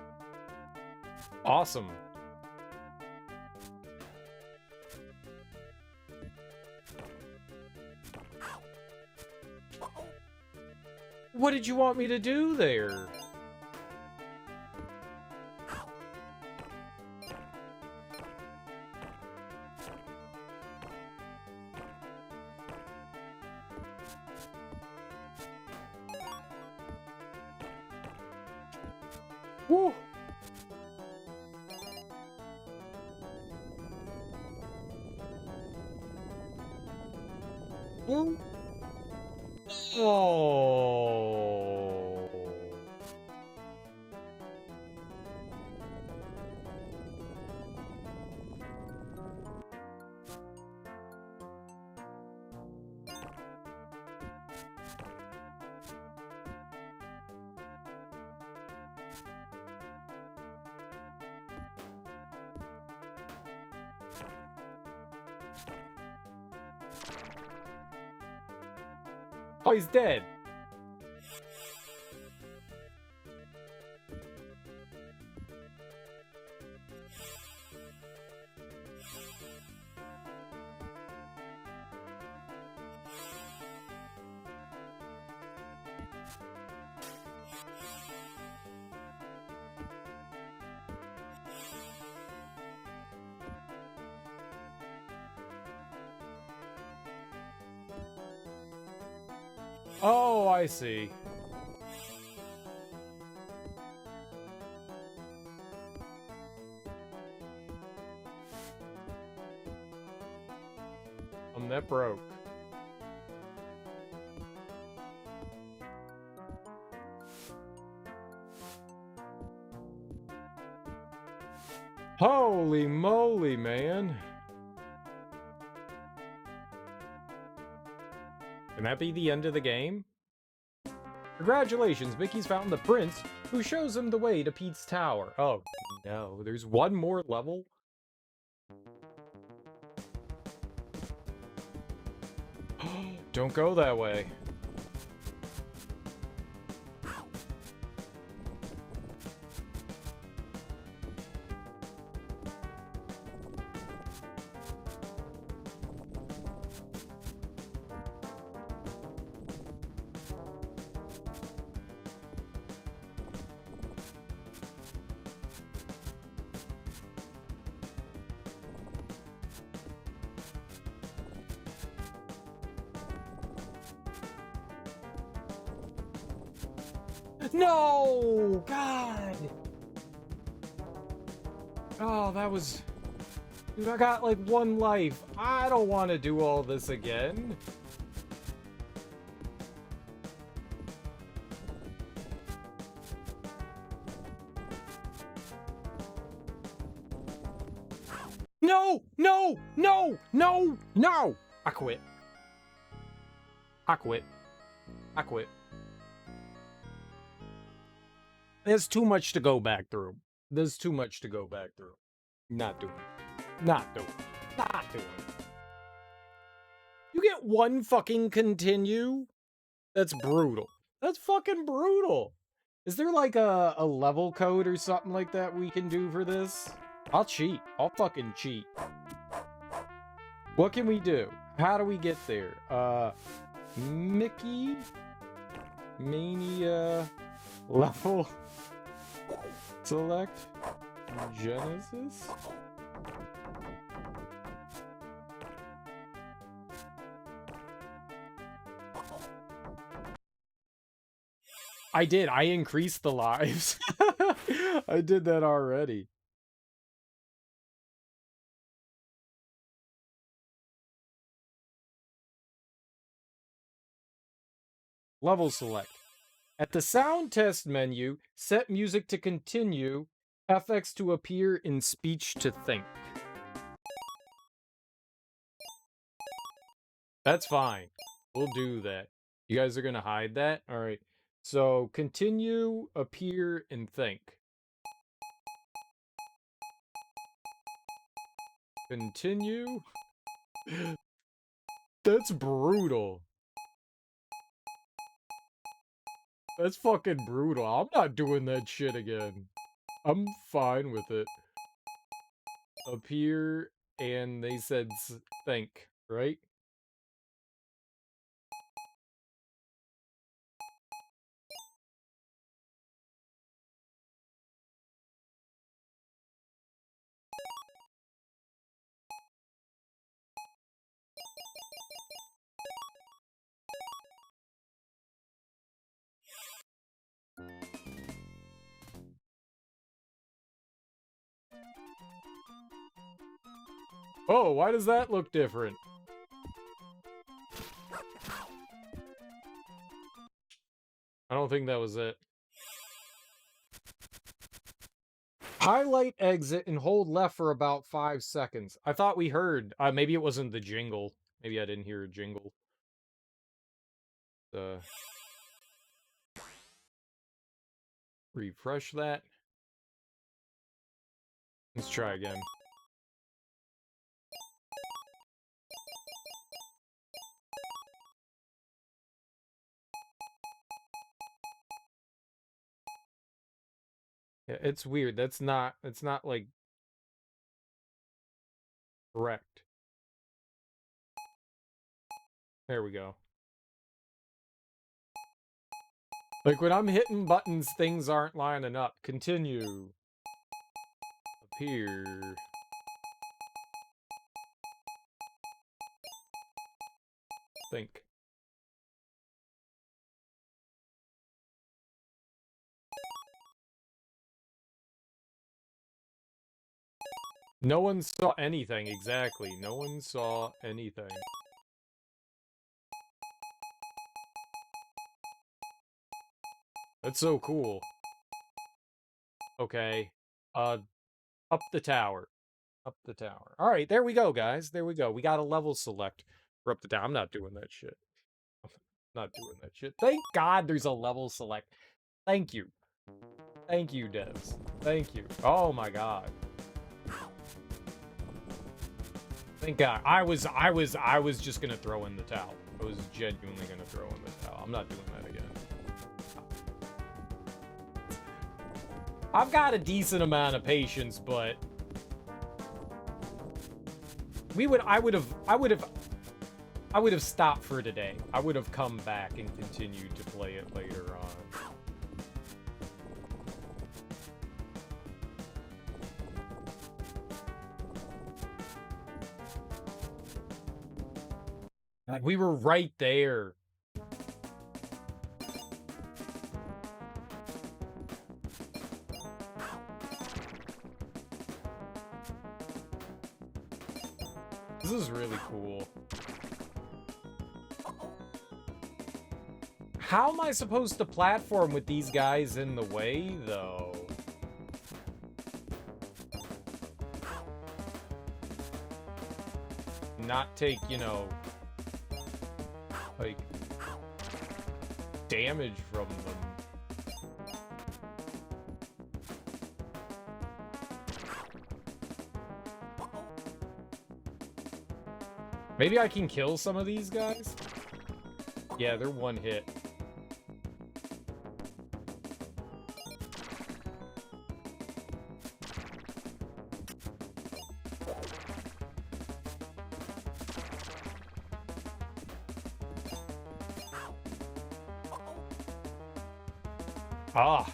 awesome. What did you want me to do there? Woo! Woo! Oh. Oh, he's dead. Oh, I see. That broke. Holy moly, man. Can that be the end of the game? Congratulations, Mickey's found the prince who shows him the way to Pete's tower. Oh, no. There's one more level? Don't go that way. No! God! Oh, that was... Dude, I got like one life. I don't want to do all this again. No! No! No! No! No! I quit. I quit. I quit. There's too much to go back through. There's too much to go back through. Not doing it. Not doing it. Not doing it. You get one fucking continue? That's brutal. That's fucking brutal. Is there like a level code or something like that we can do for this? I'll cheat. I'll fucking cheat. What can we do? How do we get there? Mickey? Mania? Level? Select? Genesis? I did. I increased the lives. I did that already. Level select. At the sound test menu, set music to continue, FX to appear, in speech to think. That's fine. We'll do that. You guys are gonna hide that? Alright. So, continue, appear, and think. Continue? That's brutal. That's fucking brutal. I'm not doing that shit again. I'm fine with it. Appear, and they said think, right? Oh, why does that look different? I don't think that was it. Highlight exit and hold left for about 5 seconds. I thought we heard. Maybe it wasn't the jingle. Maybe I didn't hear a jingle. Refresh that. Let's try again. Yeah, it's weird. It's not like correct. There we go. Like when I'm hitting buttons, things aren't lining up. Continue. Appear. Think. No one saw anything, exactly. No one saw anything. That's so cool. Okay. Up the tower. Up the tower. Alright, there we go, guys. There we go. We got a level select for up the tower. I'm not doing that shit. Not doing that shit. Thank God there's a level select. Thank you. Thank you, devs. Thank you. Oh my God. Thank God. I was just gonna throw in the towel. I was genuinely gonna throw in the towel. I'm not doing that again. I've got a decent amount of patience, but I would have stopped for today. I would have come back and continued to play it later on. Like, we were right there. This is really cool. How am I supposed to platform with these guys in the way, though? Not take, you know, like, damage from them. Maybe I can kill some of these guys? Yeah, they're one hit. Ah.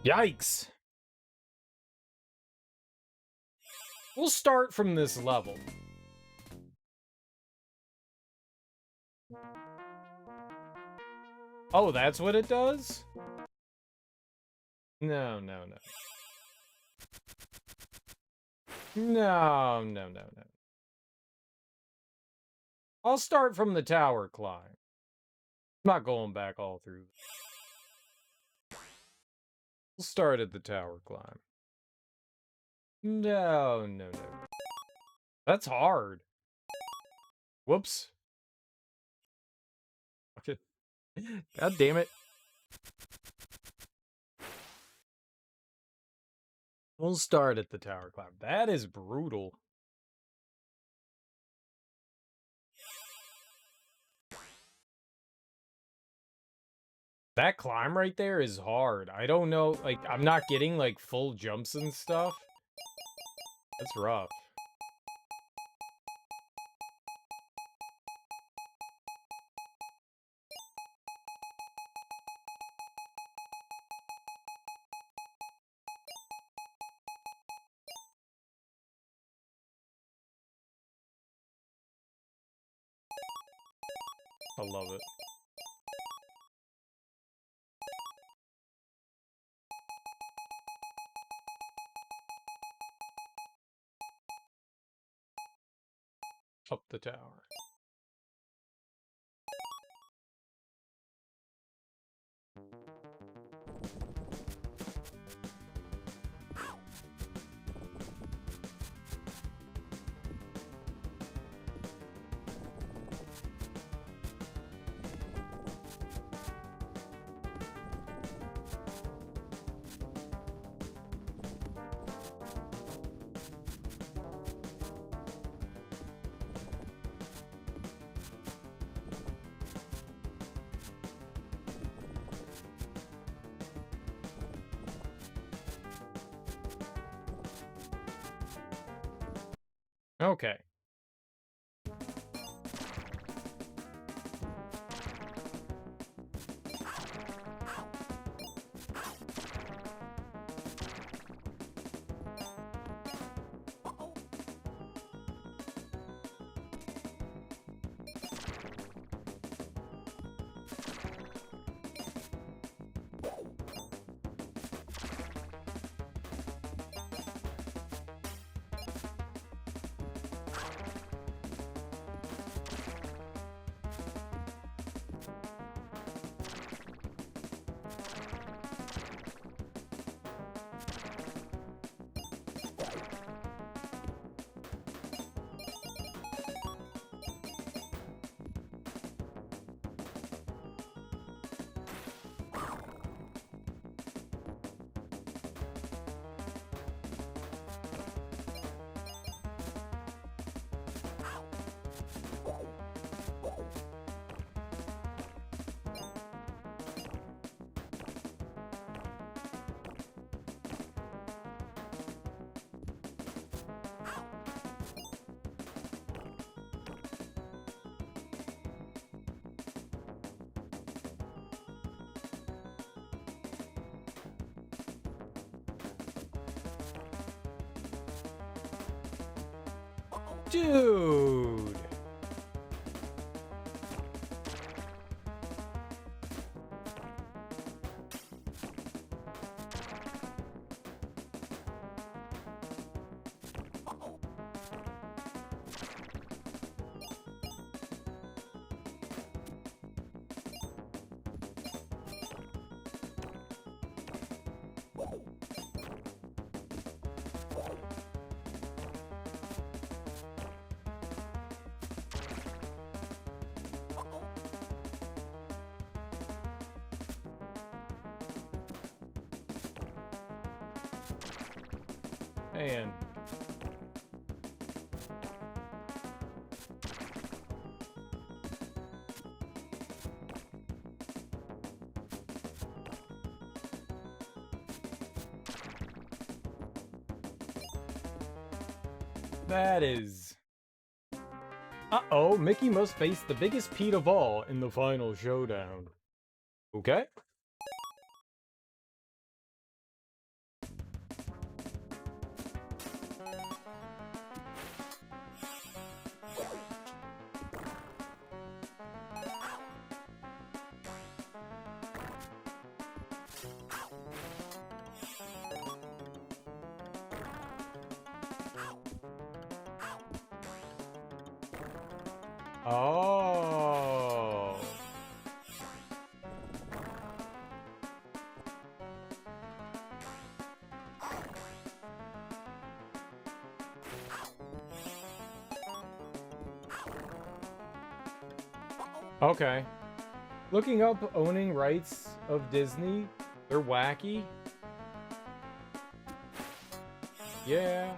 Yikes. We'll start from this level. Oh, that's what it does? No, no, no. No, no, no, no. I'll start from the tower climb. I'm not going back all through. We'll start at the tower climb. No, no, no. That's hard. Whoops. Okay. God damn it. We'll start at the tower climb. That is brutal. That climb right there is hard. I don't know, like, I'm not getting, like, full jumps and stuff. That's rough. I love it. Up the tower. Okay. Dude! Man. That is... Uh-oh, Mickey must face the biggest Pete of all in the final showdown. Okay. Oh. Okay. Looking up owning rights of Disney, they're wacky. Yeah.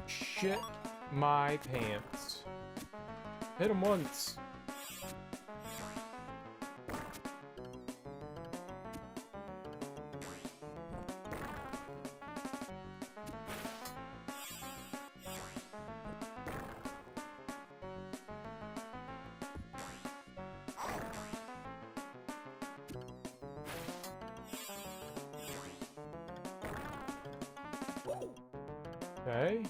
Shit my pants. Hit him once. Okay.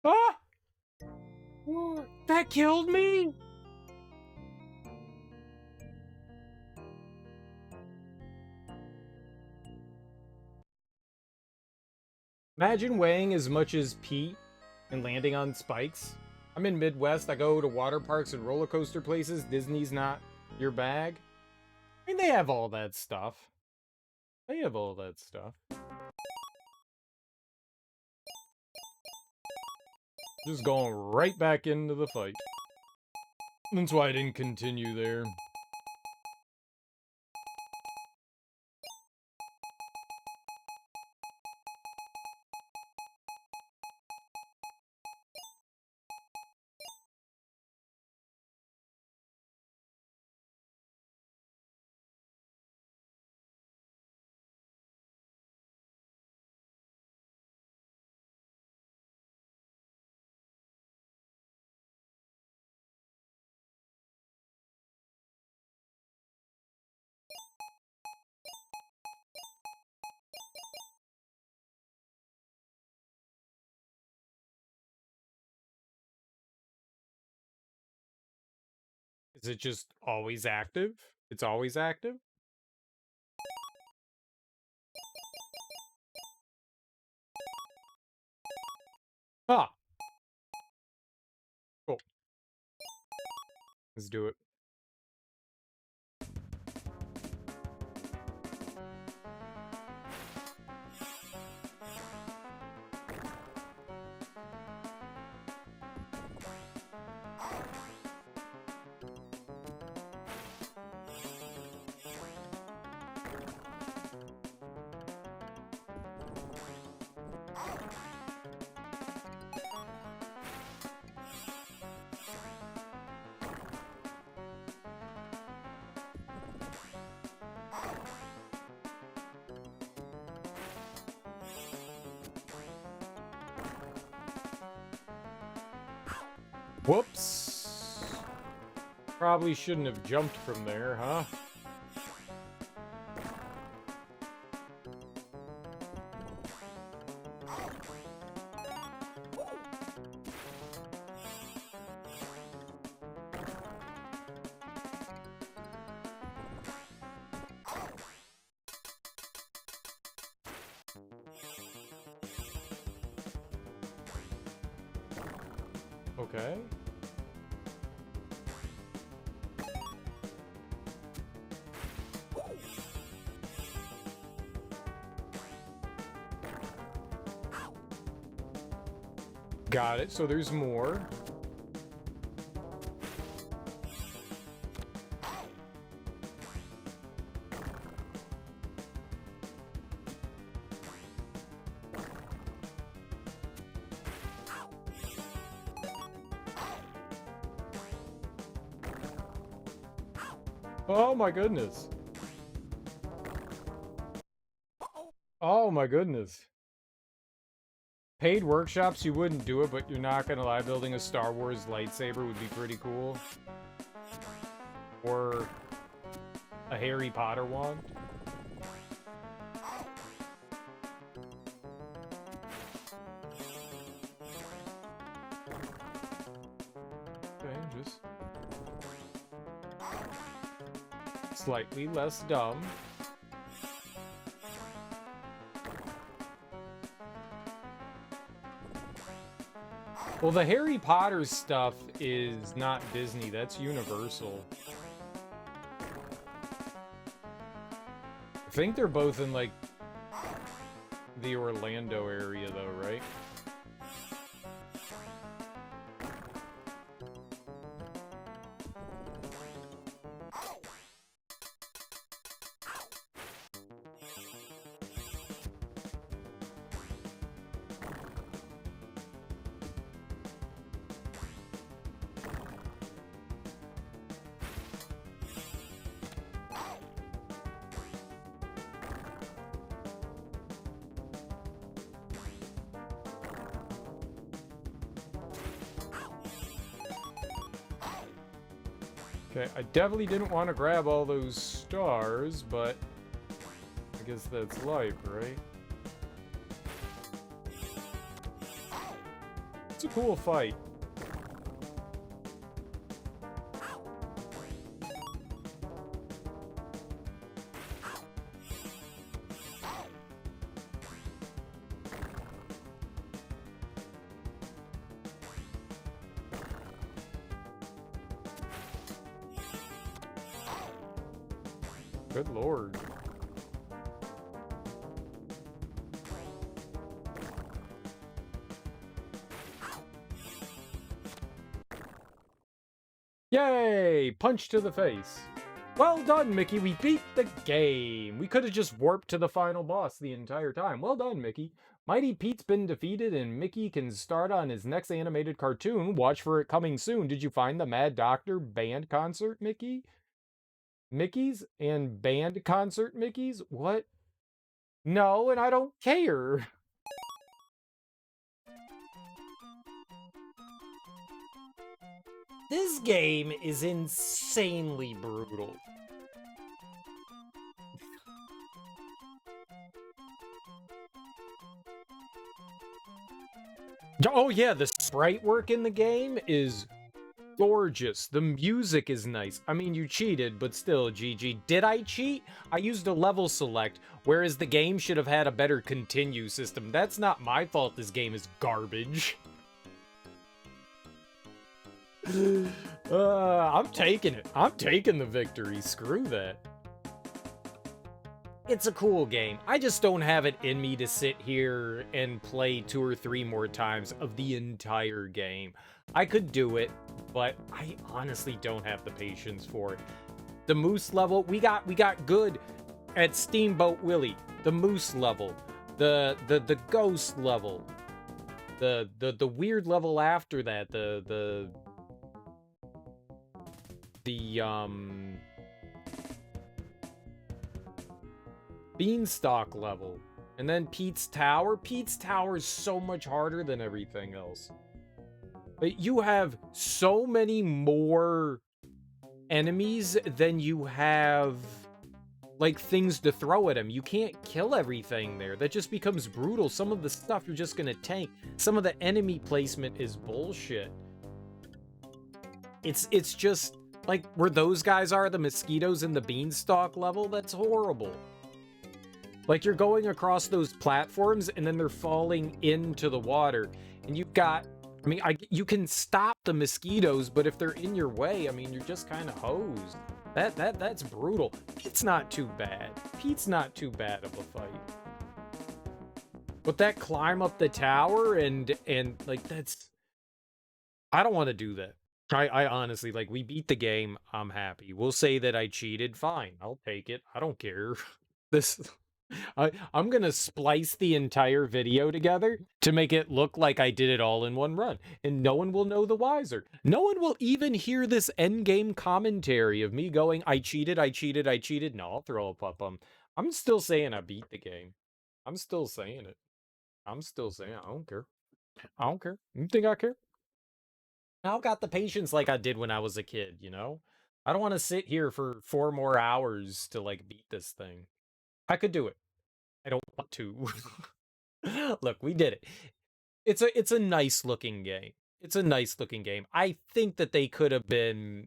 Ah! That killed me? Imagine weighing as much as Pete and landing on spikes. I'm in Midwest. I go to water parks and roller coaster places. Disney's not your bag. I mean, they have all that stuff. They have all that stuff. Just going right back into the fight. That's why I didn't continue there. Is it just always active? It's always active? Ah! Cool. Let's do it. Whoops. Probably shouldn't have jumped from there, huh? Okay. Got it, so there's more. Oh my goodness. Oh my goodness. Paid workshops, you wouldn't do it, but you're not gonna lie, building a Star Wars lightsaber would be pretty cool. Or a Harry Potter wand. Okay, just slightly less dumb. Well, the Harry Potter stuff is not Disney, that's Universal. I think they're both in, like, the Orlando area, though, right? Okay, I definitely didn't want to grab all those stars, but I guess that's life, right? It's a cool fight. Good lord. Yay! Punch to the face. Well done, Mickey. We beat the game. We could have just warped to the final boss the entire time. Well done, Mickey. Mighty Pete's been defeated and Mickey can start on his next animated cartoon. Watch for it coming soon. Did you find the Mad Doctor band concert, Mickey? Mickey's and band concert Mickey's? What? No, and I don't care. This game is insanely brutal. Oh yeah, the sprite work in the game is gorgeous. The music is nice. I mean, you cheated, but still, GG. Did I cheat? I used a level select, whereas the game should have had a better continue system. That's not my fault this game is garbage. I'm taking it. I'm taking the victory. Screw that. It's a cool game. I just don't have it in me to sit here and play 2 or 3 more times of the entire game. I could do it, but I honestly don't have the patience for it. The moose level, we got good at Steamboat Willy. The moose level, the ghost level, the weird level after that, the beanstalk level, and then Pete's Tower. Pete's Tower is so much harder than everything else. But you have so many more enemies than you have, like, things to throw at him. You can't kill everything there. That just becomes brutal. Some of the stuff you're just gonna tank. Some of the enemy placement is bullshit. It's just, like, where those guys are, the mosquitoes in the beanstalk level, that's horrible. Like, you're going across those platforms, and then they're falling into the water. And you've got... I mean, you can stop the mosquitoes, but if they're in your way, I mean, you're just kind of hosed. That's brutal. Pete's not too bad. Pete's not too bad of a fight. But that climb up the tower and like, that's... I don't want to do that. I honestly, like, we beat the game. I'm happy. We'll say that I cheated. Fine. I'll take it. I don't care. This... I'm gonna splice the entire video together to make it look like I did it all in one run, and no one will know the wiser. No one will even hear this endgame commentary of me going, I cheated, I cheated, I cheated. No, I'll throw up. I'm still saying I beat the game. I'm still saying it. I'm still saying I don't care. I don't care. You think I care? I don't got the patience like I did when I was a kid, you know? I don't want to sit here for 4 more hours to, like, beat this thing. I could do it. I don't want to. Look, we did it. It's a nice looking game. It's a nice looking game. I think that they could have been...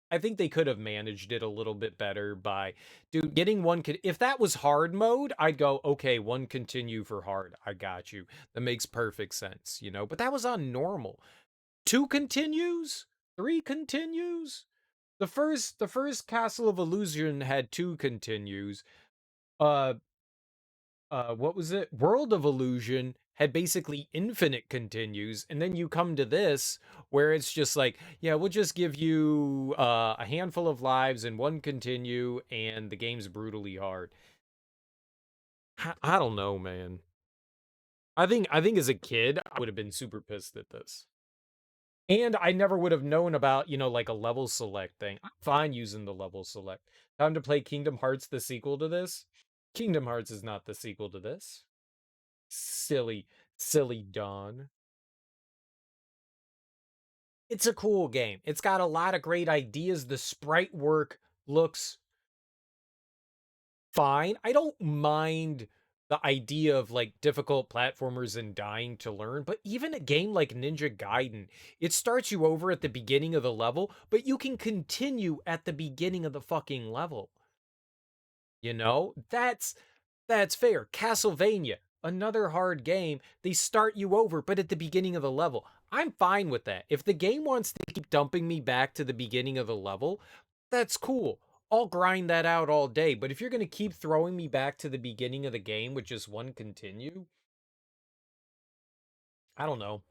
I think they could have managed it a little bit better by... Dude, getting one... If that was hard mode, I'd go, okay, 1 continue for hard. I got you. That makes perfect sense, you know? But that was on normal. 2 continues? 3 continues? The first Castle of Illusion had 2 continues. What was it? World of Illusion had basically infinite continues, and then you come to this where it's just like, yeah, we'll just give you a handful of lives and 1 continue, and the game's brutally hard. I don't know, man. I think as a kid, I would have been super pissed at this. And I never would have known about, you know, like a level select thing. I'm fine using the level select. Time to play Kingdom Hearts, the sequel to this? Kingdom Hearts is not the sequel to this. Silly Dawn. It's a cool game. It's got a lot of great ideas. The sprite work looks fine. I don't mind the idea of, like, difficult platformers and dying to learn, but even a game like Ninja Gaiden, it starts you over at the beginning of the level, but you can continue at the beginning of the fucking level. You know? That's fair. Castlevania, another hard game, they start you over, but at the beginning of the level. I'm fine with that. If the game wants to keep dumping me back to the beginning of the level, that's cool. I'll grind that out all day, but if you're going to keep throwing me back to the beginning of the game with just 1 continue, I don't know.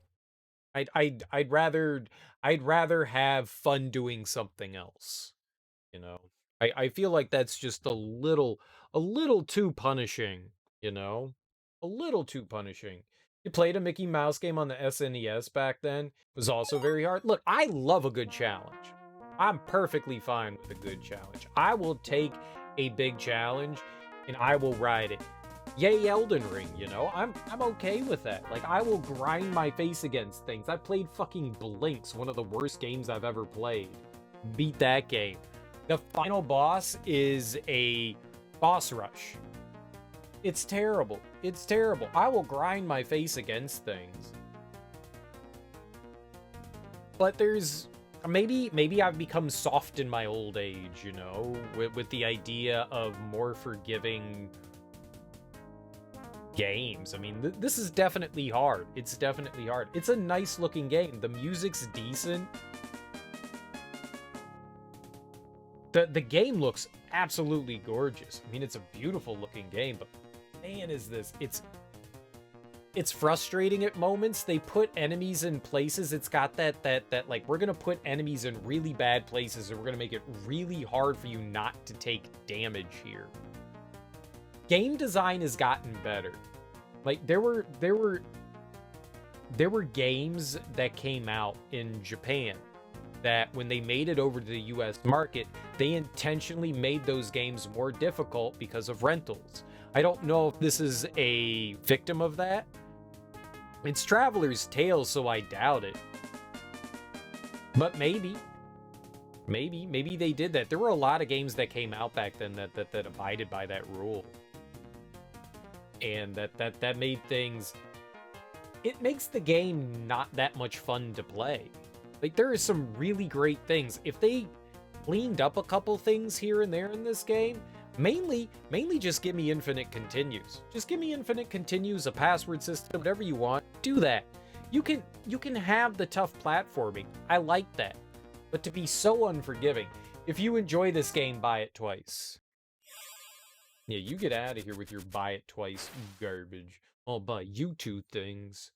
I'd rather have fun doing something else, you know. I feel like that's just a little too punishing, you know? A little too punishing. You played a Mickey Mouse game on the SNES back then. It was also very hard. Look, I love a good challenge. I'm perfectly fine with a good challenge. I will take a big challenge and I will ride it. Yay, Elden Ring, you know? I'm okay with that. Like, I will grind my face against things. I played fucking Blinks, one of the worst games I've ever played. Beat that game. The final boss is a boss rush. It's terrible. It's terrible. I will grind my face against things. But there's... Maybe I've become soft in my old age, you know? With the idea of more forgiving games. I mean, this is definitely hard. It's definitely hard. It's a nice looking game. The music's decent. The game looks absolutely gorgeous. I mean, it's a beautiful looking game, but man, is this... It's frustrating at moments. They put enemies in places. It's got that like, we're gonna put enemies in really bad places and we're gonna make it really hard for you not to take damage here. Game design has gotten better. Like, there were games that came out in Japan that when they made it over to the US market, they intentionally made those games more difficult because of rentals. I don't know if this is a victim of that. It's Traveler's Tales, so I doubt it. But maybe they did that. There were a lot of games that came out back then that abided by that rule. And that made things... It makes the game not that much fun to play. Like, there are some really great things. If they cleaned up a couple things here and there in this game, mainly just give me infinite continues. Just give me infinite continues, a password system, whatever you want. Do that. You can have the tough platforming. I like that. But to be so unforgiving, if you enjoy this game, buy it twice. Yeah, you get out of here with your buy it twice garbage. I'll buy you two things.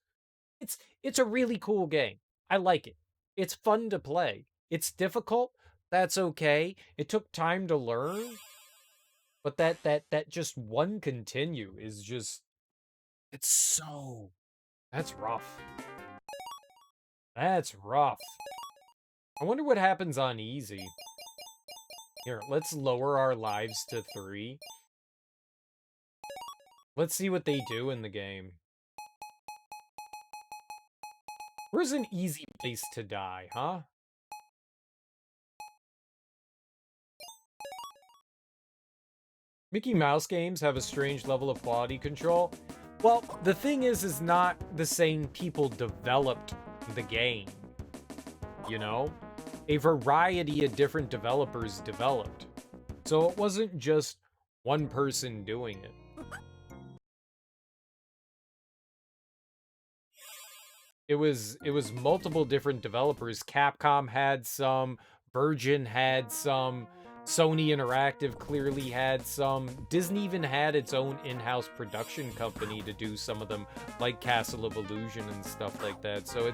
It's a really cool game. I like it. It's fun to play. It's difficult. That's okay. It took time to learn. But that just one continue is just... It's so... That's rough. That's rough. I wonder what happens on easy. Here, let's lower our lives to 3. Let's see what they do in the game. Where's an easy place to die, huh? Mickey Mouse games have a strange level of quality control. Well, the thing is not the same people developed the game. You know? A variety of different developers developed. So it wasn't just one person doing it. It was multiple different developers. Capcom had some, Virgin had some, Sony Interactive clearly had some. Disney even had its own in-house production company to do some of them, like Castle of Illusion and stuff like that. So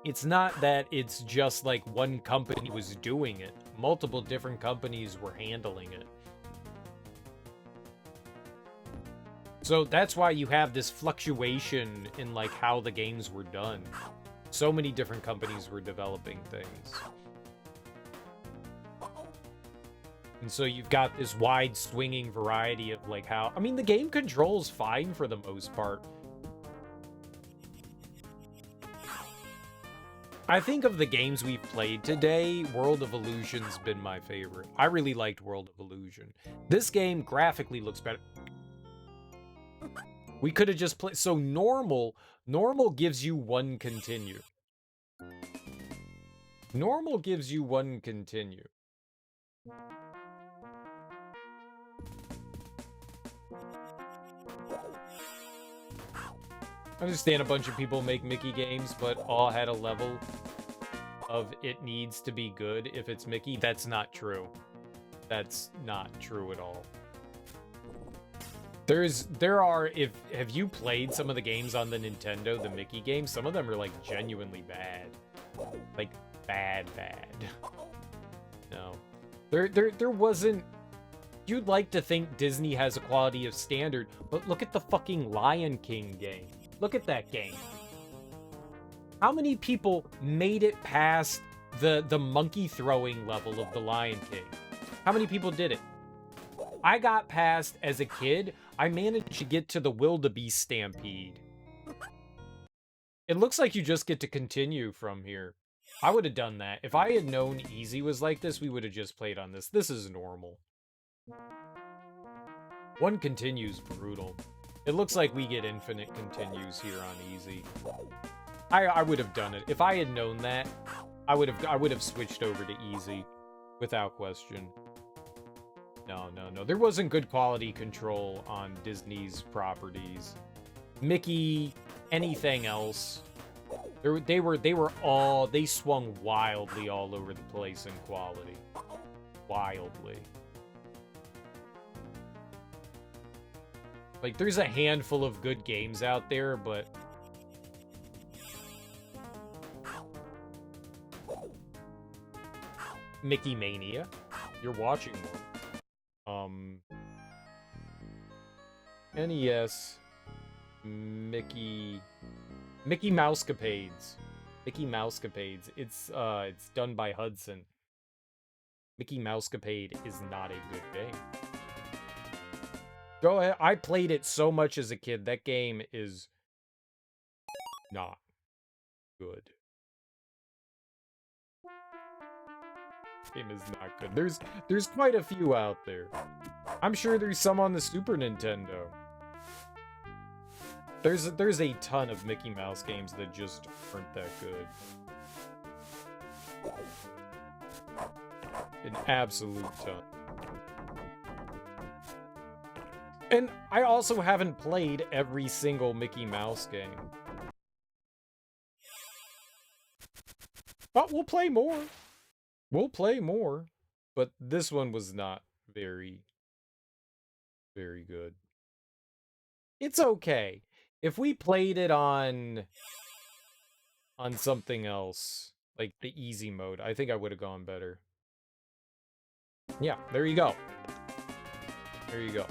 it's not that it's just like one company was doing it. Multiple different companies were handling it. So that's why you have this fluctuation in like how the games were done. So many different companies were developing things. And so you've got this wide swinging variety of like how... I mean, the game controls fine for the most part. I think of the games we've played today, World of Illusion's been my favorite. I really liked World of Illusion. This game graphically looks better. We could have just played... So normal gives you one continue. Normal gives you one continue. I understand a bunch of people make Mickey games, but all had a level of it needs to be good if it's Mickey. That's not true. That's not true at all. Have you played some of the games on the Nintendo, the Mickey games? Some of them are like genuinely bad. Like bad. No. There wasn't... You'd like to think Disney has a quality of standard, but look at the fucking Lion King game. Look at that game. How many people made it past the monkey throwing level of the Lion King? How many people did it? I got past, as a kid, I managed to get to the wildebeest stampede. It looks like you just get to continue from here. I would have done that. If I had known easy was like this, we would have just played on this. This is normal. One continues brutal. It looks like we get infinite continues here on easy. I would have done it. If I had known that, I would have switched over to easy without question. No. There wasn't good quality control on Disney's properties. Mickey, anything else. They swung wildly all over the place in quality. wildly. Like, there's a handful of good games out there, but... Mickey Mania. You're watching one. NES. Mickey Mousecapades. Mickey Mousecapades. It's done by Hudson. Mickey Mousecapade is not a good game. Go ahead. I played it so much as a kid. That game is not good. Game is not good. There's quite a few out there. I'm sure there's some on the Super Nintendo. There's a ton of Mickey Mouse games that just aren't that good. An absolute ton. And I also haven't played every single Mickey Mouse game. But we'll play more. We'll play more. But this one was not very, very good. It's okay. If we played it on something else, like the easy mode, I think I would have gone better. Yeah, there you go. There you go.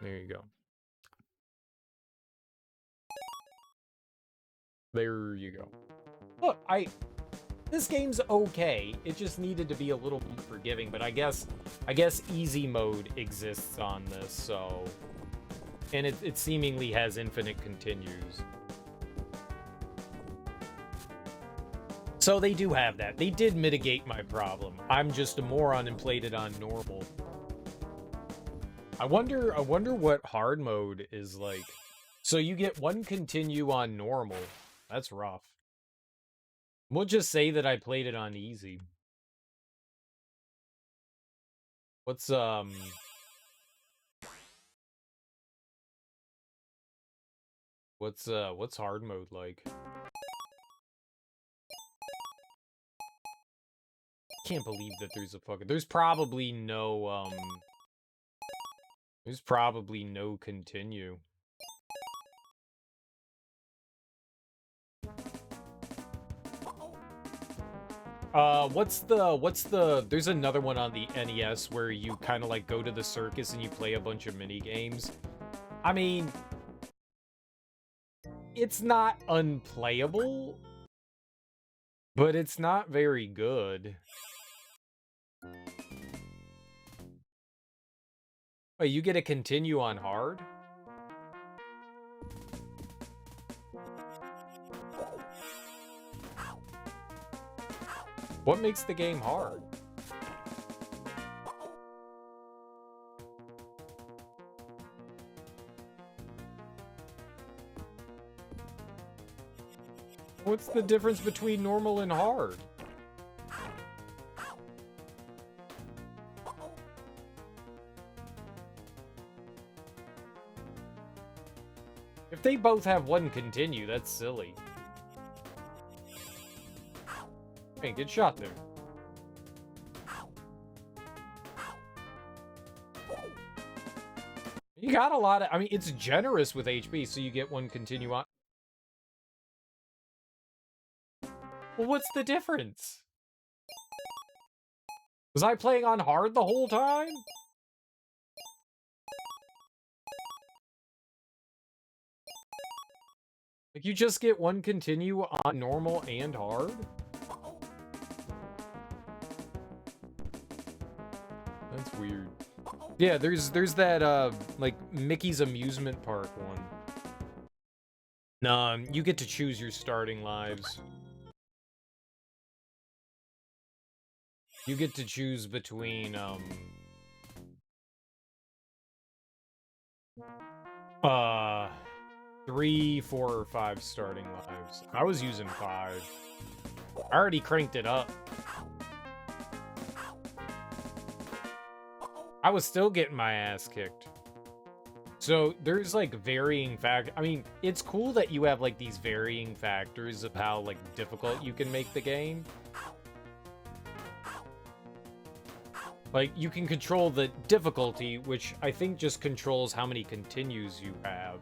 There you go. There you go. Look, this game's okay. It just needed to be a little more forgiving, but I guess easy mode exists on this, so... And it seemingly has infinite continues. So they do have that. They did mitigate my problem. I'm just a moron and played it on normal. I wonder what hard mode is like. So you get one continue on normal. That's rough. We'll just say that I played it on easy. What's hard mode like? Can't believe that there's probably no there's probably no continue. There's another one on the NES where you kind of like go to the circus and you play a bunch of mini games. I mean, it's not unplayable, but it's not very good. Wait, you get to continue on hard? What makes the game hard? What's the difference between normal and hard? If they both have one continue, that's silly. Hey, good shot there. You got a lot of... I mean, it's generous with HP, so you get one continue on... Well, what's the difference? Was I playing on hard the whole time? Like, you just get one continue on normal and hard? That's weird. Yeah, there's that, like, Mickey's Amusement Park one. Nah, you get to choose your starting lives. You get to choose between, 3, 4, or 5 starting lives. I was using 5. I already cranked it up. I was still getting my ass kicked. So there's like varying I mean, it's cool that you have like these varying factors of how like difficult you can make the game. Like, you can control the difficulty, which I think just controls how many continues you have.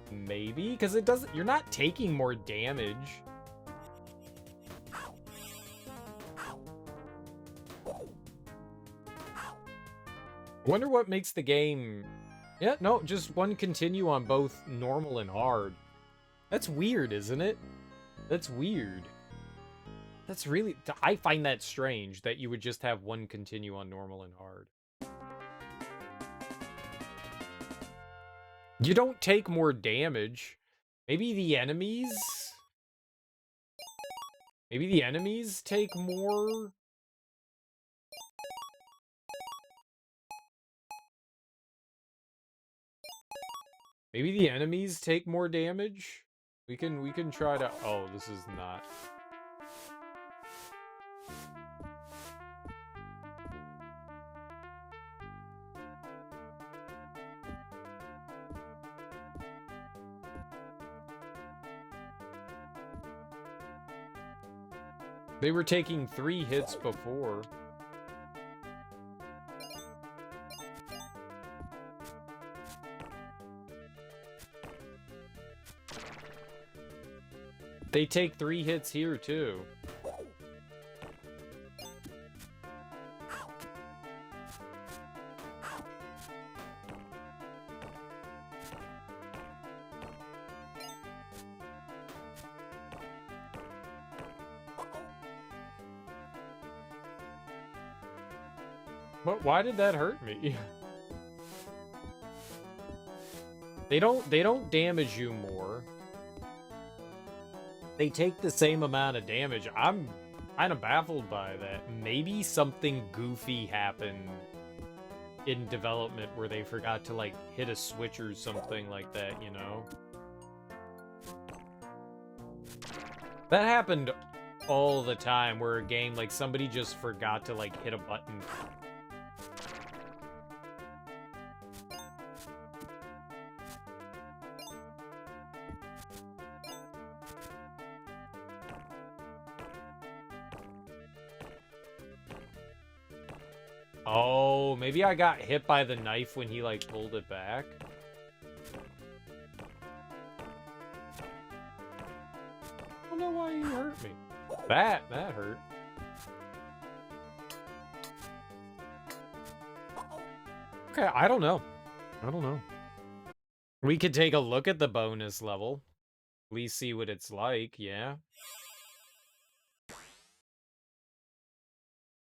Maybe? Because it doesn't... You're not taking more damage. Wonder what makes the game... Yeah, no, just one continue on both normal and hard. That's weird, isn't it? That's weird. That's really... I find that strange, that you would just have one continue on normal and hard. You don't take more damage. Maybe the enemies... Maybe the enemies take more... Maybe the enemies take more damage? We can try to... Oh, this is not... They were taking 3 hits before. They take 3 hits here, too. But why did that hurt me? They don't damage you more. They take the same amount of damage. I'm kind of baffled by that. Maybe something goofy happened in development where they forgot to, like, hit a switch or something like that, you know? That happened all the time, where a game, like, somebody just forgot to, like, hit a button. Oh, maybe I got hit by the knife when he, like, pulled it back. I don't know why he hurt me. That hurt. Okay, I don't know. We could take a look at the bonus level. At least see what it's like, yeah.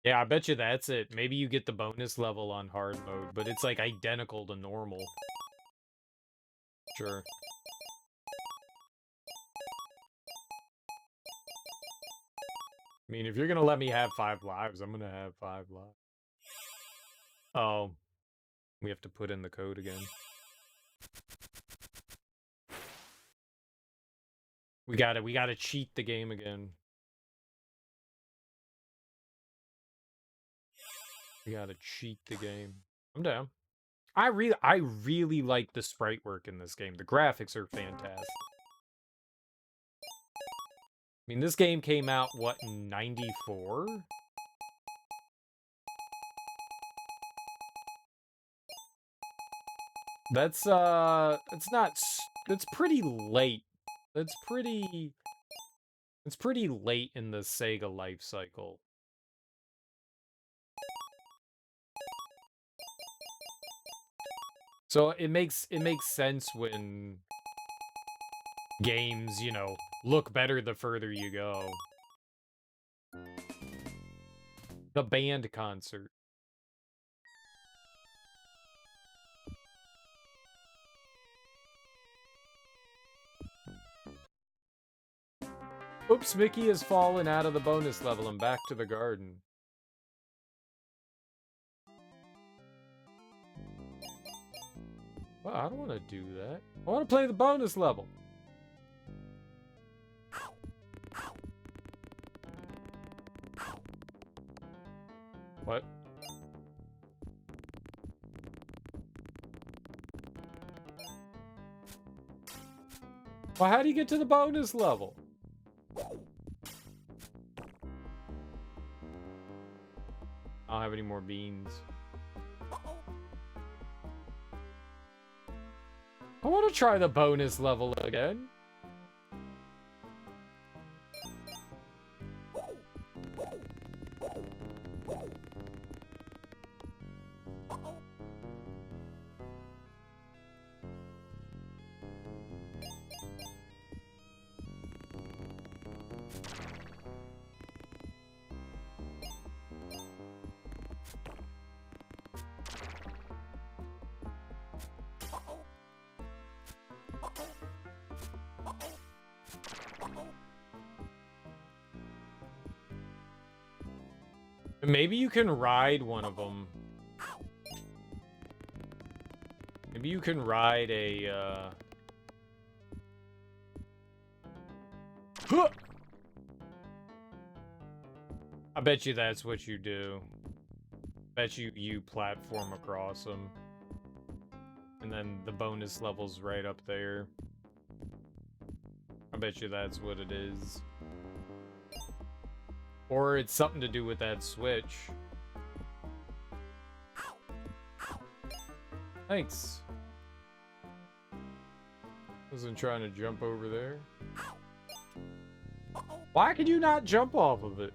Yeah, I bet you that's it. Maybe you get the bonus level on hard mode, but it's, like, identical to normal. Sure. I mean, if you're gonna let me have 5 lives, I'm gonna have 5 lives. Oh. We have to put in the code again. We gotta cheat the game again. We gotta cheat the game. I'm down. I really like the sprite work in this game. The graphics are fantastic. I mean, this game came out, what, in 94? That's pretty late. It's pretty late in the Sega life cycle. So it makes sense when games, you know, look better the further you go. The band concert. Oops, Mickey has fallen out of the bonus level and back to the garden. Well, I don't want to do that. I want to play the bonus level. What? Well, how do you get to the bonus level? don't have any more beans. I want to try the bonus level again. Maybe you can ride one of them. Maybe you can ride a, I bet you that's what you do. Bet you platform across them. And then the bonus level's right up there. I bet you that's what it is. Or it's something to do with that switch. Thanks. Wasn't trying to jump over there. Why could you not jump off of it?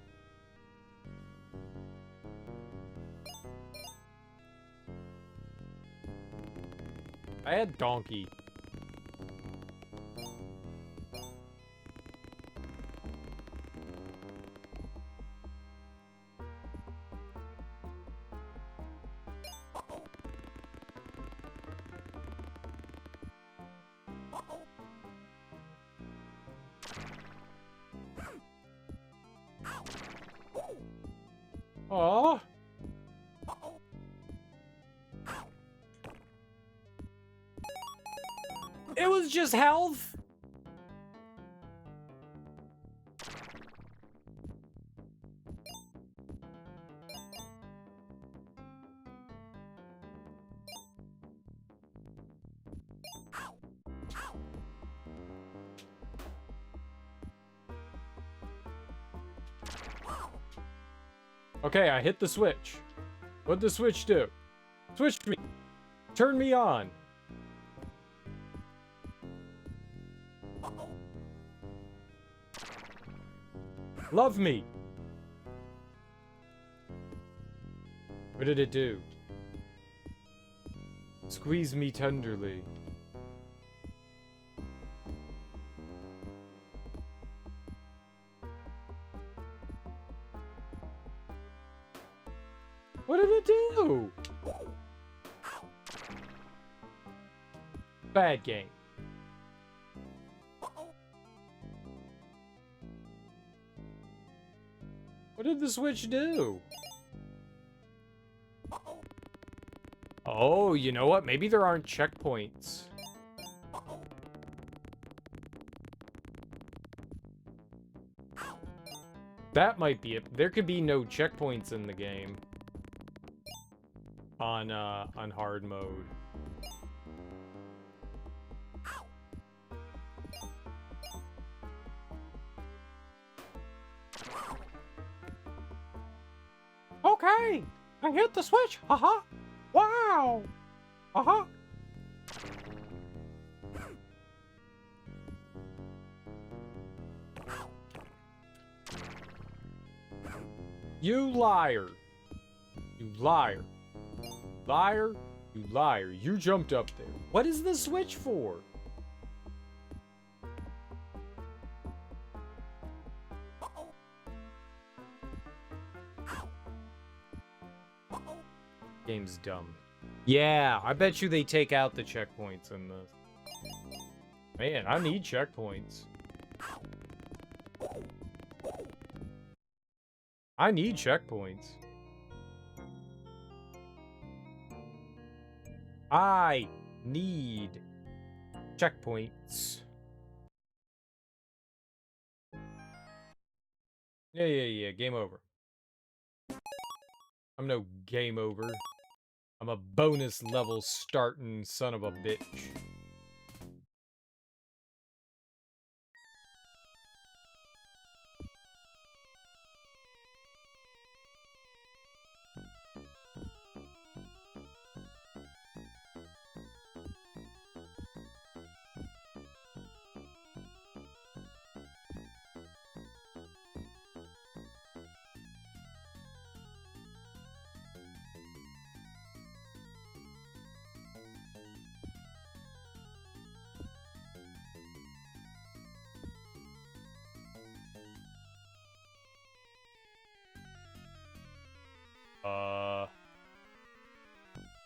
I had donkey. Aww. It was just health. Okay, I hit the switch. What'd the switch do? Switch me. Turn me on. Love me. What did it do? Squeeze me tenderly. What did it do? Bad game. What did the switch do? Oh, you know what? Maybe there aren't checkpoints. That might be it. There could be no checkpoints in the game. On hard mode. Okay, I hit the switch. Haha. Wow. Uh-huh. You liar. You liar. Liar. You liar. You jumped up there. What is the switch for? Game's dumb. Yeah, I bet you they take out the checkpoints in this. Man, I need checkpoints. I need checkpoints. I need checkpoints. Yeah. Game over. I'm no game over. I'm a bonus level starting son of a bitch.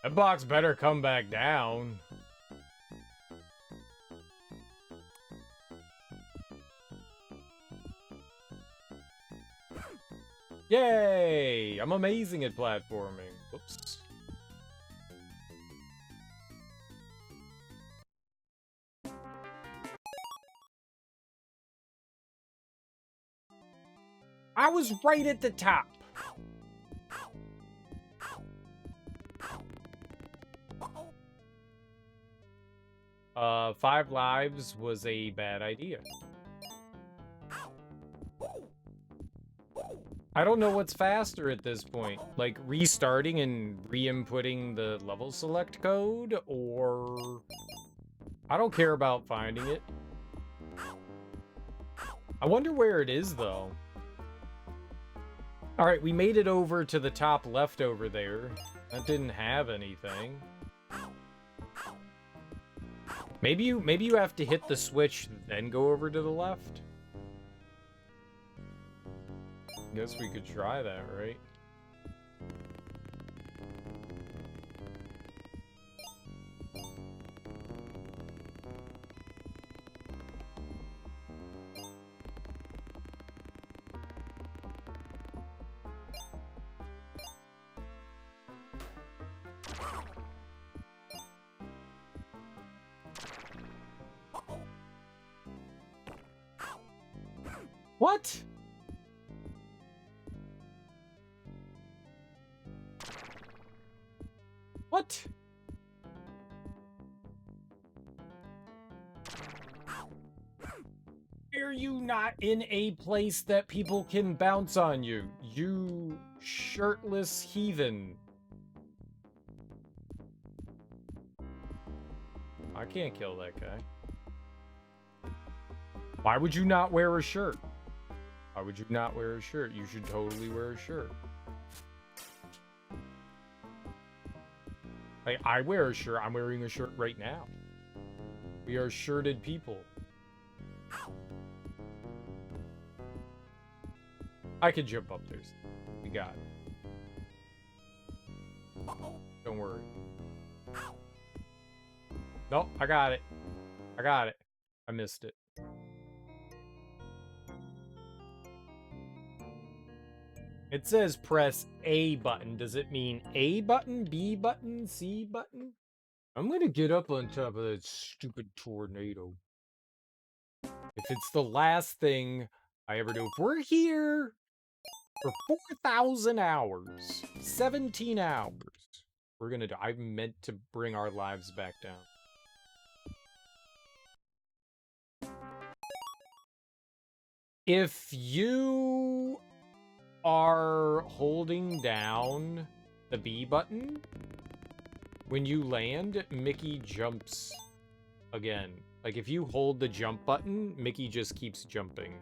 That box better come back down. Yay! I'm amazing at platforming. Whoops. I was right at the top. 5 lives was a bad idea. I don't know what's faster at this point. Like, restarting and re-inputting the level select code, or... I don't care about finding it. I wonder where it is, though. Alright, we made it over to the top left over there. That didn't have anything. Maybe you have to hit the switch, then go over to the left? Guess we could try that, right? What? What? Are you not in a place that people can bounce on you? You shirtless heathen. I can't kill that guy. Why would you not wear a shirt? Why would you not wear a shirt? You should totally wear a shirt. Like, I wear a shirt. I'm wearing a shirt right now. We are shirted people. I can jump up there. We got it. Don't worry. Nope, I got it. I got it. I missed it. It says press A button. Does it mean A button, B button, C button? I'm gonna get up on top of that stupid tornado. If it's the last thing I ever do. If we're here for 4,000 hours, 17 hours, we're gonna do. I meant to bring our lives back down. If you are holding down the B button, when you land, Mickey jumps again. Like, if you hold the jump button, Mickey just keeps jumping.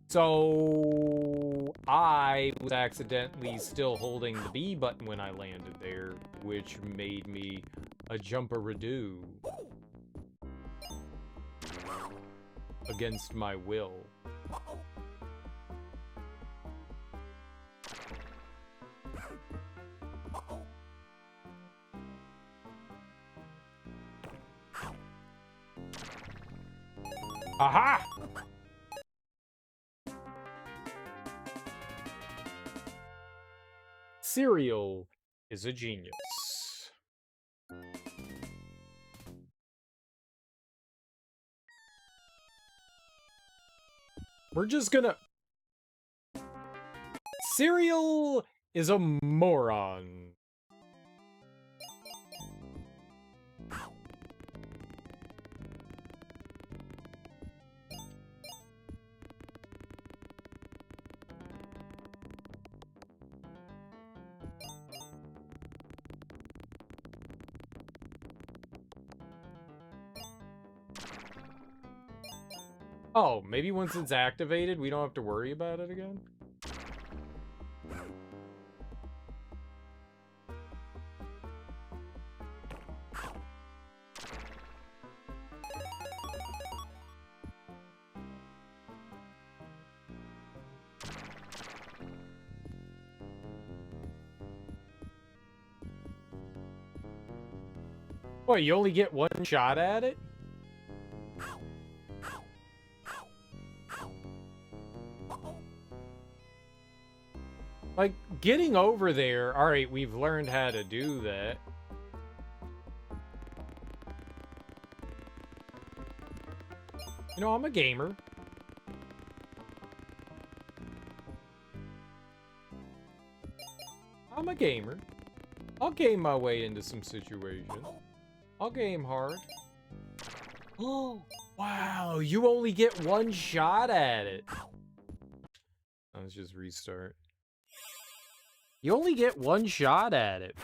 So I was accidentally still holding the B button when I landed there, which made me a jumper-a-doo. Against my will. Aha! Cereal is a genius. We're just gonna... Cereal is a moron. Oh, maybe once it's activated, we don't have to worry about it again? What, you only get one shot at it? Like, getting over there... Alright, we've learned how to do that. You know, I'm a gamer. I'm a gamer. I'll game my way into some situations. I'll game hard. Oh, wow, you only get one shot at it. Let's just restart. You only get one shot at it.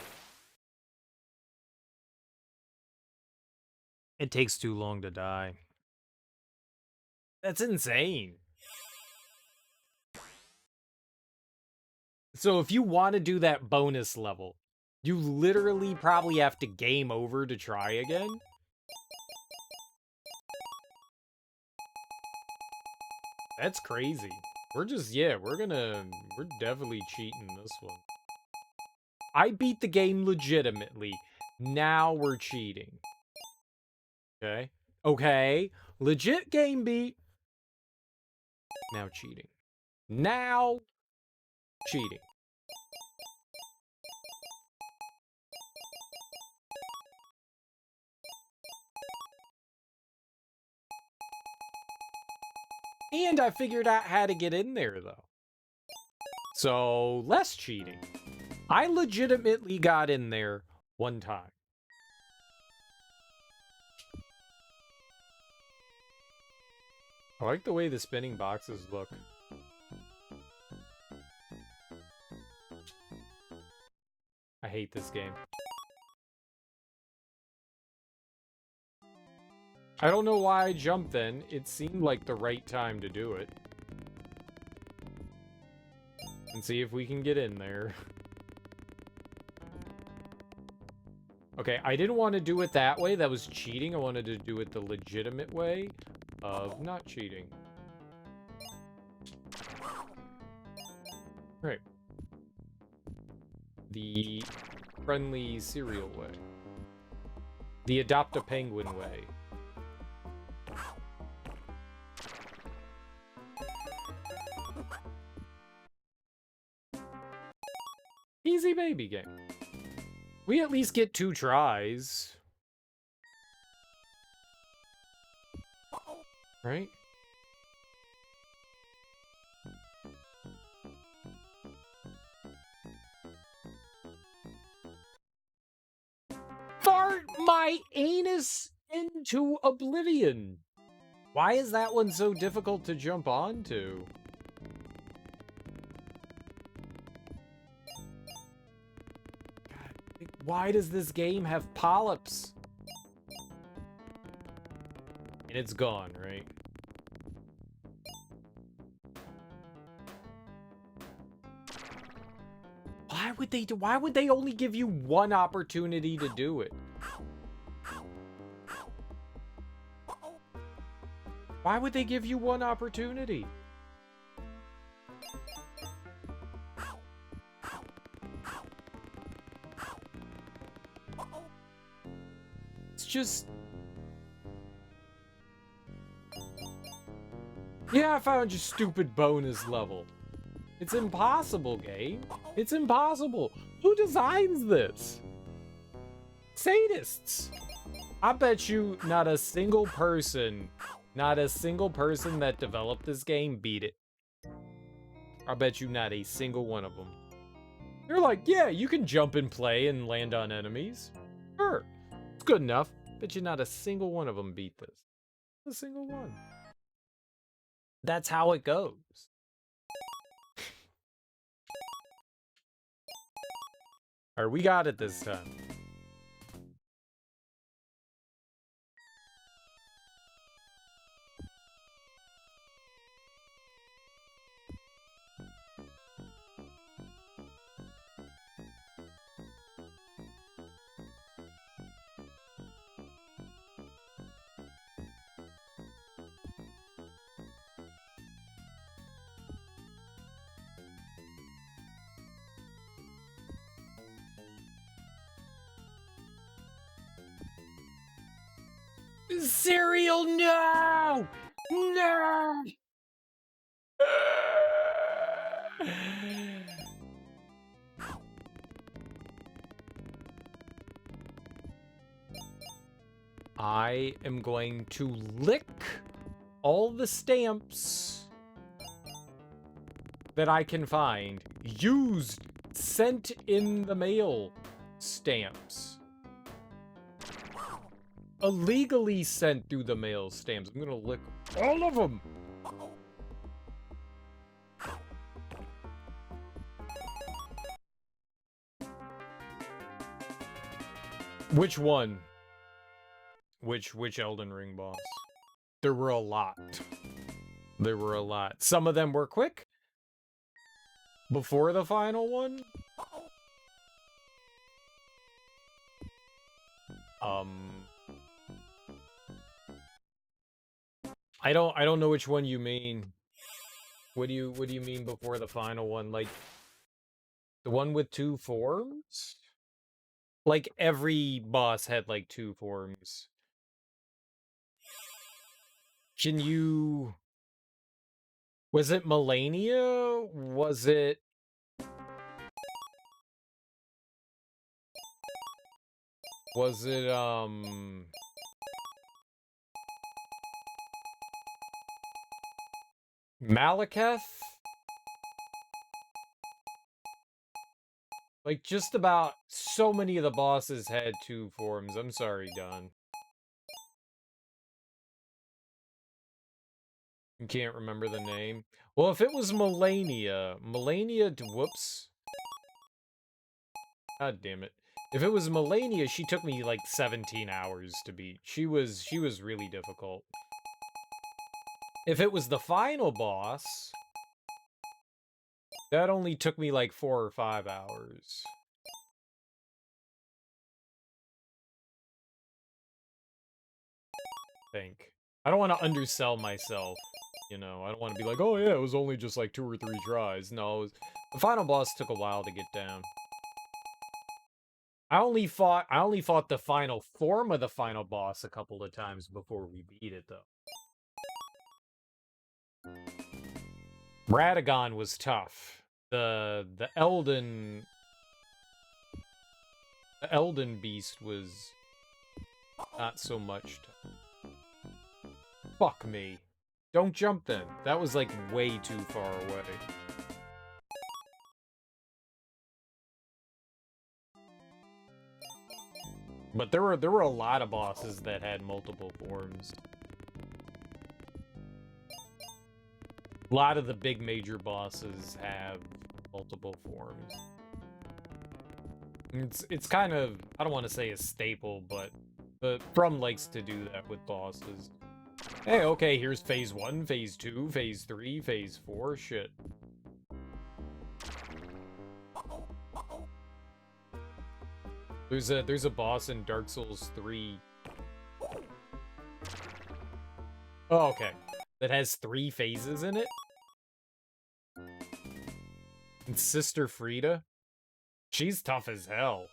It takes too long to die. That's insane. So if you want to do that bonus level, you literally probably have to game over to try again. That's crazy. We're just, yeah, we're definitely cheating this one. I beat the game legitimately. Now we're cheating. Okay. Okay. Legit game beat. Now cheating. Now cheating. And I figured out how to get in there, though. So, less cheating. I legitimately got in there one time. I like the way the spinning boxes look. I hate this game. I don't know why I jumped then. It seemed like the right time to do it. And see if we can get in there. Okay, I didn't want to do it that way. That was cheating. I wanted to do it the legitimate way of not cheating. Right. The friendly cereal way. The adopt a penguin way. Easy baby game. We at least get 2 tries. Right? Fart my anus into oblivion. Why is that one so difficult to jump onto? Why does this game have polyps? And it's gone, right? Why would they only give you one opportunity to do it? Why would they give you one opportunity? It's just... Yeah, I found your stupid bonus level. It's impossible, game. It's impossible. Who designs this? Sadists. I bet you not a single person that developed this game beat it. I bet you not a single one of them. They're like, yeah, you can jump and play and land on enemies. Sure, it's good enough. Bet you not a single one of them beat this. Not a single one. That's how it goes. Alright, we got it this time. Cereal, no! No! I am going to lick all the stamps that I can find. Used, sent in the mail stamps. Illegally sent through the mail stamps. I'm gonna lick all of them. Which one? Which Elden Ring boss? There were a lot. There were a lot. Some of them were quick. Before the final one. I don't know which one you mean. What do you mean before the final one? Like the one with 2 forms? Like every boss had like 2 forms. Can you... Was it Mania? Was it... Was it, Malekith? Like, just about so many of the bosses had 2 forms. I'm sorry, Don. You can't remember the name. Well, if it was Melania... Whoops. God damn it. If it was Melania, she took me like 17 hours to beat. She was really difficult. If it was the final boss, that only took me like 4 or 5 hours. I don't want to undersell myself, you know. I don't want to be like, oh yeah, it was only just like 2 or 3 tries. No, the final boss took a while to get down. I only fought the final form of the final boss a couple of times before we beat it, though. Radagon was tough. The Elden beast was not so much tough. Fuck me. Don't jump then. That was like way too far away. But there were a lot of bosses that had multiple forms. A lot of the big major bosses have multiple forms. It's kind of, I don't want to say a staple, but From likes to do that with bosses. Hey, okay, here's phase 1, phase 2, phase 3, phase 4, shit. There's a boss in Dark Souls 3. Oh, okay. That has 3 phases in it? And Sister Frida? She's tough as hell.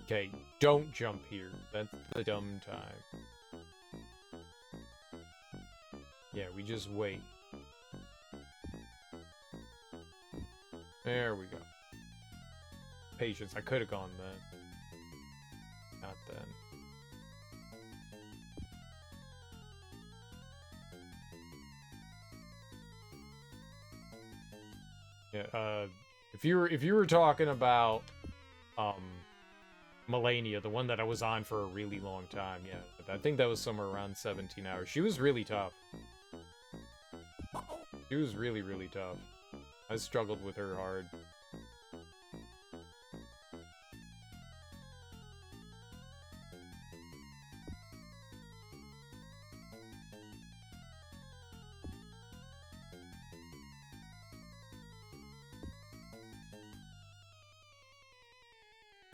Okay, don't jump here. That's the dumb time. Yeah, we just wait. There we go. Patience. I could have gone then. Not then. Yeah, if you were talking about Melania, the one that I was on for a really long time, yeah, I think that was somewhere around 17 hours. She was really tough. She was really, really tough. I struggled with her hard.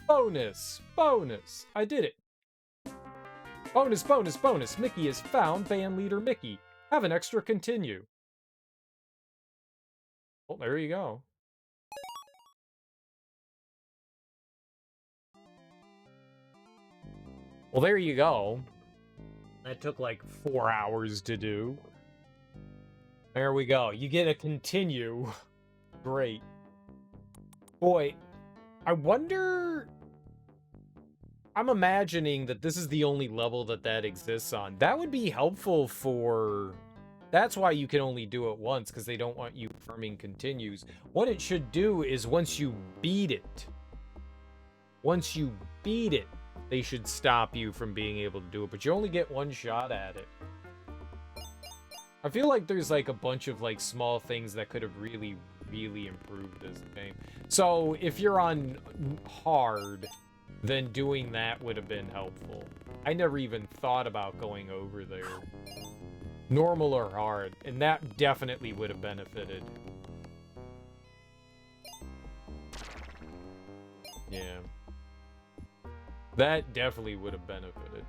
Bonus! Bonus! I did it! Bonus, bonus, bonus! Mickey has found band leader Mickey. Have an extra continue. Well, there you go. Well, there you go. That took like 4 hours to do. There we go. You get a continue. Great. Boy, I wonder... I'm imagining that this is the only level that exists on. That would be helpful for... That's why you can only do it once, because they don't want you farming continues. What it should do is once you beat it, they should stop you from being able to do it, but you only get one shot at it. I feel like there's like a bunch of like small things that could have really, really improved this game. So if you're on hard, then doing that would have been helpful. I never even thought about going over there. Normal or hard, and that definitely would have benefited. Yeah. That definitely would have benefited.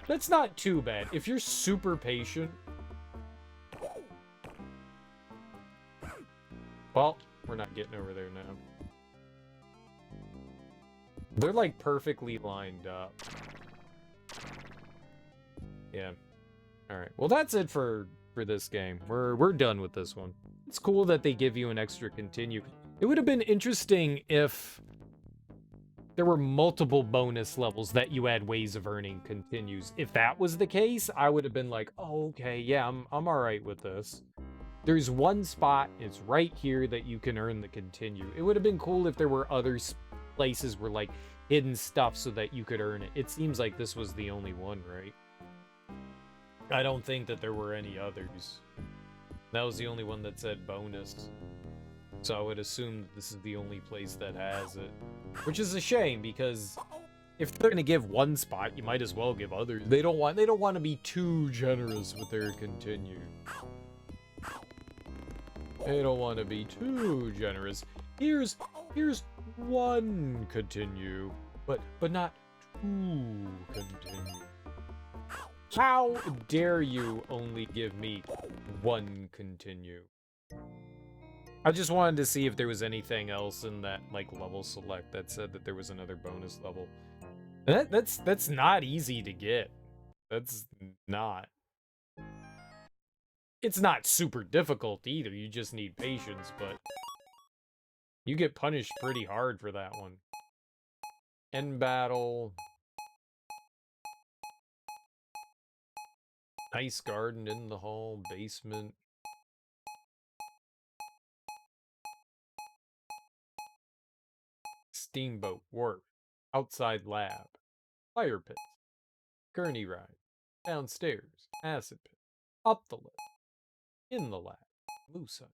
That's not too bad. If you're super patient... Well, we're not getting over there now. They're like perfectly lined up. Yeah. Alright. Well, that's it for this game. We're done with this one. It's cool that they give you an extra continue. It would have been interesting if there were multiple bonus levels that you had ways of earning continues. If that was the case, I would have been like, oh, okay, yeah, I'm alright with this. There's one spot, it's right here, that you can earn the continue. It would have been cool if there were other places where, like, hidden stuff so that you could earn it. It seems like this was the only one, right? I don't think that there were any others. That was the only one that said bonus. So I would assume that this is the only place that has it. Which is a shame, because if they're gonna give one spot, you might as well give others. They don't want to be too generous with their continue. They don't want to be too generous. Here's one continue, but not two continue. How dare you only give me one continue? I just wanted to see if there was anything else in that like level select that said that there was another bonus level. That's not easy to get. That's not. It's not super difficult either. You just need patience, but you get punished pretty hard for that one. End battle. Nice garden in the hall, basement. Steamboat, work. Outside lab. Fire pit. Gurney ride. Downstairs. Acid pit. Up the lift. In the lab. Moose hunt.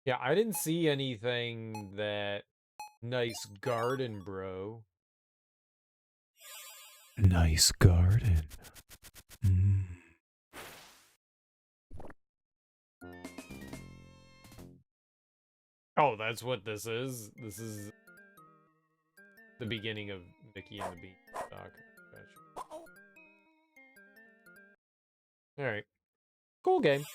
Yeah, I didn't see anything that... Nice garden, bro. Nice garden. Mm. Oh, that's what this is? This is the beginning of Mickey and the Beanstalk. Gotcha. Alright. Cool game.